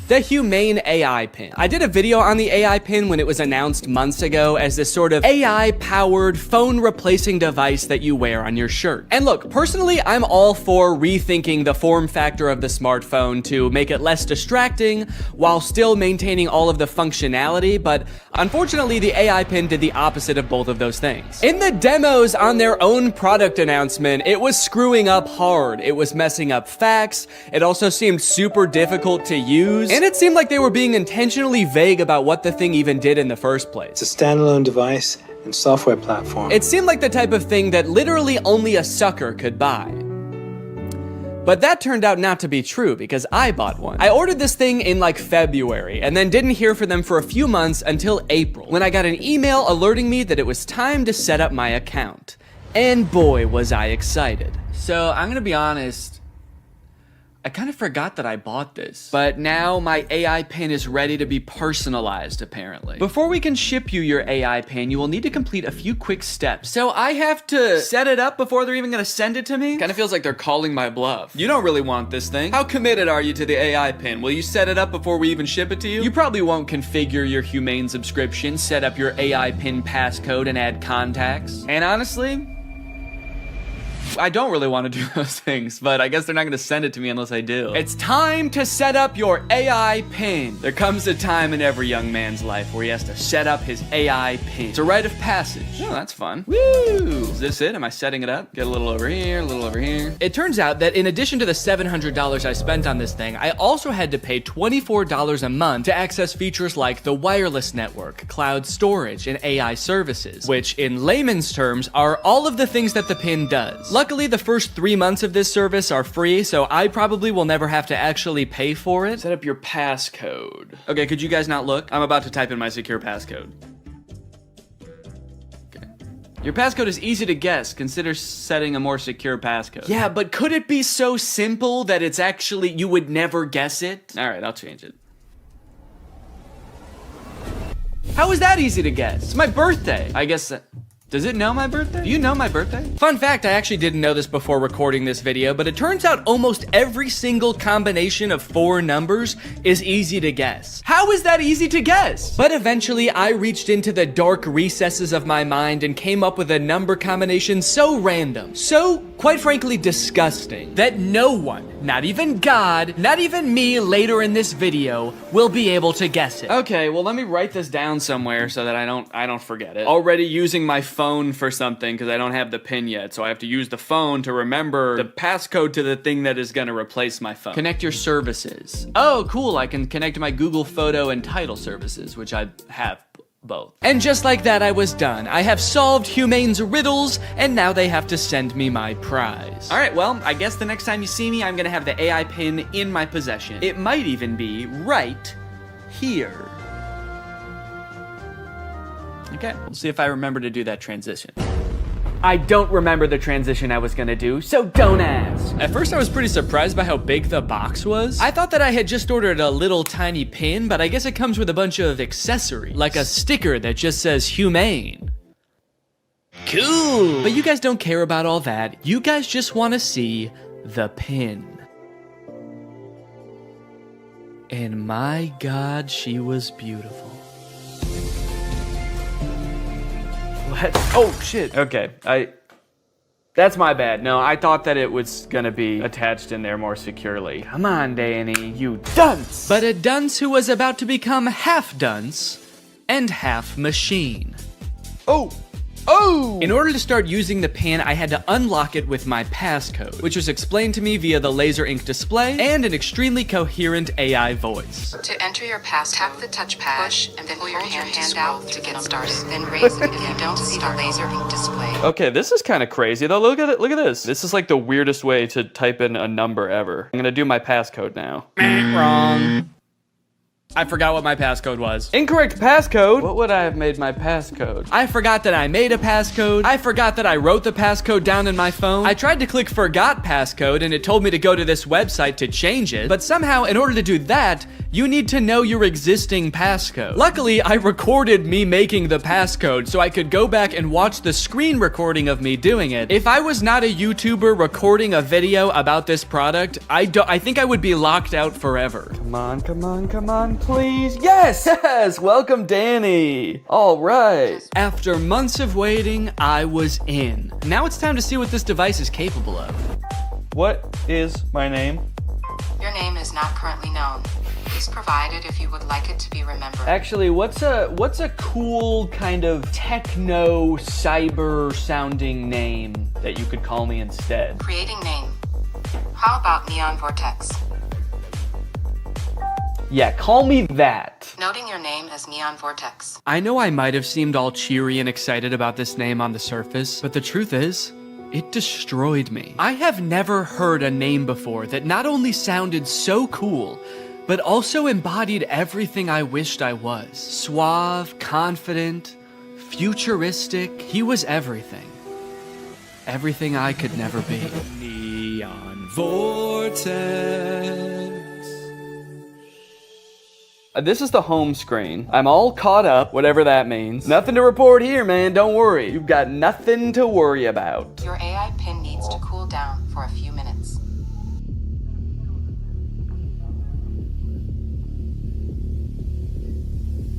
the Humane AI Pin. I did a video on the AI Pin when it was announced months ago as this sort of AI-powered phone replacing device that you wear on your shirt. And look, personally, I'm all for rethinking the form factor of the smartphone to make it less distracting while still maintaining all of the functionality, but unfortunately, the AI Pin did the opposite of both of those things. In the demos on their own product announcement, it was screwing up hard. It was messing up facts. It also seemed super difficult to use. And it seemed like they were being intentionally vague about what the thing even did in the first place. It's a standalone device and software platform. It seemed like the type of thing that literally only a sucker could buy. But that turned out not to be true because I bought one. I ordered this thing in like February and then didn't hear from them for a few months until April, when I got an email alerting me that it was time to set up my account. And boy, was I excited. So I'm gonna be honest, I kind of forgot that I bought this. But now my AI pin is ready to be personalized, apparently. Before we can ship you your AI pin, you will need to complete a few quick steps. So I have to set it up before they're even gonna send it to me? Kind of feels like they're calling my bluff. You don't really want this thing. How committed are you to the AI pin? Will you set it up before we even ship it to you? You probably won't configure your Humane subscription, set up your AI pin passcode, and add contacts. And honestly, I don't really want to do those things, but I guess they're not going to send it to me unless I do. It's time to set up your AI pin. There comes a time in every young man's life where he has to set up his AI pin. It's a rite of passage. Oh, that's fun. Woo! Is this it? Am I setting it up? Get a little over here, a little over here. It turns out that in addition to the $700 I spent on this thing, I also had to pay $24 a month to access features like the wireless network, cloud storage, and AI services, which in layman's terms are all of the things that the pin does. Luckily, the first 3 months of this service are free, so I probably will never have to actually pay for it. Set up your passcode. Okay, could you guys not look? I'm about to type in my secure passcode. Okay. Your passcode is easy to guess. Consider setting a more secure passcode. Yeah, but could it be so simple that it's actually, you would never guess it? All right, I'll change it. How is that easy to guess? It's my birthday. I guess does it know my birthday? Do you know my birthday? Fun fact, I actually didn't know this before recording this video, but it turns out almost every single combination of 4 numbers is easy to guess. How is that easy to guess? But eventually, I reached into the dark recesses of my mind and came up with a number combination so random, so, quite frankly, disgusting, that no one, not even God, not even me later in this video, will be able to guess it. Okay, well, let me write this down somewhere so that I don't forget it. Already using my phone for something because I don't have the pin yet, so I have to use the phone to remember the passcode to the thing that is gonna replace my phone. Connect your services. Oh, cool, I can connect my Google Photo and Title services, which I have both. And just like that, I was done. I have solved Humane's riddles, and now they have to send me my prize. All right, well, I guess the next time you see me, I'm gonna have the AI pin in my possession. It might even be right here. Okay, we'll see if I remember to do that transition. I don't remember the transition I was gonna do, so don't ask. At first I was pretty surprised by how big the box was. I thought that I had just ordered a little tiny pin, but I guess it comes with a bunch of accessories, like a sticker that just says Humane. Cool! But you guys don't care about all that. You guys just wanna see the pin. And my God, she was beautiful. What? Oh, shit. Okay, that's my bad. No, I thought that it was gonna be attached in there more securely. Come on, Danny, you dunce! But a dunce who was about to become half dunce and half machine. Oh! Oh! In order to start using the pin, I had to unlock it with my passcode, which was explained to me via the laser ink display and an extremely coherent AI voice. To enter your pass, tap the touchpad, push, and then pull your hand out to get started. Then raise it if you don't see the laser ink display. Okay, this is kind of crazy though. Look at it. Look at this. This is like the weirdest way to type in a number ever. I'm gonna do my passcode now. Wrong. I forgot what my passcode was. Incorrect passcode? What would I have made my passcode? I forgot that I made a passcode. I forgot that I wrote the passcode down in my phone. I tried to click forgot passcode and it told me to go to this website to change it. But somehow, in order to do that, you need to know your existing passcode. Luckily, I recorded me making the passcode so I could go back and watch the screen recording of me doing it. If I was not a YouTuber recording a video about this product, I think I would be locked out forever. Come on, come on, come on, please. Yes, yes, welcome Danny. All right. After months of waiting, I was in. Now it's time to see what this device is capable of. What is my name? Your name is not currently known. Please provide it if you would like it to be remembered. Actually, what's a cool kind of techno cyber sounding name that you could call me instead? Creating name. How about Neon Vortex? Yeah, call me that. Noting your name as Neon Vortex. I know I might have seemed all cheery and excited about this name on the surface, but the truth is, it destroyed me. I have never heard a name before that not only sounded so cool, but also embodied everything I wished I was. Suave, confident, futuristic. He was everything. Everything I could never be. Neon Vortex. This is the home screen. I'm all caught up, whatever that means. Nothing to report here, man. Don't worry. You've got nothing to worry about. Your AI pin needs to cool down for a few minutes.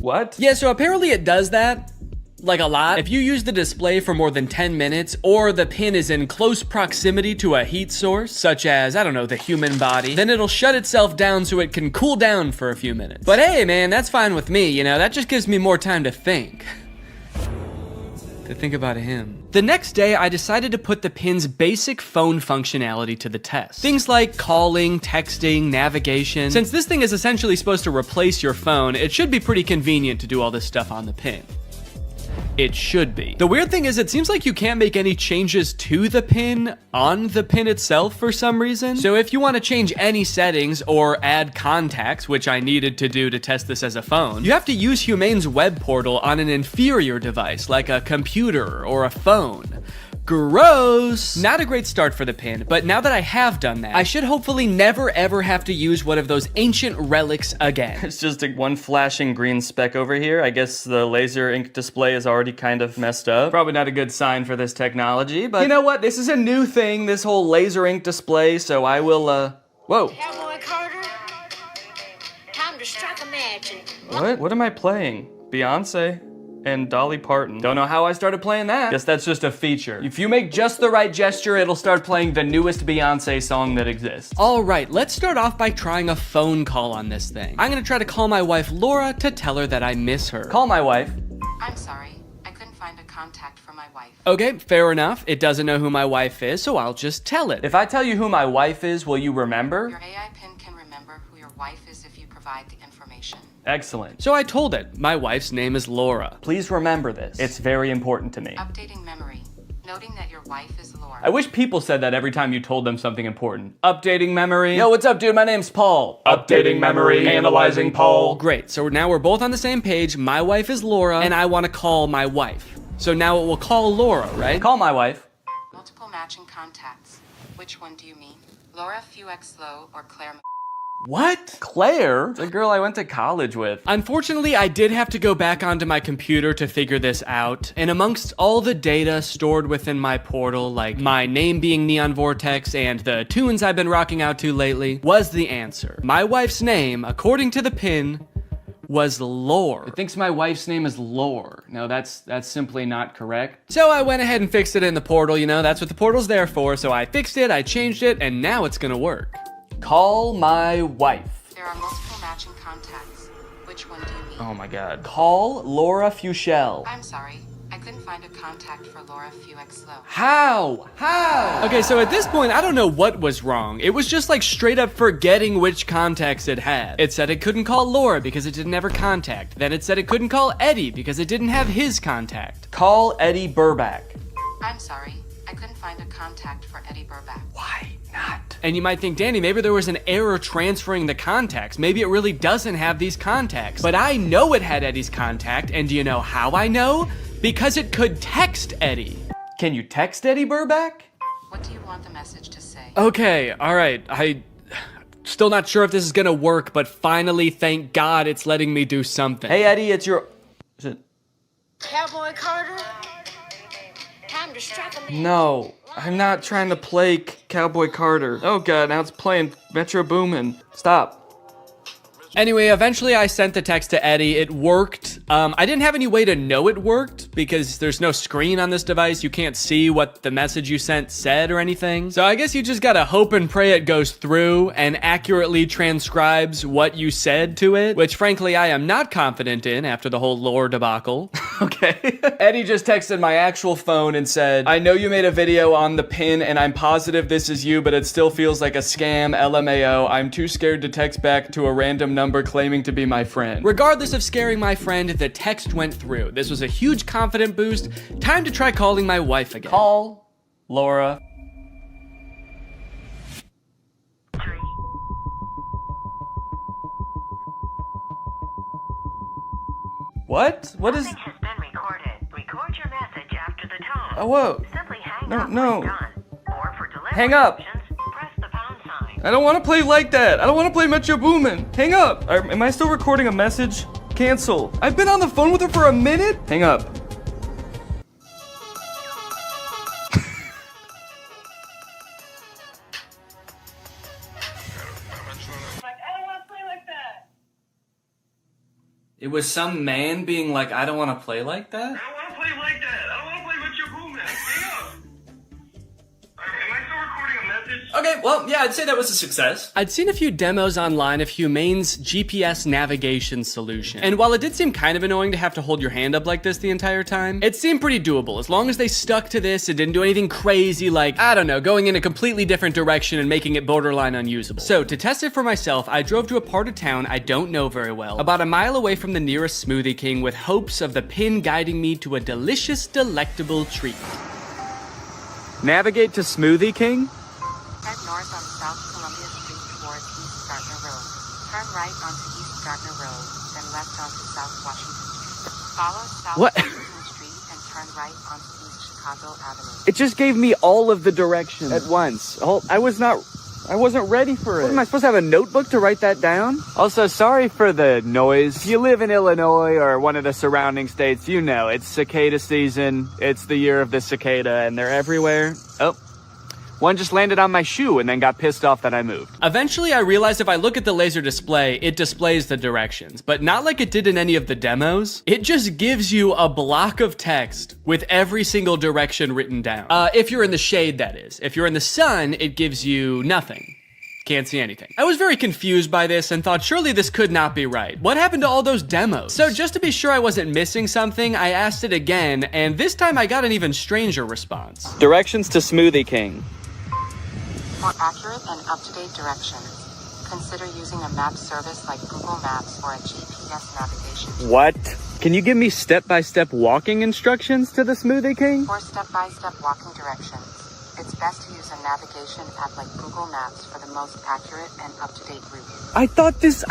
What? Yeah, so apparently it does that. Like a lot. If you use the display for more than 10 minutes, or the pin is in close proximity to a heat source, such as, I don't know, the human body, then it'll shut itself down so it can cool down for a few minutes. But hey, man, that's fine with me, you know, that just gives me more time to think. To think about him. The next day, I decided to put the pin's basic phone functionality to the test. Things like calling, texting, navigation. Since this thing is essentially supposed to replace your phone, it should be pretty convenient to do all this stuff on the pin. It should be. The weird thing is it seems like you can't make any changes to the pin on the pin itself for some reason. So if you want to change any settings or add contacts, which I needed to do to test this as a phone, you have to use Humane's web portal on an inferior device like a computer or a phone. Gross! Not a great start for the pin, but now that I have done that, I should hopefully never ever have to use one of those ancient relics again. It's just one flashing green speck over here. I guess the laser ink display is already kind of messed up. Probably not a good sign for this technology, but you know what? This is a new thing, this whole laser ink display, so I will, whoa. Cowboy Carter, time to strike a match. What am I playing? Beyonce and Dolly Parton. Don't know how I started playing that. Guess that's just a feature. If you make just the right gesture, it'll start playing the newest Beyonce song that exists. All right, let's start off by trying a phone call on this thing. I'm gonna try to call my wife Laura to tell her that I miss her. Call my wife. I'm sorry, I couldn't find a contact for my wife. Okay, fair enough. It doesn't know who my wife is, so I'll just tell it. If I tell you who my wife is, will you remember? Your AI pin can remember who your wife is if you provide the information. Excellent. So I told it, my wife's name is Laura. Please remember this. It's very important to me. Updating memory, noting that your wife is Laura. I wish people said that every time you told them something important. Updating memory. Yo, what's up, dude? My name's Paul. Updating memory. Analyzing Paul. Great, so now we're both on the same page. My wife is Laura, and I want to call my wife. So now it will call Laura, right? Call my wife. Multiple matching contacts. Which one do you mean? Laura Fuexlow or Claire? What? Claire? The girl I went to college with. Unfortunately, I did have to go back onto my computer to figure this out. And amongst all the data stored within my portal, like my name being Neon Vortex and the tunes I've been rocking out to lately, was the answer. My wife's name, according to the pin, was Lore. It thinks my wife's name is Lore. No, that's simply not correct. So I went ahead and fixed it in the portal, you know, that's what the portal's there for. So I fixed it, I changed it, and now it's gonna work. Call my wife. There are multiple matching contacts. Which one do you mean? Oh my god. Call Laura Fuchel. I'm sorry. I couldn't find a contact for Laura Fuexlow. How? Okay, so at this point, I don't know what was wrong. It was just like straight up forgetting which contacts it had. It said it couldn't call Laura because it didn't have her contact. Then it said it couldn't call Eddie because it didn't have his contact. Call Eddie Burback. I'm sorry. I couldn't find a contact for Eddie Burback. Why not? And you might think, Danny, maybe there was an error transferring the contacts. Maybe it really doesn't have these contacts. But I know it had Eddie's contact, and do you know how I know? Because it could text Eddie. Can you text Eddie Burback? What do you want the message to say? Okay, all right. Still not sure if this is gonna work, but finally, thank God, it's letting me do something. Hey, Eddie, it's your... Is it... Cowboy Carter, time to strike a match. No, I'm not trying to play Cowboy Carter. Oh god, now it's playing Metro Boomin. Stop. Anyway, eventually I sent the text to Eddie. It worked. I didn't have any way to know it worked because there's no screen on this device. You can't see what the message you sent said or anything. So I guess you just gotta hope and pray it goes through and accurately transcribes what you said to it, which frankly I am not confident in after the whole lore debacle. Okay. Eddie just texted my actual phone and said, I know you made a video on the pin and I'm positive this is you, but it still feels like a scam, LMAO. I'm too scared to text back to a random number claiming to be my friend. Regardless of scaring my friend, the text went through. This was a huge confident boost. Time to try calling my wife again. Call Laura. What? What is... Has been recorded. Record your message after the tone. Oh, whoa. Simply hang No, up no. when done. Or for delivery Hang up. options, press the pound I don't want to play like that. I don't want to play Metro Boomin. Hang up. Am I still recording a message? Cancel. I've been on the phone with her for a minute. Hang up. It was some man being like, I don't want to play like that? I don't want to play like that. I don't want to play with your boom, man. Hang up. Am I still recording a message? Okay, well, yeah, I'd say that was a success. I'd seen a few demos online of Humane's GPS navigation solution. And while it did seem kind of annoying to have to hold your hand up like this the entire time, it seemed pretty doable. As long as they stuck to this, it didn't do anything crazy like, I don't know, going in a completely different direction and making it borderline unusable. So to test it for myself, I drove to a part of town I don't know very well, about a mile away from the nearest Smoothie King with hopes of the pin guiding me to a delicious, delectable treat. Navigate to Smoothie King? Head north on South Columbia Street towards East Gardner Road. Turn right onto East Gardner Road, then left onto South Washington Street. Follow South Washington Street and turn right onto East Chicago Avenue. It just gave me all of the directions at once. I wasn't ready for it. What, am I supposed to have a notebook to write that down? Also, sorry for the noise. If you live in Illinois or one of the surrounding states, you know, it's cicada season. It's the year of the cicada, and they're everywhere. Oh. One just landed on my shoe and then got pissed off that I moved. Eventually, I realized if I look at the laser display, it displays the directions, but not like it did in any of the demos. It just gives you a block of text with every single direction written down. If you're in the shade, that is. If you're in the sun, it gives you nothing. Can't see anything. I was very confused by this and thought surely this could not be right. What happened to all those demos? So just to be sure I wasn't missing something, I asked it again, and this time I got an even stranger response. Directions to Smoothie King. For accurate and up-to-date directions, consider using a map service like Google Maps or a GPS navigation. What? Can you give me step-by-step walking instructions to the Smoothie King? For step-by-step walking directions, it's best to use a navigation app like Google Maps for the most accurate and up-to-date route. I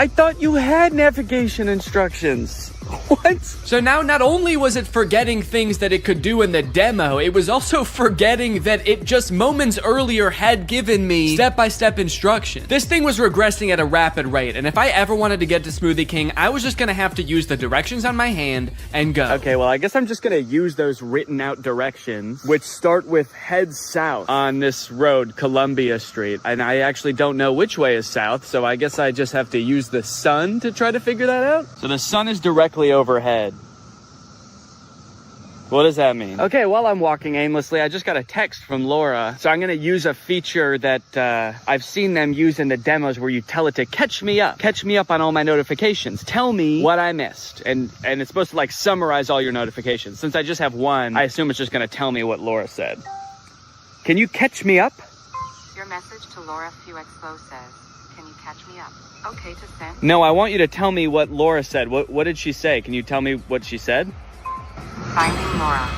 thought you had navigation instructions. What? So now not only was it forgetting things that it could do in the demo, it was also forgetting that it just moments earlier had given me step-by-step instructions. This thing was regressing at a rapid rate, and if I ever wanted to get to Smoothie King, I was just gonna have to use the directions on my hand and go. Okay, well, I guess I'm just gonna use those written out directions, which start with head south on this road, Columbia Street. And I actually don't know which way is south, so I guess I just have to use the sun to try to figure that out. So the sun is directly overhead. What does that mean? Okay, while I'm walking aimlessly, I just got a text from Laura. So I'm gonna use a feature that I've seen them use in the demos where you tell it to catch me up on all my notifications. Tell me what I missed. And it's supposed to like summarize all your notifications. Since I just have one, I assume it's just gonna tell me what Laura said. Can you catch me up? Your message to Laura Fuexlo says, can you catch me up? Okay to send? No, I want you to tell me what Laura said. What did she say? Can you tell me what she said? Finding Laura.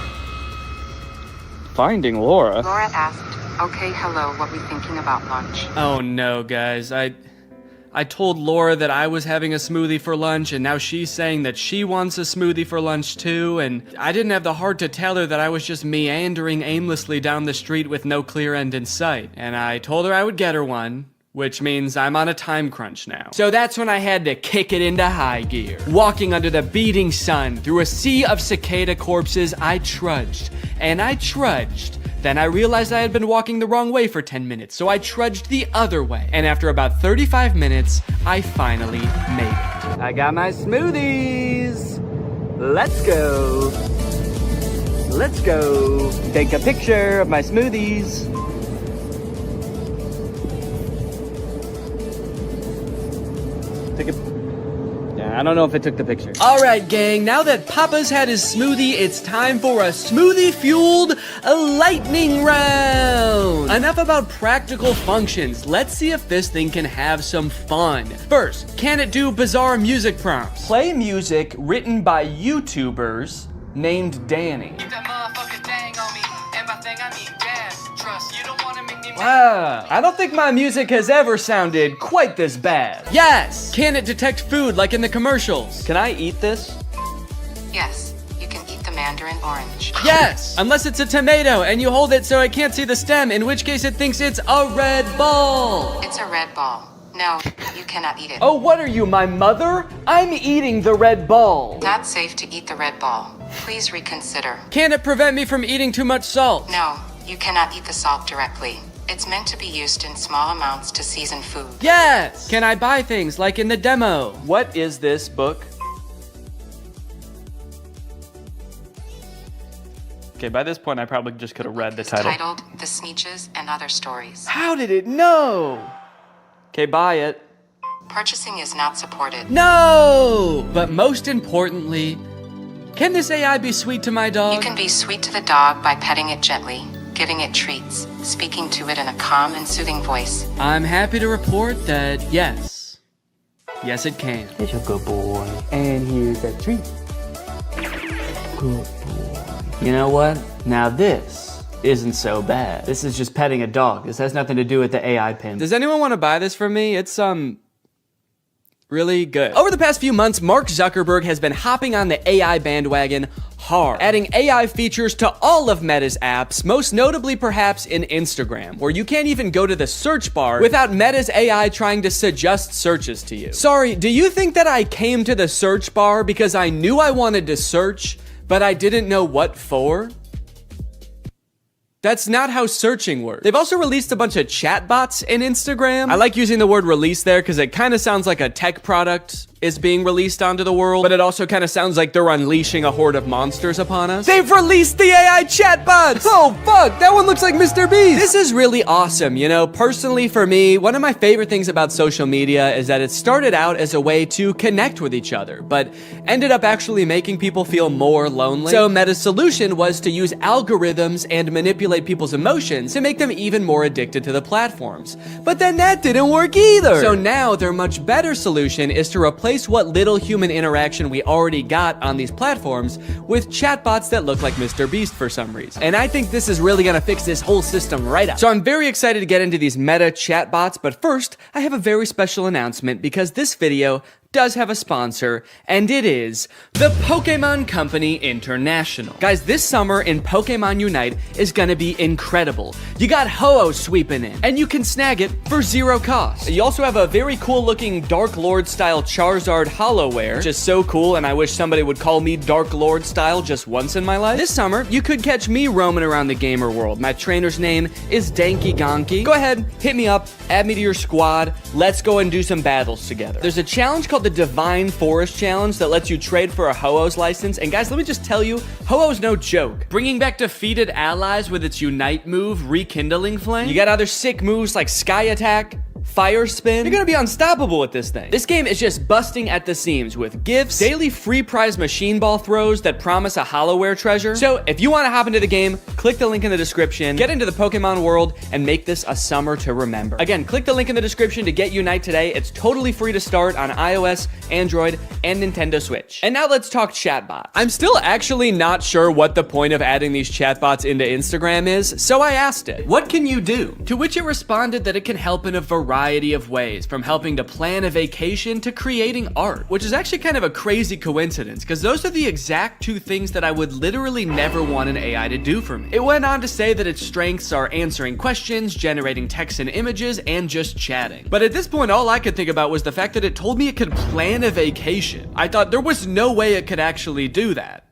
Finding Laura? Laura asked, okay, hello, what we thinking about lunch? Oh no, guys. I told Laura that I was having a smoothie for lunch, and now she's saying that she wants a smoothie for lunch too, and I didn't have the heart to tell her that I was just meandering aimlessly down the street with no clear end in sight. And I told her I would get her one, which means I'm on a time crunch now. So that's when I had to kick it into high gear. Walking under the beating sun through a sea of cicada corpses, I trudged, and I trudged. Then I realized I had been walking the wrong way for 10 minutes, so I trudged the other way. And after about 35 minutes, I finally made it. I got my smoothies. Let's go. Let's go. Take a picture of my smoothies. I don't know if it took the picture. All right, gang, now that Papa's had his smoothie, it's time for a smoothie-fueled lightning round. Enough about practical functions. Let's see if this thing can have some fun. First, can it do bizarre music prompts? Play music written by YouTubers named Danny. Wow, I don't think my music has ever sounded quite this bad. Yes! Can it detect food like in the commercials? Can I eat this? Yes, you can eat the mandarin orange. Yes! Unless it's a tomato and you hold it so it can't see the stem, in which case it thinks it's a red ball. It's a red ball. No, you cannot eat it. Oh, what are you, my mother? I'm eating the red ball. Not safe to eat the red ball. Please reconsider. Can it prevent me from eating too much salt? No, you cannot eat the salt directly. It's meant to be used in small amounts to season food. Yes! Can I buy things like in the demo? What is this book? Okay, by this point I probably just could have read the title. Titled The Sneetches and Other Stories. How did it know? Okay, buy it. Purchasing is not supported. No! But most importantly, can this AI be sweet to my dog? You can be sweet to the dog by petting it gently, giving it treats, speaking to it in a calm and soothing voice. I'm happy to report that yes. Yes, it can. It's a good boy. And here's a treat. Good boy. You know what? Now this isn't so bad. This is just petting a dog. This has nothing to do with the AI pin. Does anyone want to buy this from me? It's, really good. Over the past few months, Mark Zuckerberg has been hopping on the AI bandwagon hard, adding AI features to all of Meta's apps, most notably perhaps in Instagram, where you can't even go to the search bar without Meta's AI trying to suggest searches to you. Sorry, do you think that I came to the search bar because I knew I wanted to search, but I didn't know what for? That's not how searching works. They've also released a bunch of chatbots in Instagram. I like using the word release there because it kind of sounds like a tech product is being released onto the world, but it also kind of sounds like they're unleashing a horde of monsters upon us. They've released the AI chatbots! Oh fuck, that one looks like Mr. Beast! This is really awesome, you know? Personally for me, one of my favorite things about social media is that it started out as a way to connect with each other, but ended up actually making people feel more lonely. So Meta's solution was to use algorithms and manipulate people's emotions to make them even more addicted to the platforms. But then that didn't work either! So now their much better solution is to replace what little human interaction we already got on these platforms with chatbots that look like Mr. Beast for some reason. And I think this is really gonna fix this whole system right up. So I'm very excited to get into these Meta chatbots, but first, I have a very special announcement because this video does have a sponsor, and it is the Pokemon Company International. Guys, this summer in Pokemon Unite is gonna be incredible. You got Ho-Oh sweeping in, and you can snag it for 0 cost. You also have a very cool looking Dark Lord style Charizard Hollowware, which is so cool, and I wish somebody would call me Dark Lord style just once in my life. This summer, you could catch me roaming around the gamer world. My trainer's name is Danky Gonky. Go ahead, hit me up, add me to your squad, let's go and do some battles together. There's a challenge called the Divine Forest Challenge that lets you trade for a Ho-Oh's license, and guys, let me just tell you, Ho-Oh's no joke. Bringing back defeated allies with its Unite move, Rekindling Flame. You got other sick moves like Sky Attack, Fire Spin. You're gonna be unstoppable with this thing. This game is just busting at the seams with gifts, daily free prize machine ball throws that promise a Hollowware treasure. So if you wanna hop into the game, click the link in the description, get into the Pokemon world, and make this a summer to remember. Again, click the link in the description to get Unite today. It's totally free to start on iOS, Android, and Nintendo Switch. And now let's talk chatbots. I'm still actually not sure what the point of adding these chatbots into Instagram is, so I asked it, what can you do? To which it responded that it can help in a variety of ways, from helping to plan a vacation to creating art, which is actually kind of a crazy coincidence because those are the exact two things that I would literally never want an AI to do for me. It went on to say that its strengths are answering questions, generating text and images, and just chatting. But at this point, all I could think about was the fact that it told me it could plan a vacation. I thought there was no way it could actually do that.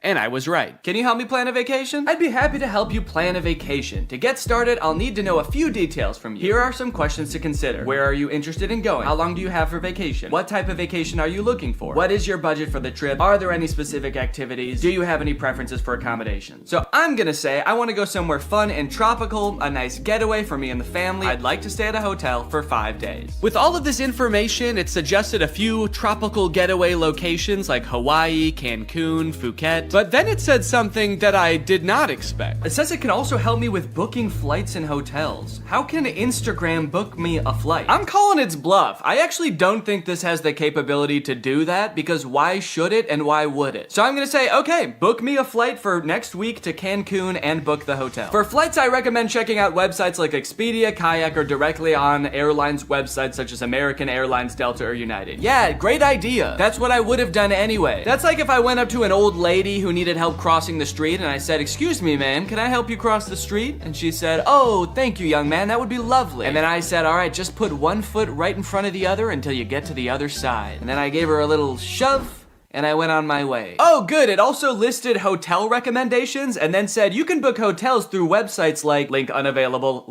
And I was right. Can you help me plan a vacation? I'd be happy to help you plan a vacation. To get started, I'll need to know a few details from you. Here are some questions to consider. Where are you interested in going? How long do you have for vacation? What type of vacation are you looking for? What is your budget for the trip? Are there any specific activities? Do you have any preferences for accommodations? So I'm gonna say I wanna go somewhere fun and tropical, a nice getaway for me and the family. I'd like to stay at a hotel for 5 days. With all of this information, it suggested a few tropical getaway locations like Hawaii, Cancun, Phuket. But then it said something that I did not expect. It says it can also help me with booking flights and hotels. How can Instagram book me a flight? I'm calling its bluff. I actually don't think this has the capability to do that because why should it and why would it? So I'm gonna say, okay, book me a flight for next week to Cancun and book the hotel. For flights, I recommend checking out websites like Expedia, Kayak, or directly on airlines websites such as American Airlines, Delta, or United. Yeah, great idea. That's what I would have done anyway. That's like if I went up to an old lady lady who needed help crossing the street, and I said, "Excuse me, ma'am, can I help you cross the street?" And she said, "Oh, thank you, young man, that would be lovely." And then I said, "All right, just put one foot right in front of the other until you get to the other side." And then I gave her a little shove, and I went on my way. Oh, good. It also listed hotel recommendations and then said you can book hotels through websites like link unavailable,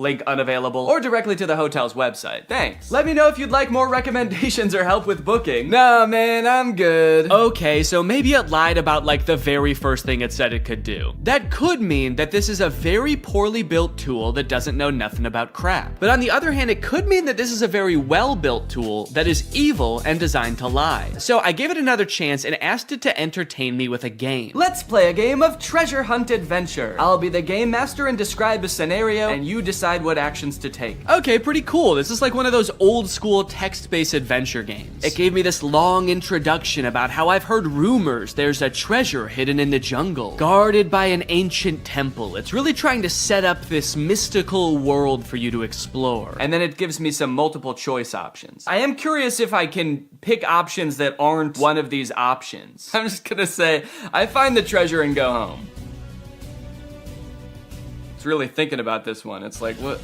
or directly to the hotel's website. Thanks. Let me know if you'd like more recommendations or help with booking. Nah, man, I'm good. Okay, so maybe it lied about like the very first thing it said it could do. That could mean that this is a very poorly built tool that doesn't know nothing about crap. But on the other hand, it could mean that this is a very well-built tool that is evil and designed to lie. So I gave it another chance and asked it to entertain me with a game. Let's play a game of treasure hunt adventure. I'll be the game master and describe a scenario, and you decide what actions to take. Okay, pretty cool. This is like one of those old school text-based adventure games. It gave me this long introduction about how I've heard rumors there's a treasure hidden in the jungle, guarded by an ancient temple. It's really trying to set up this mystical world for you to explore. And then it gives me some multiple choice options. I am curious if I can pick options that aren't one of these options. I'm just gonna say, I find the treasure and go home. It's really thinking about this one. It's like, what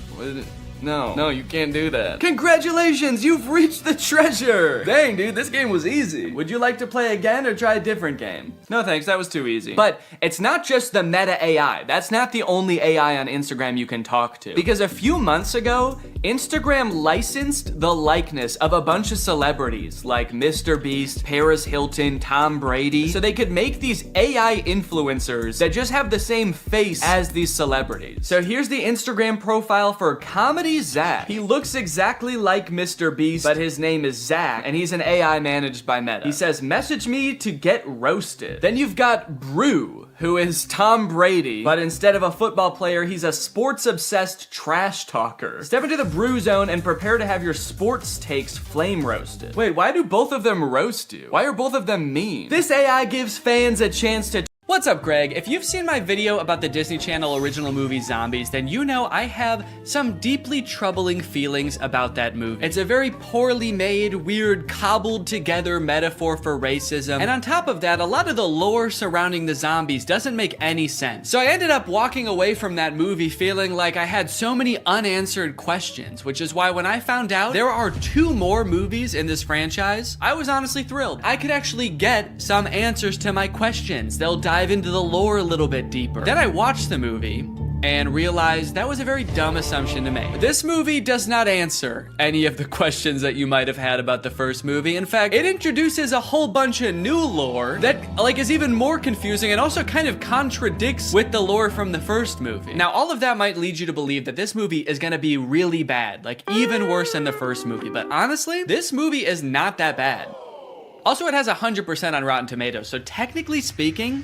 no, you can't do that. Congratulations, you've reached the treasure. Dang, dude, this game was easy. Would you like to play again or try a different game? No thanks, that was too easy. But it's not just the meta AI. That's not the only AI on Instagram you can talk to. Because a few months ago, Instagram licensed the likeness of a bunch of celebrities like Mr. Beast, Paris Hilton, Tom Brady, so they could make these AI influencers that just have the same face as these celebrities. So here's the Instagram profile for Comedy Zach. He looks exactly like Mr. Beast, but his name is Zach, and he's an AI managed by Meta. He says, "Message me to get roasted." Then you've got Brew, who is Tom Brady, but instead of a football player, he's a sports-obsessed trash talker. Step into the Brew zone and prepare to have your sports takes flame roasted. Wait, why do both of them roast you? Why are both of them mean? This AI gives fans a chance to... What's up, Greg? If you've seen my video about the Disney Channel original movie Zombies, then you know I have some deeply troubling feelings about that movie. It's a very poorly made, weird, cobbled together metaphor for racism, and on top of that, a lot of the lore surrounding the zombies doesn't make any sense. So I ended up walking away from that movie feeling like I had so many unanswered questions, which is why when I found out there are 2 more movies in this franchise, I was honestly thrilled. I could actually get some answers to my questions. They'll dive into the lore a little bit deeper. Then I watched the movie and realized that was a very dumb assumption to make. This movie does not answer any of the questions that you might have had about the first movie. In fact, it introduces a whole bunch of new lore that like is even more confusing and also kind of contradicts with the lore from the first movie. Now, all of that might lead you to believe that this movie is gonna be really bad, like even worse than the first movie. But honestly, this movie is not that bad. Also, it has 100% on Rotten Tomatoes, so technically speaking,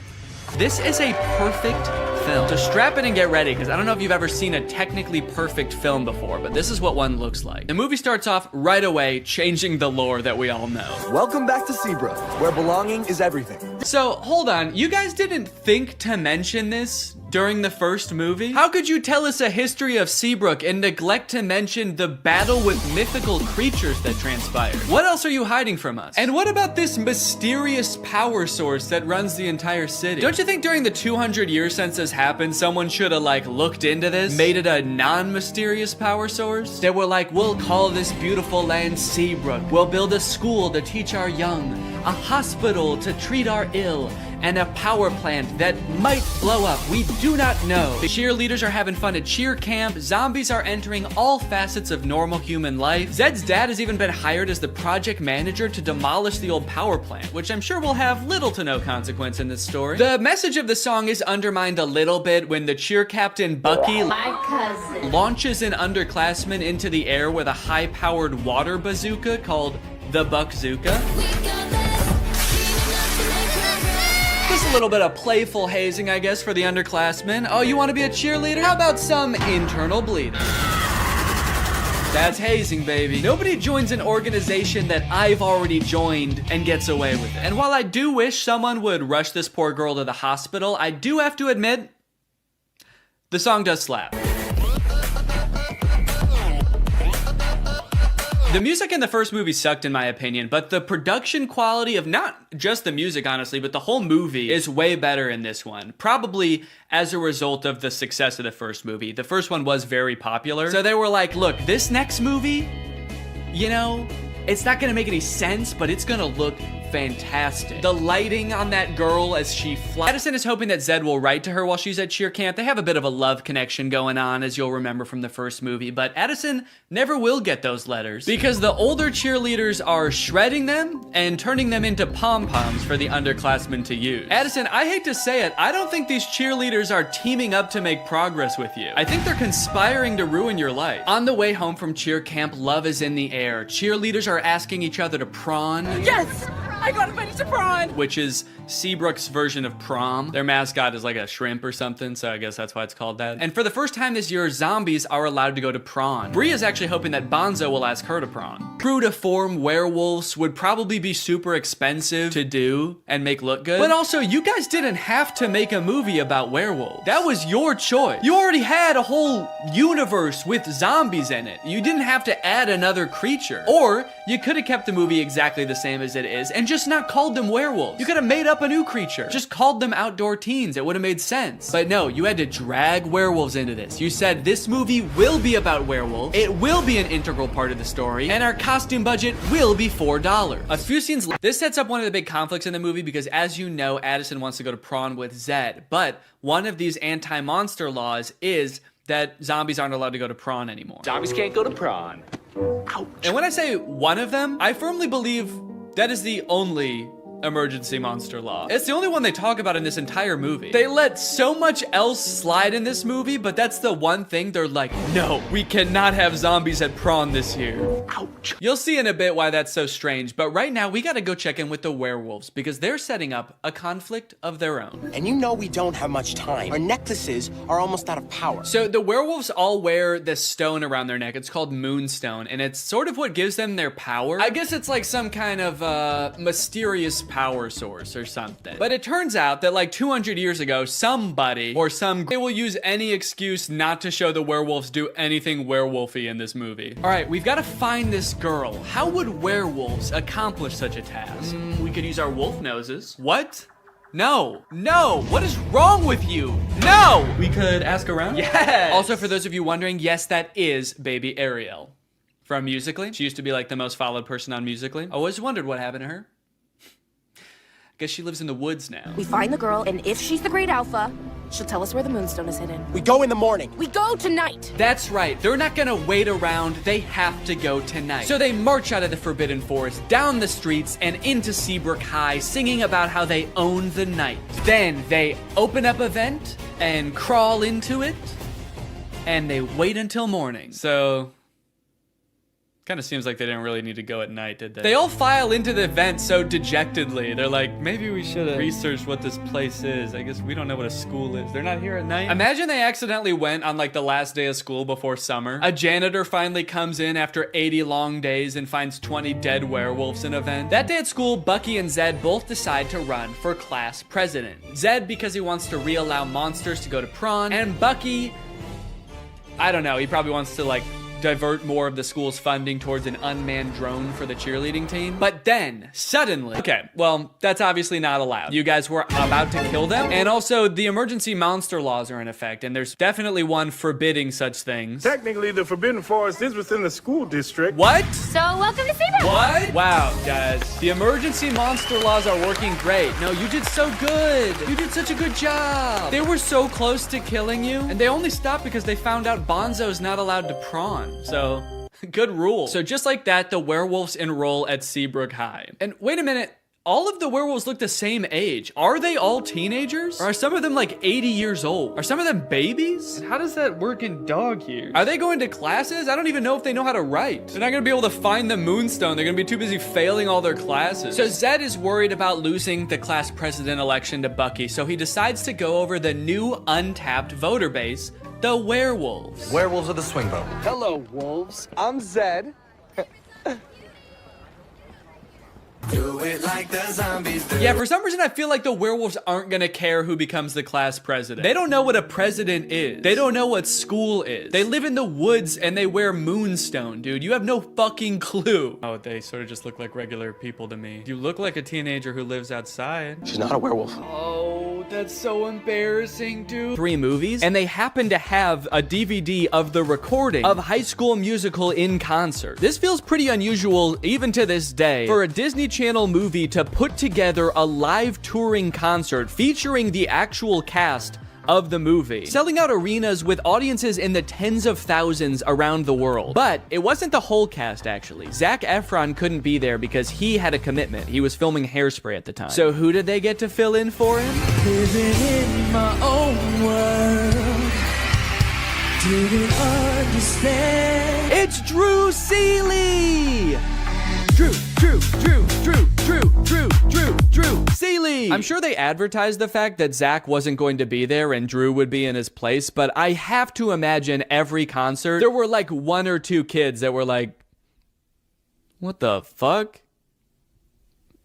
this is a perfect film. So strap in and get ready, because I don't know if you've ever seen a technically perfect film before, but this is what one looks like. The movie starts off right away, changing the lore that we all know. Welcome back to Seabrook, where belonging is everything. So, hold on, you guys didn't think to mention this during the first movie? How could you tell us a history of Seabrook and neglect to mention the battle with mythical creatures that transpired? What else are you hiding from us? And what about this mysterious power source that runs the entire city? Don't you think during the 200-year since this happened, someone should have like looked into this, made it a non-mysterious power source? They were like, we'll call this beautiful land Seabrook. We'll build a school to teach our young, a hospital to treat our ill, and a power plant that might blow up. We do not know. The cheerleaders are having fun at cheer camp. Zombies are entering all facets of normal human life. Zed's dad has even been hired as the project manager to demolish the old power plant, which I'm sure will have little to no consequence in this story. The message of the song is undermined a little bit when the cheer captain Bucky launches an underclassman into the air with a high-powered water bazooka called the Buckzooka. Just a little bit of playful hazing, I guess, for the underclassmen. Oh, you want to be a cheerleader? How about some internal bleeding? That's hazing, baby. Nobody joins an organization that I've already joined and gets away with it. And while I do wish someone would rush this poor girl to the hospital, I do have to admit, the song does slap. The music in the first movie sucked in my opinion, but the production quality of not just the music, honestly, but the whole movie is way better in this one. Probably as a result of the success of the first movie. The first one was very popular. So they were like, look, this next movie, you know, it's not gonna make any sense, but it's gonna look fantastic. The lighting on that girl as she flies. Addison is hoping that Zed will write to her while she's at cheer camp. They have a bit of a love connection going on, as you'll remember from the first movie, but Addison never will get those letters because the older cheerleaders are shredding them and turning them into pom-poms for the underclassmen to use. Addison, I hate to say it, I don't think these cheerleaders are teaming up to make progress with you. I think they're conspiring to ruin your life. On the way home from cheer camp, love is in the air. Cheerleaders are asking each other to prawn. Yes! I got invited to prawn! Which is Seabrook's version of prom. Their mascot is like a shrimp or something, so I guess that's why it's called that. And for the first time this year, zombies are allowed to go to prawn. Bree is actually hoping that Bonzo will ask her to prawn. True to form, werewolves would probably be super expensive to do and make look good. But also, you guys didn't have to make a movie about werewolves. That was your choice. You already had a whole universe with zombies in it. You didn't have to add another creature. Or you could have kept the movie exactly the same as it is and just not called them werewolves. You could have made up a new creature. Just called them outdoor teens. It would have made sense. But no, you had to drag werewolves into this. You said this movie will be about werewolves. It will be an integral part of the story. And our costume budget will be $4. A few scenes later, this sets up one of the big conflicts in the movie because as you know, Addison wants to go to prawn with Zed. But one of these anti-monster laws is that zombies aren't allowed to go to prawn anymore. Zombies can't go to prawn. Ouch. And when I say one of them, I firmly believe that is the only emergency monster law. It's the only one they talk about in this entire movie. They let so much else slide in this movie, but that's the one thing they're like, no, we cannot have zombies at prawn this year. Ouch. You'll see in a bit why that's so strange, but right now we gotta go check in with the werewolves because they're setting up a conflict of their own. And you know we don't have much time. Our necklaces are almost out of power. So the werewolves all wear this stone around their neck. It's called Moonstone, and it's sort of what gives them their power. I guess it's like some kind of mysterious power source or something. But it turns out that like 200 years ago, somebody or they will use any excuse not to show the werewolves do anything werewolfy in this movie. All right, we've got to find this girl. How would werewolves accomplish such a task? We could use our wolf noses. What? No, no, what is wrong with you? No! We could ask around? Yes! Also, for those of you wondering, yes, that is baby Ariel from Musical.ly. She used to be like the most followed person on Musical.ly. I always wondered what happened to her. Guess she lives in the woods now. We find the girl, and if she's the great alpha, she'll tell us where the moonstone is hidden. We go in the morning. We go tonight. That's right. They're not gonna wait around. They have to go tonight. So they march out of the Forbidden Forest, down the streets, and into Seabrook High, singing about how they own the night. Then they open up a vent and crawl into it, and they wait until morning. So kind of seems like they didn't really need to go at night, did they? They all file into the vent so dejectedly. They're like, maybe we should have researched what this place is. I guess we don't know what a school is. They're not here at night. Imagine they accidentally went on like the last day of school before summer. A janitor finally comes in after 80 long days and finds 20 dead werewolves in a vent. That day at school, Bucky and Zed both decide to run for class president. Zed because he wants to re-allow monsters to go to prawn, and Bucky, I don't know, he probably wants to like divert more of the school's funding towards an unmanned drone for the cheerleading team. But then, suddenly, okay, well, that's obviously not allowed. You guys were about to kill them, and also the emergency monster laws are in effect, and there's definitely one forbidding such things. Technically, the Forbidden Forest is within the school district. What? So welcome to Seabrook. What? Wow, guys. The emergency monster laws are working great. No, you did so good. You did such a good job. They were so close to killing you, and they only stopped because they found out Bonzo's not allowed to prawn. So, good rule. So just like that, the werewolves enroll at Seabrook High. And wait a minute, all of the werewolves look the same age. Are they all teenagers? Or are some of them like 80 years old? Are some of them babies? And how does that work in dog years? Are they going to classes? I don't even know if they know how to write. They're not gonna be able to find the moonstone. They're gonna be too busy failing all their classes. So Zed is worried about losing the class president election to Bucky, so he decides to go over the new untapped voter base, the werewolves. Werewolves of the swing vote. Hello, wolves. I'm Zed. Do Do it like the zombies do. Yeah, for some reason I feel like the werewolves aren't gonna care who becomes the class president. They don't know what a president is. They don't know what school is. They live in the woods and they wear moonstone, dude. You have no fucking clue. Oh, they sort of just look like regular people to me. You look like a teenager who lives outside. She's not a werewolf. Oh, that's so embarrassing, dude. 3 movies, and they happen to have a DVD of the recording of High School Musical in concert. This feels pretty unusual, even to this day, for a Disney Channel movie to put together a live touring concert featuring the actual cast of the movie, selling out arenas with audiences in the tens of thousands around the world. But it wasn't the whole cast, actually. Zac Efron couldn't be there because he had a commitment. He was filming Hairspray at the time. So who did they get to fill in for him? Living in my own world. Didn't understand. It's Drew Seeley! Drew Seeley! I'm sure they advertised the fact that Zach wasn't going to be there and Drew would be in his place, but I have to imagine every concert, there were like 1 or 2 kids that were like, what the fuck?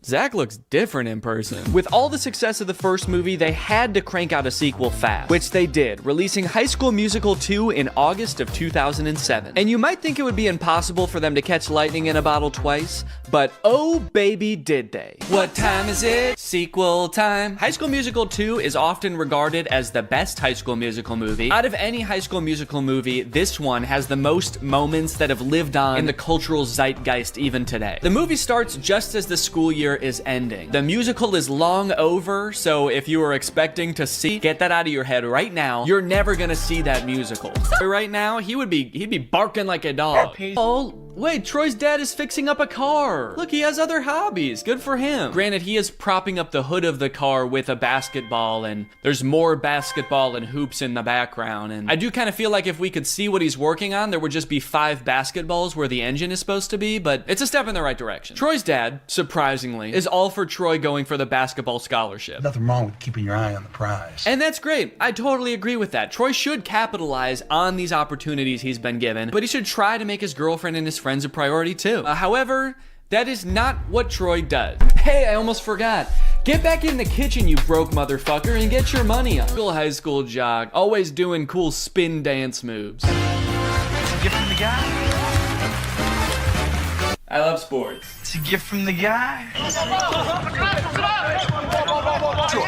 Zach looks different in person. With all the success of the first movie, they had to crank out a sequel fast, which they did, releasing High School Musical 2 in August of 2007. And you might think it would be impossible for them to catch lightning in a bottle twice, but oh baby did they. What time is it? Sequel time. High School Musical 2 is often regarded as the best High School Musical movie. Out of any High School Musical movie, this one has the most moments that have lived on in the cultural zeitgeist even today. The movie starts just as the school year is ending. The musical is long over, so if you were expecting to see, get that out of your head right now. You're never gonna see that musical. Right now, he'd be barking like a dog. Oh, wait, Troy's dad is fixing up a car. Look, he has other hobbies. Good for him. Granted, he is propping up the hood of the car with a basketball, and there's more basketball and hoops in the background. And I do kind of feel like if we could see what he's working on, there would just be 5 basketballs where the engine is supposed to be, but it's a step in the right direction. Troy's dad, surprisingly, is all for Troy going for the basketball scholarship. Nothing wrong with keeping your eye on the prize. And that's great. I totally agree with that. Troy should capitalize on these opportunities he's been given, but he should try to make his girlfriend and his friends a priority too. However, that is not what Troy does. Hey, I almost forgot. Get back in the kitchen, you broke motherfucker, and get your money on. Cool high school jock, always doing cool spin dance moves. It's a gift from the guy. I love sports. It's a gift from the guy.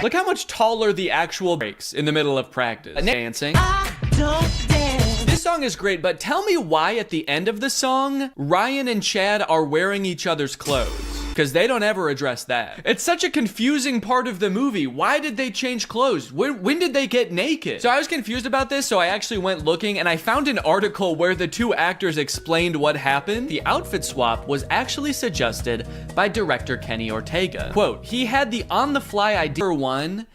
Look how much taller the actual breaks in the middle of practice. Dancing. This song is great, but tell me why at the end of the song, Ryan and Chad are wearing each other's clothes. Because they don't ever address that. It's such a confusing part of the movie. Why did they change clothes? When did they get naked? So I was confused about this, so I actually went looking and I found an article where the 2 actors explained what happened. The outfit swap was actually suggested by director Kenny Ortega. Quote, he had the on-the-fly idea for one,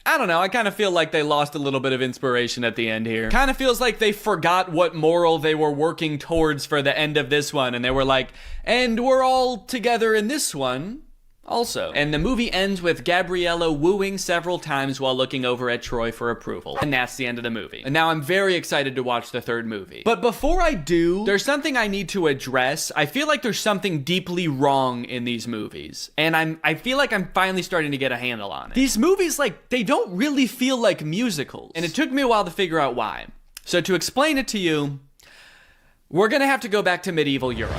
I don't know, I kind of feel like they lost a little bit of inspiration at the end here. Kind of feels like they forgot what moral they were working towards for the end of this one, and they were like, and we're all together in this one also. And the movie ends with Gabriella wooing several times while looking over at Troy for approval. And that's the end of the movie. And now I'm very excited to watch the 3rd movie. But before I do, there's something I need to address. I feel like there's something deeply wrong in these movies. And I feel like I'm finally starting to get a handle on it. These movies, like, they don't really feel like musicals. And it took me a while to figure out why. So to explain it to you, we're gonna have to go back to medieval Europe.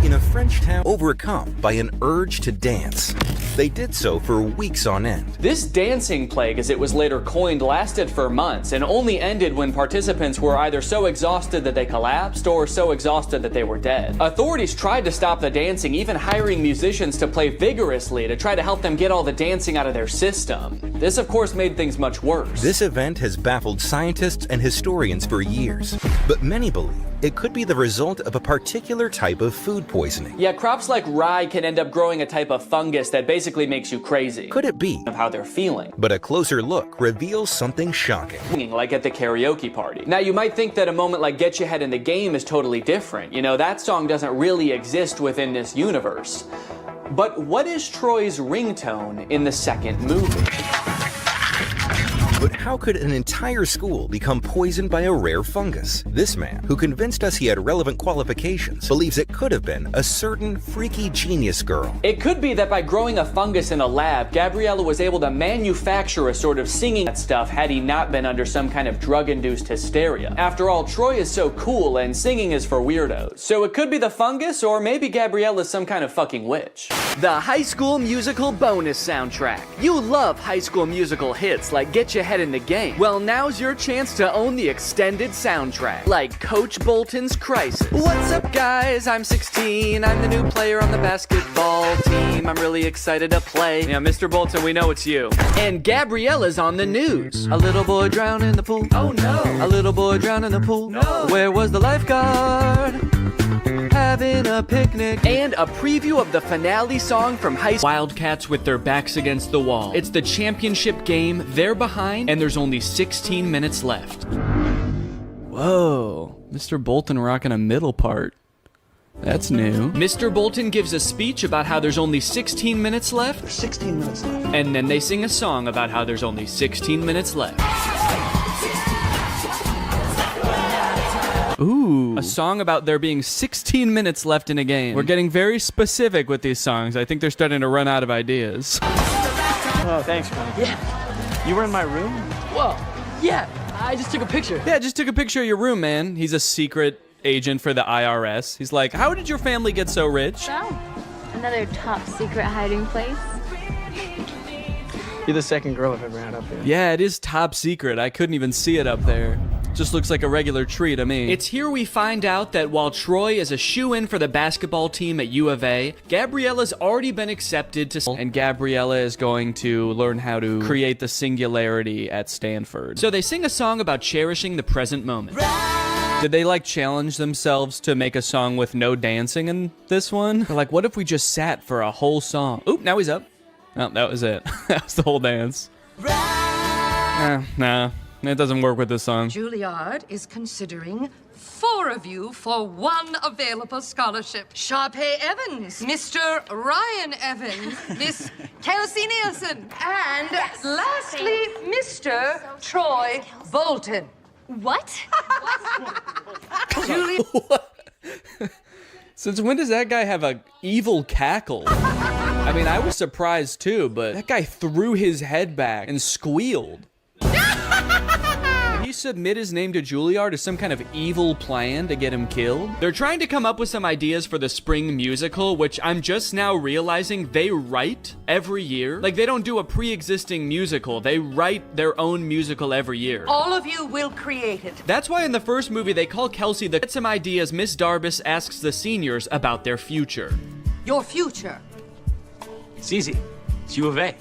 In a French town overcome by an urge to dance, they did so for weeks on end. This dancing plague, as it was later coined, lasted for months and only ended when participants were either so exhausted that they collapsed or so exhausted that they were dead. Authorities tried to stop the dancing, even hiring musicians to play vigorously to try to help them get all the dancing out of their system. This, of course, made things much worse. This event has baffled scientists and historians for years, but many believe it could be the result of a particular type of food poisoning. Yeah, crops like rye can end up growing a type of fungus that basically makes you crazy. Could it be? Of how they're feeling. But a closer look reveals something shocking. Like at the karaoke party. Now, you might think that a moment like Get Your Head in the Game is totally different. You know, that song doesn't really exist within this universe. But what is Troy's ringtone in the 2nd movie? But how could an entire school become poisoned by a rare fungus? This man, who convinced us he had relevant qualifications, believes it could have been a certain freaky genius girl. It could be that by growing a fungus in a lab, Gabriella was able to manufacture a sort of singing stuff had he not been under some kind of drug-induced hysteria. After all, Troy is so cool and singing is for weirdos. So it could be the fungus, or maybe Gabriella's some kind of fucking witch. The High School Musical bonus soundtrack. You love High School Musical hits like Get Your Head in the Game. Well, now's your chance to own the extended soundtrack, like Coach Bolton's Crisis. What's up, guys? I'm 16. I'm the new player on the basketball team. I'm really excited to play. Yeah, Mr. Bolton, we know it's you. And Gabriella's on the news. A little boy drowned in the pool. Oh no. A little boy drowned in the pool. No. Where was the lifeguard? Having a picnic. And a preview of the finale song from High School. Wildcats with their backs against the wall. It's the championship game. They're behind, and there's only 16 minutes left. Whoa, Mr. Bolton rocking a middle part. That's new. Mr. Bolton gives a speech about how there's only 16 minutes left. There's 16 minutes left. And then they sing a song about how there's only 16 minutes left. Ooh, a song about there being 16 minutes left in a game. We're getting very specific with these songs. I think they're starting to run out of ideas. Oh, thanks, man. Yeah. You were in my room? Whoa. Yeah, I just took a picture. Yeah, just took a picture of your room, man. He's a secret agent for the IRS. He's like, how did your family get so rich? Oh, another top secret hiding place. You're the second girl I've ever had up here. Yeah, it is top secret. I couldn't even see it up there. Just looks like a regular tree to me. It's here we find out that while Troy is a shoo-in for the basketball team at U of A, Gabriella's already been accepted to, and Gabriella is going to learn how to create the singularity at Stanford. So they sing a song about cherishing the present moment. Did they like challenge themselves to make a song with no dancing in this one? They're like, what if we just sat for a whole song? Oop, now he's up. Oh, that was it. That was the whole dance. Nah. It doesn't work with this song. Juilliard is considering 4 of you for 1 available scholarship. Sharpay Evans, Mr. Ryan Evans, Miss Kelsey Nielsen, and lastly, Mr. Troy Bolton. What? Julia. Since when does that guy have a evil cackle? I mean, I was surprised too, but that guy threw his head back and squealed. Did he submit his name to Juilliard as some kind of evil plan to get him killed? They're trying to come up with some ideas for the spring musical, which I'm just now realizing they write every year. Like, they don't do a pre-existing musical. They write their own musical every year. All of you will create it. That's why in the first movie they call Kelsey to get some ideas. Miss Darbus asks the seniors about their future. Your future. It's easy. It's U of A.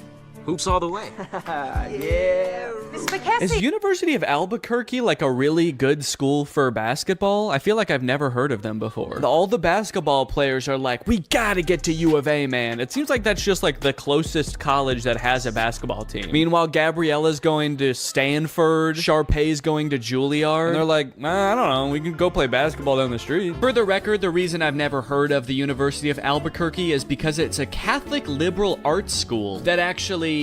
Hoops all the way. Yeah. Miss McKessie. Is University of Albuquerque like a really good school for basketball? I feel like I've never heard of them before. All the basketball players are like, we gotta get to U of A, man. It seems like that's just like the closest college that has a basketball team. Meanwhile, Gabriella's going to Stanford, Sharpay's going to Juilliard, and they're like, I don't know, we can go play basketball down the street. For the record, the reason I've never heard of the University of Albuquerque is because it's a Catholic liberal arts school that actually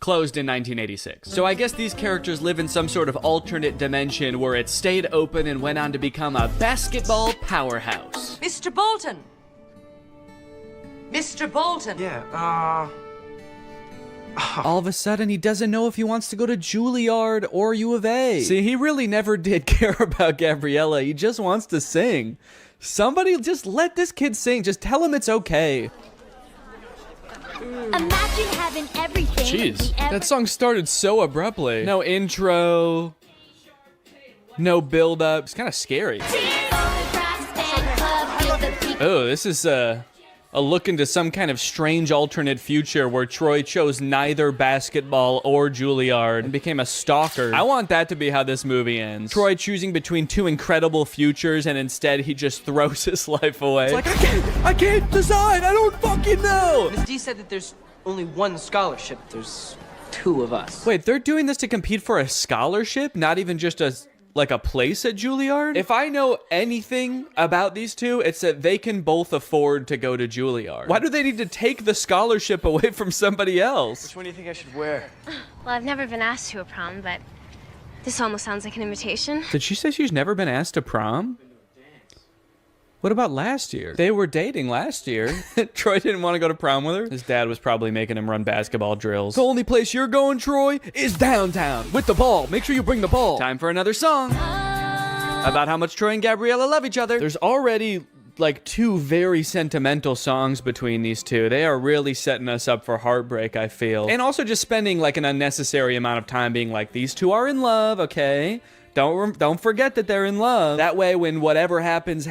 closed in 1986. So I guess these characters live in some sort of alternate dimension where it stayed open and went on to become a basketball powerhouse. Mr. Bolton. Mr. Bolton. Yeah, All of a sudden, he doesn't know if he wants to go to Juilliard or U of A. See, he really never did care about Gabriella. He just wants to sing. Somebody just let this kid sing. Just tell him it's okay. Imagine having everything. Jeez, that song started so abruptly. No intro, no build up. It's kind of scary. Oh, this is a look into some kind of strange alternate future where Troy chose neither basketball or Juilliard and became a stalker. I want that to be how this movie ends. Troy choosing between 2 incredible futures, and instead he just throws his life away. It's like, I can't decide. I don't fucking know. Ms. D said that there's only 1 scholarship. There's 2 of us. Wait, they're doing this to compete for a scholarship? Not even just a like a place at Juilliard. If I know anything about these two, it's that they can both afford to go to Juilliard. Why do they need to take the scholarship away from somebody else? Which one do you think I should wear? Well, I've never been asked to a prom, but this almost sounds like an invitation. Did she say she's never been asked to prom? What about last year? They were dating last year. Troy didn't want to go to prom with her. His dad was probably making him run basketball drills. The only place you're going, Troy, is downtown with the ball. Make sure you bring the ball. Time for another song about how much Troy and Gabriella love each other. There's already like 2 very sentimental songs between these two. They are really setting us up for heartbreak, I feel. And also just spending like an unnecessary amount of time being like, these two are in love, okay? Don't forget that they're in love. That way, when whatever happens,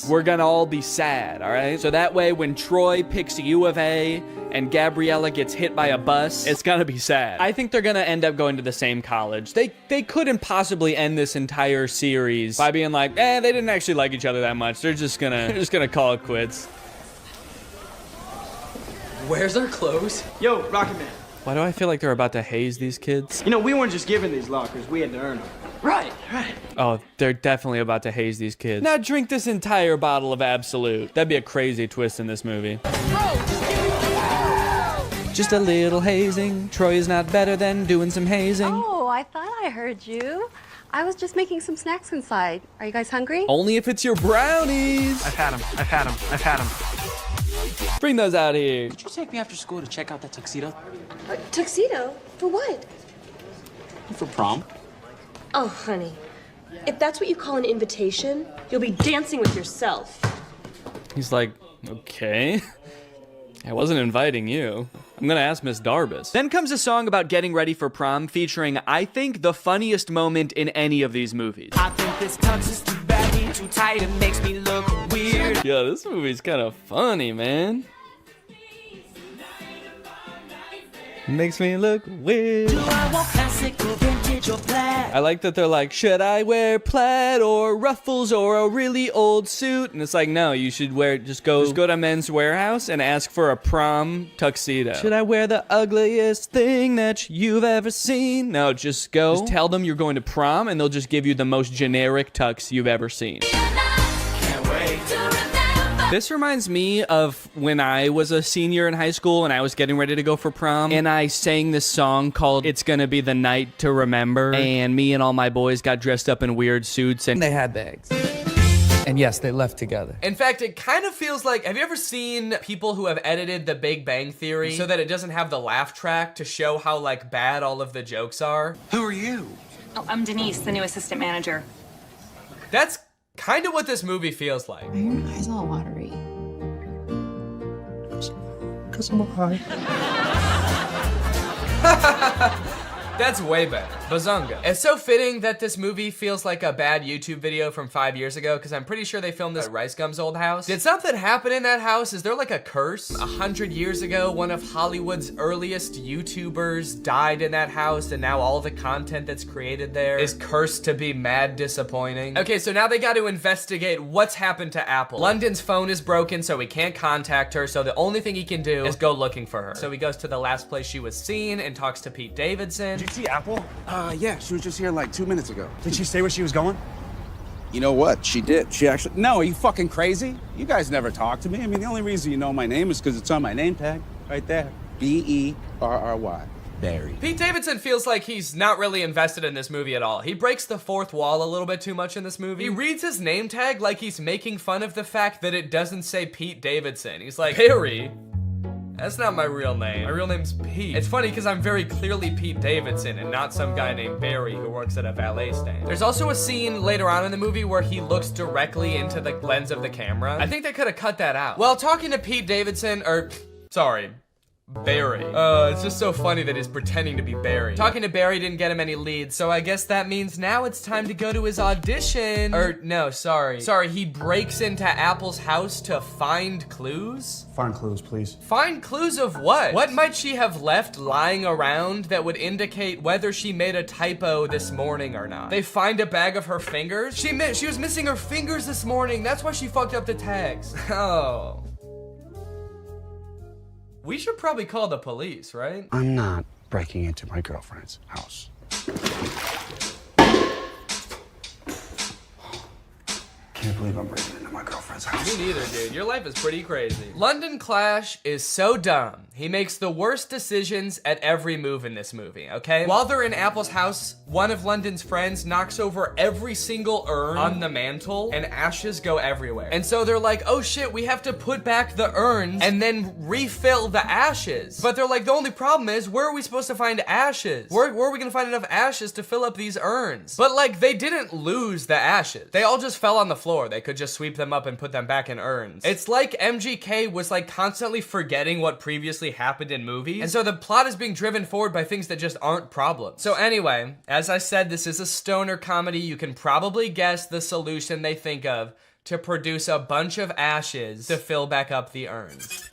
we're gonna all be sad, all right? So that way, when Troy picks U of A and Gabriella gets hit by a bus, it's gonna be sad. I think they're gonna end up going to the same college. They couldn't possibly end this entire series by being like, they didn't actually like each other that much. They're just gonna call it quits. Where's our clothes? Yo, Rocket Man. Why do I feel like they're about to haze these kids? You know, we weren't just given these lockers. We had to earn them. Right. Oh, they're definitely about to haze these kids. Now drink this entire bottle of Absolute. That'd be a crazy twist in this movie. Just a little hazing. Troy is not better than doing some hazing. Oh, I thought I heard you. I was just making some snacks inside. Are you guys hungry? Only if it's your brownies. I've had them. Bring those out here. Could you take me after school to check out that tuxedo? Tuxedo? For what? For prom. Oh, honey. If that's what you call an invitation, you'll be dancing with yourself. He's like, okay. I wasn't inviting you. I'm gonna ask Miss Darbus. Then comes a song about getting ready for prom featuring, I think, the funniest moment in any of these movies. I think this tux is too baggy, too tight, it makes me look weird. Yeah, this movie's kind of funny, man. Makes me look weird. Do I want classic or vintage or plaid? I like that they're like, should I wear plaid or ruffles or a really old suit? And it's like, no, you should wear, just go to Men's Warehouse and ask for a prom tuxedo. Should I wear the ugliest thing that you've ever seen? No, just tell them you're going to prom and they'll just give you the most generic tux you've ever seen. Can't wait to remember. This reminds me of when I was a senior in high school and I was getting ready to go for prom, and I sang this song called It's Gonna Be the Night to Remember, and me and all my boys got dressed up in weird suits and they had bags. And yes, they left together. In fact, it kind of feels like, have you ever seen people who have edited The Big Bang Theory so that it doesn't have the laugh track to show how like bad all of the jokes are? Who are you? Oh, I'm Denise, the new assistant manager. That's kind of what this movie feels like. Why are your eyes all watery? Because I'm high. That's way better. Bazunga. It's so fitting that this movie feels like a bad YouTube video from 5 years ago, because I'm pretty sure they filmed this at Rice Gum's old house. Did something happen in that house? Is there like a curse? 100 years ago, one of Hollywood's earliest YouTubers died in that house, and now all the content that's created there is cursed to be mad disappointing. Okay, so now they got to investigate what's happened to Apple. London's phone is broken, so he can't contact her, so the only thing he can do is go looking for her. So he goes to the last place she was seen and talks to Pete Davidson. Did you see Apple? Yeah, she was just here like 2 minutes ago. Did she say where she was going? You know what? She did. She actually... No, are you fucking crazy? You guys never talk to me. I mean, the only reason you know my name is because it's on my name tag. Right there. B-E-R-R-Y. Barry. Pete Davidson feels like he's not really invested in this movie at all. He breaks the fourth wall a little bit too much in this movie. He reads his name tag like he's making fun of the fact that it doesn't say Pete Davidson. He's like, Barry? That's not my real name. My real name's Pete. It's funny because I'm very clearly Pete Davidson and not some guy named Barry who works at a valet stand. There's also a scene later on in the movie where he looks directly into the lens of the camera. I think they could have cut that out. Well, talking to Pete Davidson, Barry. It's just so funny that he's pretending to be Barry. Talking to Barry didn't get him any leads, so I guess that means now it's time to go to his audition. Sorry, he breaks into Apple's house to find clues? Find clues, please. Find clues of what? What might she have left lying around that would indicate whether she made a typo this morning or not? They find a bag of her fingers? She was missing her fingers this morning. That's why she fucked up the tags. Oh. We should probably call the police, right? I'm not breaking into my girlfriend's house. can't believe I'm breaking into my girlfriend's house. Me neither, dude. Your life is pretty crazy. London Clash is so dumb. He makes the worst decisions at every move in this movie, okay? While they're in Apple's house, one of London's friends knocks over every single urn on the mantle and ashes go everywhere. And so they're like, oh shit, we have to put back the urns and then refill the ashes. But they're like, the only problem is, where are we supposed to find ashes? Where are we gonna find enough ashes to fill up these urns? But like, they didn't lose the ashes. They all just fell on the floor. They could just sweep them up and put them back in urns. It's like MGK was like constantly forgetting what previously happened in movies, and so the plot is being driven forward by things that just aren't problems. So anyway, as I said, this is a stoner comedy. You can probably guess the solution they think of to produce a bunch of ashes to fill back up the urns.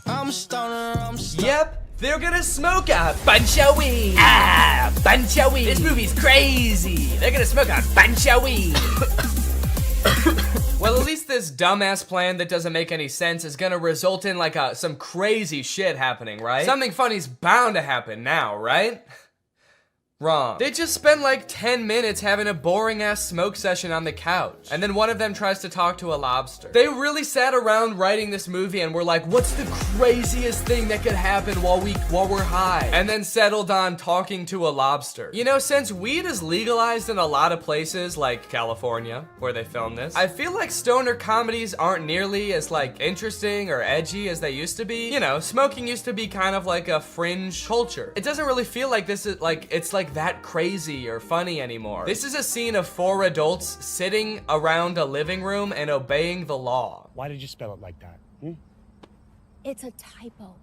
I'm stoner. Yep. They're gonna smoke a bunch of weed. Ah, bunch of weed. This movie's crazy. They're gonna smoke a bunch of weed. Well, at least this dumbass plan that doesn't make any sense is gonna result in like some crazy shit happening, right? Something funny's bound to happen now, right? Wrong. They just spend like 10 minutes having a boring ass smoke session on the couch. And then one of them tries to talk to a lobster. They really sat around writing this movie and were like, what's the craziest thing that could happen while we're high? And then settled on talking to a lobster. You know, since weed is legalized in a lot of places like California, where they filmed this, I feel like stoner comedies aren't nearly as like interesting or edgy as they used to be. You know, smoking used to be kind of like a fringe culture. It doesn't really feel like this is like, it's like that crazy or funny anymore. This is a scene of 4 adults sitting around a living room and obeying the law. Why did you spell it like that? It's a typo.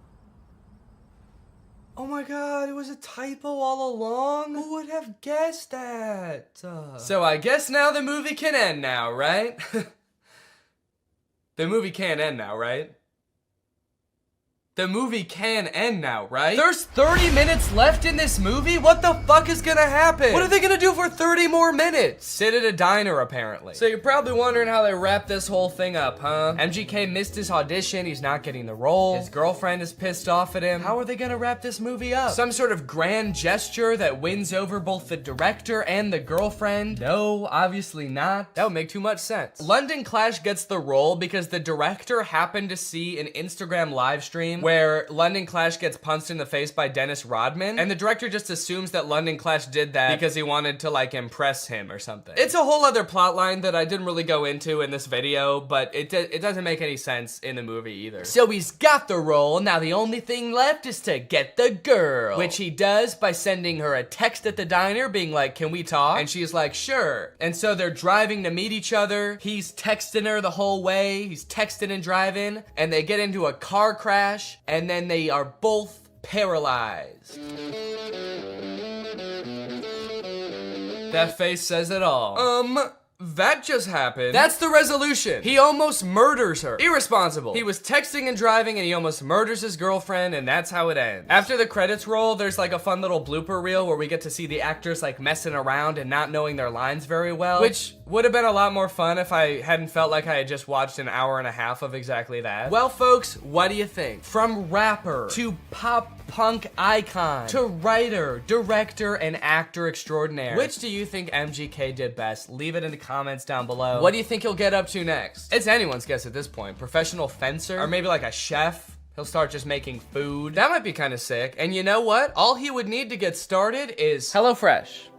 Oh my god, it was a typo all along? Who would have guessed that? So I guess now the movie can end now, right? The movie can't end now, right? The movie can end now, right? There's 30 minutes left in this movie? What the fuck is gonna happen? What are they gonna do for 30 more minutes? Sit at a diner, apparently. So you're probably wondering how they wrap this whole thing up, huh? MGK missed his audition, he's not getting the role. His girlfriend is pissed off at him. How are they gonna wrap this movie up? Some sort of grand gesture that wins over both the director and the girlfriend? No, obviously not. That would make too much sense. London Clash gets the role because the director happened to see an Instagram live stream where London Clash gets punched in the face by Dennis Rodman, and the director just assumes that London Clash did that because he wanted to like impress him or something. It's a whole other plot line that I didn't really go into in this video, but it doesn't make any sense in the movie either. So he's got the role, now the only thing left is to get the girl, which he does by sending her a text at the diner being like, can we talk? And she's like, sure. And so they're driving to meet each other. He's texting her the whole way. He's texting and driving, and they get into a car crash, and then they are both paralyzed. That face says it all. That just happened. That's the resolution. He almost murders her. Irresponsible. He was texting and driving and he almost murders his girlfriend, and that's how it ends. After the credits roll, there's like a fun little blooper reel where we get to see the actors like messing around and not knowing their lines very well, which would have been a lot more fun if I hadn't felt like I had just watched an hour and a half of exactly that. Well, folks, what do you think? From rapper to pop punk icon to writer, director, and actor extraordinaire, which do you think MGK did best? Leave it in the comments down below. What do you think he'll get up to next? It's anyone's guess at this point. Professional fencer? Or maybe like a chef? He'll start just making food. That might be kind of sick. And you know what? All he would need to get started is HelloFresh,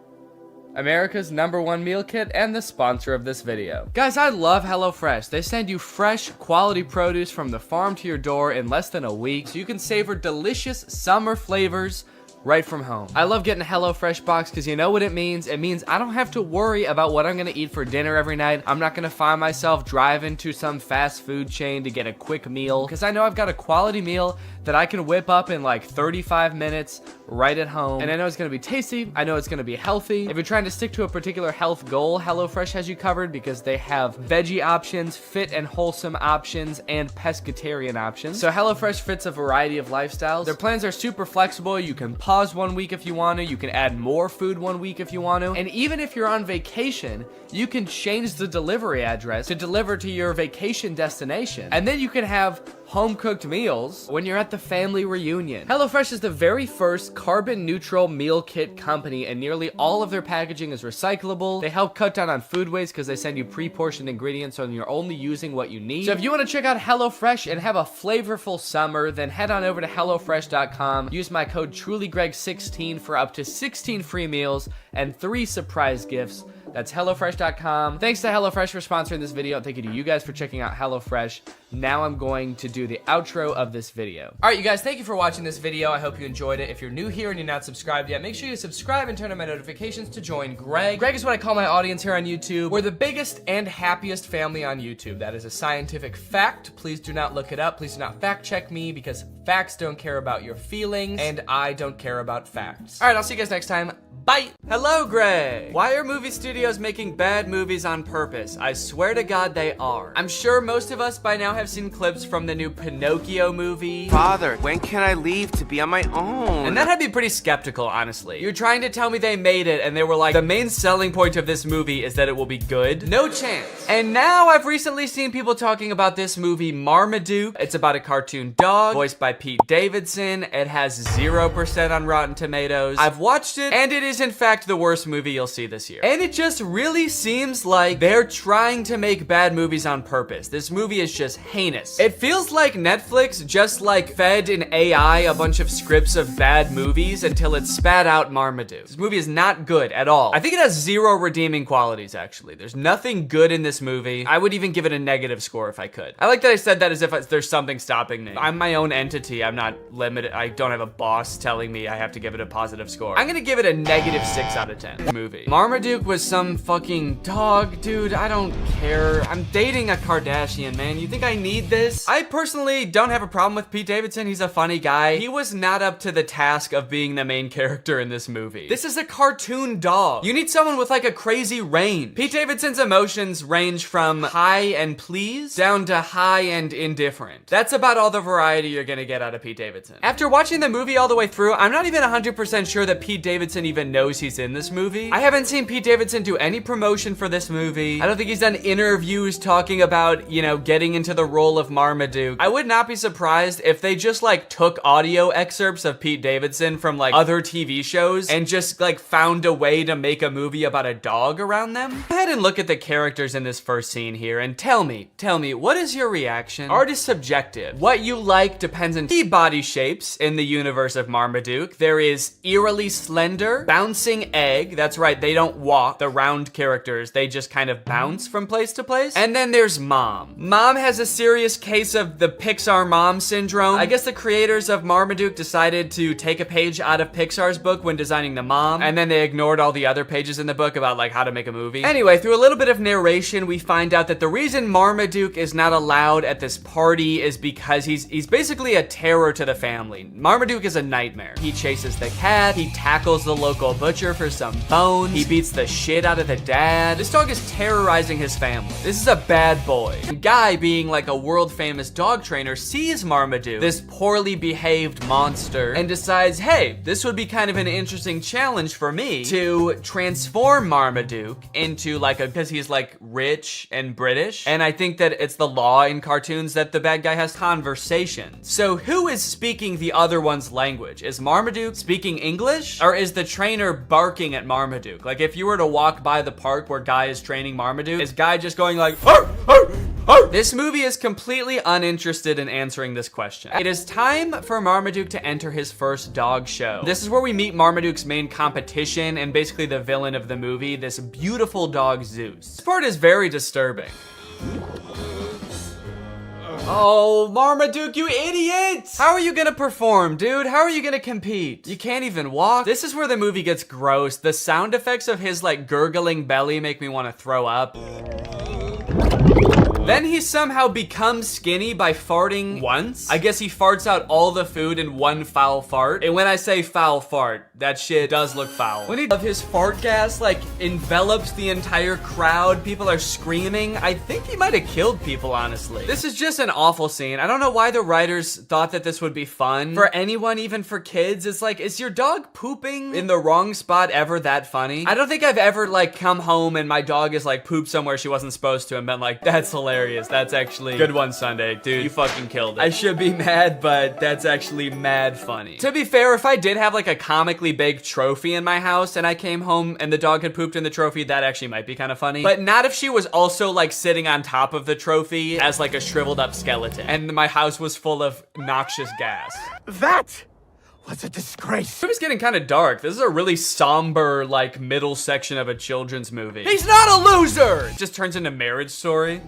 America's #1 meal kit and the sponsor of this video. Guys, I love HelloFresh. They send you fresh, quality produce from the farm to your door in less than a week, so you can savor delicious summer flavors right from home. I love getting a HelloFresh box because you know what it means? It means I don't have to worry about what I'm gonna eat for dinner every night. I'm not gonna find myself driving to some fast food chain to get a quick meal, because I know I've got a quality meal that I can whip up in like 35 minutes right at home. And I know it's gonna be tasty, I know it's gonna be healthy. If you're trying to stick to a particular health goal, HelloFresh has you covered because they have veggie options, fit and wholesome options, and pescatarian options. So HelloFresh fits a variety of lifestyles. Their plans are super flexible. You can pause 1 week if you want to, you can add more food 1 week if you want to, and even if you're on vacation, you can change the delivery address to deliver to your vacation destination. And then you can have home-cooked meals when you're at the family reunion. HelloFresh is the very first carbon-neutral meal kit company, and nearly all of their packaging is recyclable. They help cut down on food waste because they send you pre-portioned ingredients so you're only using what you need. So if you want to check out HelloFresh and have a flavorful summer, then head on over to HelloFresh.com. Use my code TrulyGreg16 for up to 16 free meals and 3 surprise gifts. That's HelloFresh.com. Thanks to HelloFresh for sponsoring this video. And thank you to you guys for checking out HelloFresh. Now I'm going to do the outro of this video. All right, you guys, thank you for watching this video. I hope you enjoyed it. If you're new here and you're not subscribed yet, make sure you subscribe and turn on my notifications to join Greg. Greg is what I call my audience here on YouTube. We're the biggest and happiest family on YouTube. That is a scientific fact. Please do not look it up. Please do not fact check me because facts don't care about your feelings and I don't care about facts. All right, I'll see you guys next time. Bye. Hello, Greg. Why are movie studios making bad movies on purpose? I swear to God they are. I'm sure most of us by now have seen clips from the new Pinocchio movie. Father, when can I leave to be on my own? And that had me pretty skeptical, honestly. You're trying to tell me they made it and they were like, the main selling point of this movie is that it will be good? No chance. And now I've recently seen people talking about this movie Marmaduke. It's about a cartoon dog voiced by Pete Davidson. It has 0% on Rotten Tomatoes. I've watched it and it is in fact the worst movie you'll see this year. And it just really seems like they're trying to make bad movies on purpose. This movie is just heinous. It feels like Netflix just like fed an AI a bunch of scripts of bad movies until it spat out Marmaduke. This movie is not good at all. I think it has 0 redeeming qualities, actually. There's nothing good in this movie. I would even give it a negative score if I could. I like that I said that as if there's something stopping me. I'm my own entity. I'm not limited. I don't have a boss telling me I have to give it a positive score. I'm gonna give it a negative 6 out of 10 movie. Marmaduke was some fucking dog, dude. I don't care. I'm dating a Kardashian, man. You think I need this? I personally don't have a problem with Pete Davidson. He's a funny guy. He was not up to the task of being the main character in this movie. This is a cartoon dog. You need someone with like a crazy range. Pete Davidson's emotions range from high and please down to high and indifferent. That's about all the variety you're gonna get out of Pete Davidson. After watching the movie all the way through, I'm not even 100% sure that Pete Davidson even knows he's in this movie. I haven't seen Pete Davidson do any promotion for this movie. I don't think he's done interviews talking about, you know, getting into the role of Marmaduke. I would not be surprised if they just like took audio excerpts of Pete Davidson from like other TV shows and just like found a way to make a movie about a dog around them. Go ahead and look at the characters in this first scene here and tell me, what is your reaction? Art is subjective. What you like depends on key body shapes in the universe of Marmaduke. There is eerily slender, bouncing egg. That's right, they don't walk. The round characters, they just kind of bounce from place to place. And then there's Mom. Mom has a serious case of the Pixar mom syndrome. I guess the creators of Marmaduke decided to take a page out of Pixar's book when designing the mom, and then they ignored all the other pages in the book about like how to make a movie. Anyway, through a little bit of narration, we find out that the reason Marmaduke is not allowed at this party is because he's basically a terror to the family. Marmaduke is a nightmare. He chases the cat, he tackles the local butcher for some bones, he beats the shit out of the dad. This dog is terrorizing his family. This is a bad boy. Guy, being like a world famous dog trainer, sees Marmaduke, this poorly behaved monster, and decides, hey, this would be kind of an interesting challenge for me to transform Marmaduke into like because he's like rich and British. And I think that it's the law in cartoons that the bad guy has conversations. So who is speaking the other one's language? Is Marmaduke speaking English? Or is the trainer barking at Marmaduke? Like if you were to walk by the park where Guy is training Marmaduke, is Guy just going like, arr, arr, arr? This movie is completely uninterested in answering this question. It is time for Marmaduke to enter his first dog show. This is where we meet Marmaduke's main competition and basically the villain of the movie, this beautiful dog Zeus. This part is very disturbing. Oh, Marmaduke, you idiot! How are you gonna perform, dude? How are you gonna compete? You can't even walk. This is where the movie gets gross. The sound effects of his like gurgling belly make me want to throw up. Then he somehow becomes skinny by farting once. I guess he farts out all the food in one foul fart. And when I say foul fart, that shit does look foul. When he of his fart gas like envelops the entire crowd, people are screaming. I think he might have killed people, honestly. This is just an awful scene. I don't know why the writers thought that this would be fun. For anyone, even for kids, it's like, is your dog pooping in the wrong spot ever that funny? I don't think I've ever like come home and my dog is like pooped somewhere she wasn't supposed to and been like, that's hilarious. hilarious. That's actually good one, Sunday. Dude, you fucking killed it. I should be mad, but that's actually mad funny. To be fair, if I did have like a comically big trophy in my house and I came home and the dog had pooped in the trophy, that actually might be kind of funny. But not if she was also like sitting on top of the trophy as like a shriveled up skeleton and my house was full of noxious gas. That was a disgrace. It was getting kind of dark. This is a really somber, like, middle section of a children's movie. He's not a loser! It just turns into Marriage Story.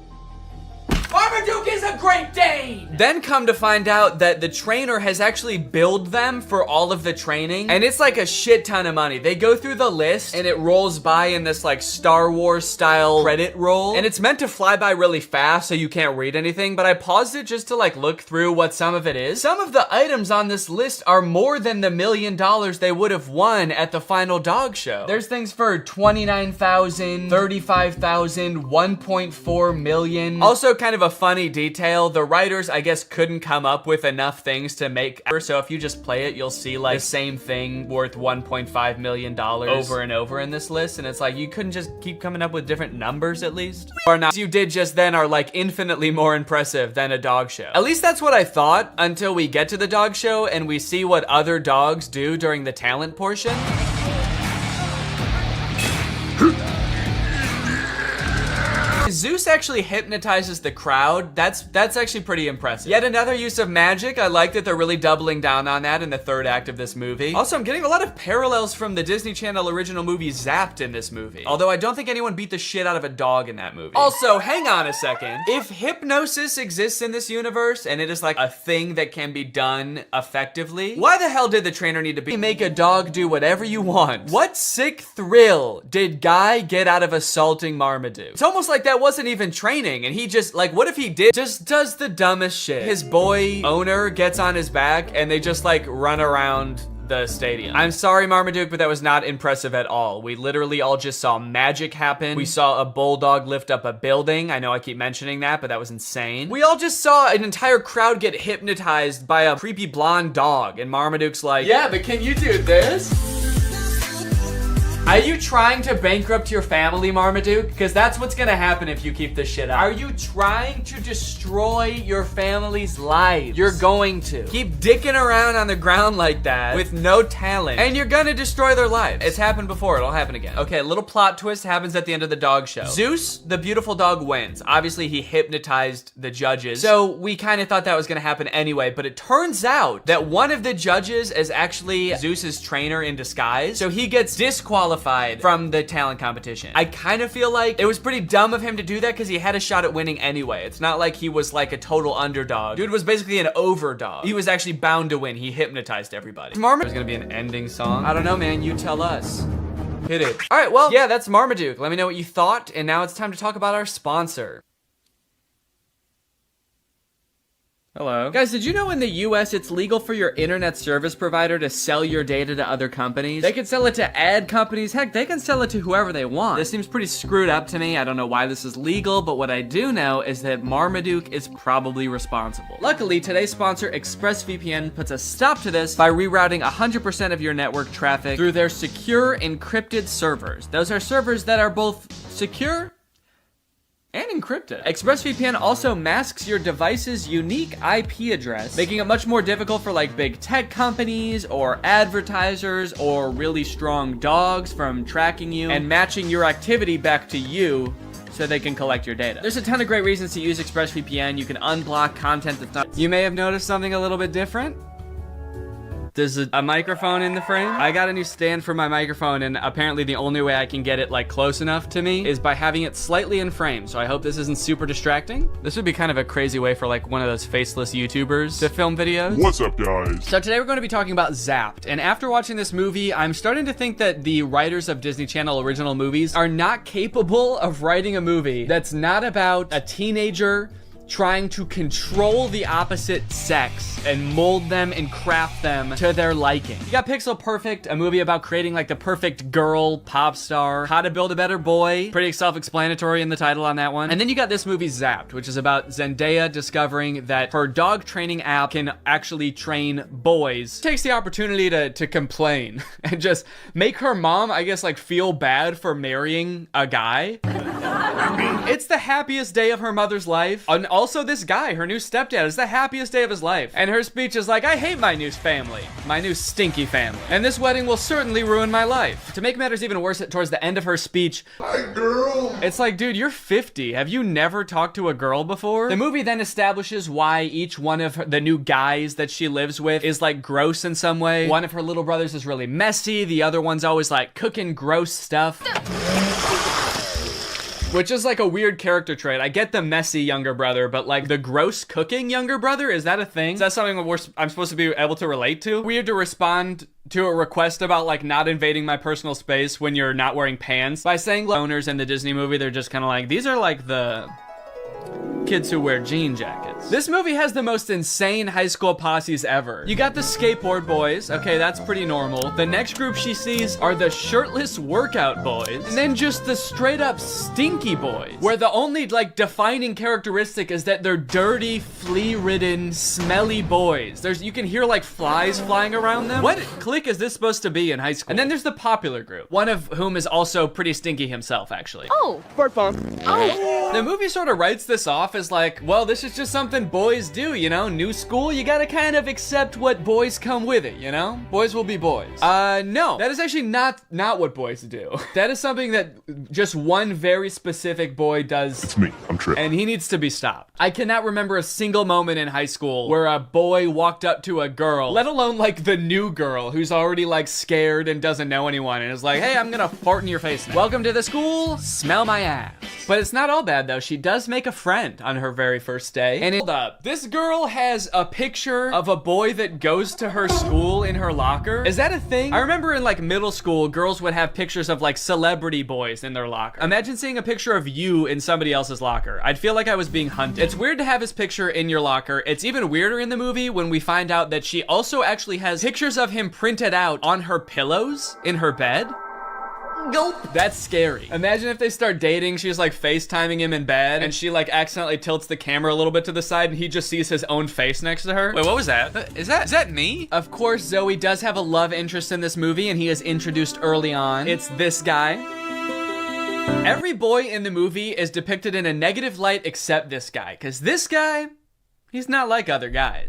Marmaduke is a Great Dane! Then come to find out that the trainer has actually billed them for all of the training, and it's like a shit ton of money. They go through the list, and it rolls by in this like Star Wars style credit roll, and it's meant to fly by really fast so you can't read anything, but I paused it just to like look through what some of it is. Some of the items on this list are more than the $1 million they would have won at the final dog show. There's things for $29,000, $35,000, $1.4 million. Also kind of a funny detail, the writers I guess couldn't come up with enough things to make, so if you just play it you'll see like the same thing worth $1.5 million over and over in this list, and it's like you couldn't just keep coming up with different numbers at least? Or not, you did just then are like infinitely more impressive than a dog show. At least that's what I thought until we get to the dog show and we see what other dogs do during the talent portion. Zeus actually hypnotizes the crowd. That's actually pretty impressive. Yet another use of magic. I like that they're really doubling down on that in the third act of this movie. Also, I'm getting a lot of parallels from the Disney Channel original movie Zapped in this movie. Although I don't think anyone beat the shit out of a dog in that movie. Also, hang on a second. If hypnosis exists in this universe and it is like a thing that can be done effectively, why the hell did the trainer need to make a dog do whatever you want? What sick thrill did Guy get out of assaulting Marmaduke? It's almost like that wasn't even training and he just like, what if he did just does the dumbest shit? His boy owner gets on his back and they just like run around the stadium. I'm sorry, Marmaduke, but that was not impressive at all. We literally all just saw magic happen. We saw a bulldog lift up a building. I know I keep mentioning that, but that was insane. We all just saw an entire crowd get hypnotized by a creepy blonde dog, and Marmaduke's like, yeah, but can you do this? Are you trying to bankrupt your family, Marmaduke? Because that's what's gonna happen if you keep this shit up. Are you trying to destroy your family's lives? You're going to. Keep dicking around on the ground like that with no talent, and you're gonna destroy their lives. It's happened before, it'll happen again. Okay, a little plot twist happens at the end of the dog show. Zeus, the beautiful dog, wins. Obviously, he hypnotized the judges, so we kind of thought that was gonna happen anyway, but it turns out that one of the judges is actually Zeus's trainer in disguise, so he gets disqualified from the talent competition. I kind of feel like it was pretty dumb of him to do that because he had a shot at winning anyway. It's not like he was like a total underdog. Dude was basically an overdog. He was actually bound to win. He hypnotized everybody. There's gonna be an ending song. I don't know, man. You tell us. Hit it. All right, well, yeah, that's Marmaduke. Let me know what you thought. And now it's time to talk about our sponsor. Hello. Guys, did you know in the US it's legal for your internet service provider to sell your data to other companies? They can sell it to ad companies. Heck, they can sell it to whoever they want. This seems pretty screwed up to me. I don't know why this is legal, but what I do know is that Marmaduke is probably responsible. Luckily, today's sponsor, ExpressVPN, puts a stop to this by rerouting 100% of your network traffic through their secure encrypted servers. Those are servers that are both secure and encrypted. ExpressVPN also masks your device's unique IP address, making it much more difficult for like big tech companies or advertisers or really strong dogs from tracking you and matching your activity back to you so they can collect your data. There's a ton of great reasons to use ExpressVPN. You can unblock content that's not... You may have noticed something a little bit different. There's a microphone in the frame. I got a new stand for my microphone, and apparently the only way I can get it like close enough to me is by having it slightly in frame. So I hope this isn't super distracting. This would be kind of a crazy way for like one of those faceless YouTubers to film videos. What's up, guys? So today we're going to be talking about Zapped. And after watching this movie, I'm starting to think that the writers of Disney Channel original movies are not capable of writing a movie that's not about a teenager trying to control the opposite sex and mold them and craft them to their liking. You got Pixel Perfect, a movie about creating like the perfect girl pop star, How to Build a Better Boy, pretty self-explanatory in the title on that one. And then you got this movie Zapped, which is about Zendaya discovering that her dog training app can actually train boys. Takes the opportunity to complain and just make her mom, I guess, like feel bad for marrying a guy. It's the happiest day of her mother's life. And also this guy, her new stepdad, is the happiest day of his life. And her speech is like, I hate my new family. My new stinky family. And this wedding will certainly ruin my life. To make matters even worse, towards the end of her speech, hi girl. It's like, dude, you're 50. Have you never talked to a girl before? The movie then establishes why each one of the new guys that she lives with is like gross in some way. One of her little brothers is really messy. The other one's always like cooking gross stuff. Which is like a weird character trait. I get the messy younger brother, but like the gross cooking younger brother, is that a thing? Is that something I'm supposed to be able to relate to? Weird to respond to a request about like not invading my personal space when you're not wearing pants by saying owners in the Disney movie, they're just kind of like, these are like the kids who wear jean jackets. This movie has the most insane high school posses ever. You got the skateboard boys. Okay, that's pretty normal. The next group she sees are the shirtless workout boys. And then just the straight up stinky boys, where the only like defining characteristic is that they're dirty, flea-ridden, smelly boys. You can hear like flies flying around them. What clique is this supposed to be in high school? And then there's the popular group, one of whom is also pretty stinky himself, actually. Oh, Bart Bomb. Oh. The movie sort of writes this off as like, well, this is just something boys do, you know? New school, you gotta kind of accept what boys come with it, you know? Boys will be boys. No, that is actually not what boys do. That is something that just one very specific boy does. It's me, I'm Trip. And he needs to be stopped. I cannot remember a single moment in high school where a boy walked up to a girl, let alone like the new girl who's already like scared and doesn't know anyone and is like, hey, I'm gonna fart in your face now. Welcome to the school, smell my ass. But it's not all bad though. She does make a friend on her very first day. And hold up, this girl has a picture of a boy that goes to her school in her locker. Is that a thing? I remember in like middle school, girls would have pictures of like celebrity boys in their locker. Imagine seeing a picture of you in somebody else's locker. I'd feel like I was being hunted. It's weird to have his picture in your locker. It's even weirder in the movie when we find out that she also actually has pictures of him printed out on her pillows in her bed. Nope. That's scary. Imagine if they start dating, she's like FaceTiming him in bed, and she like accidentally tilts the camera a little bit to the side, and he just sees his own face next to her. Wait, what was that? Is that me? Of course, Zoe does have a love interest in this movie, and he is introduced early on. It's this guy. Every boy in the movie is depicted in a negative light except this guy, because this guy, he's not like other guys.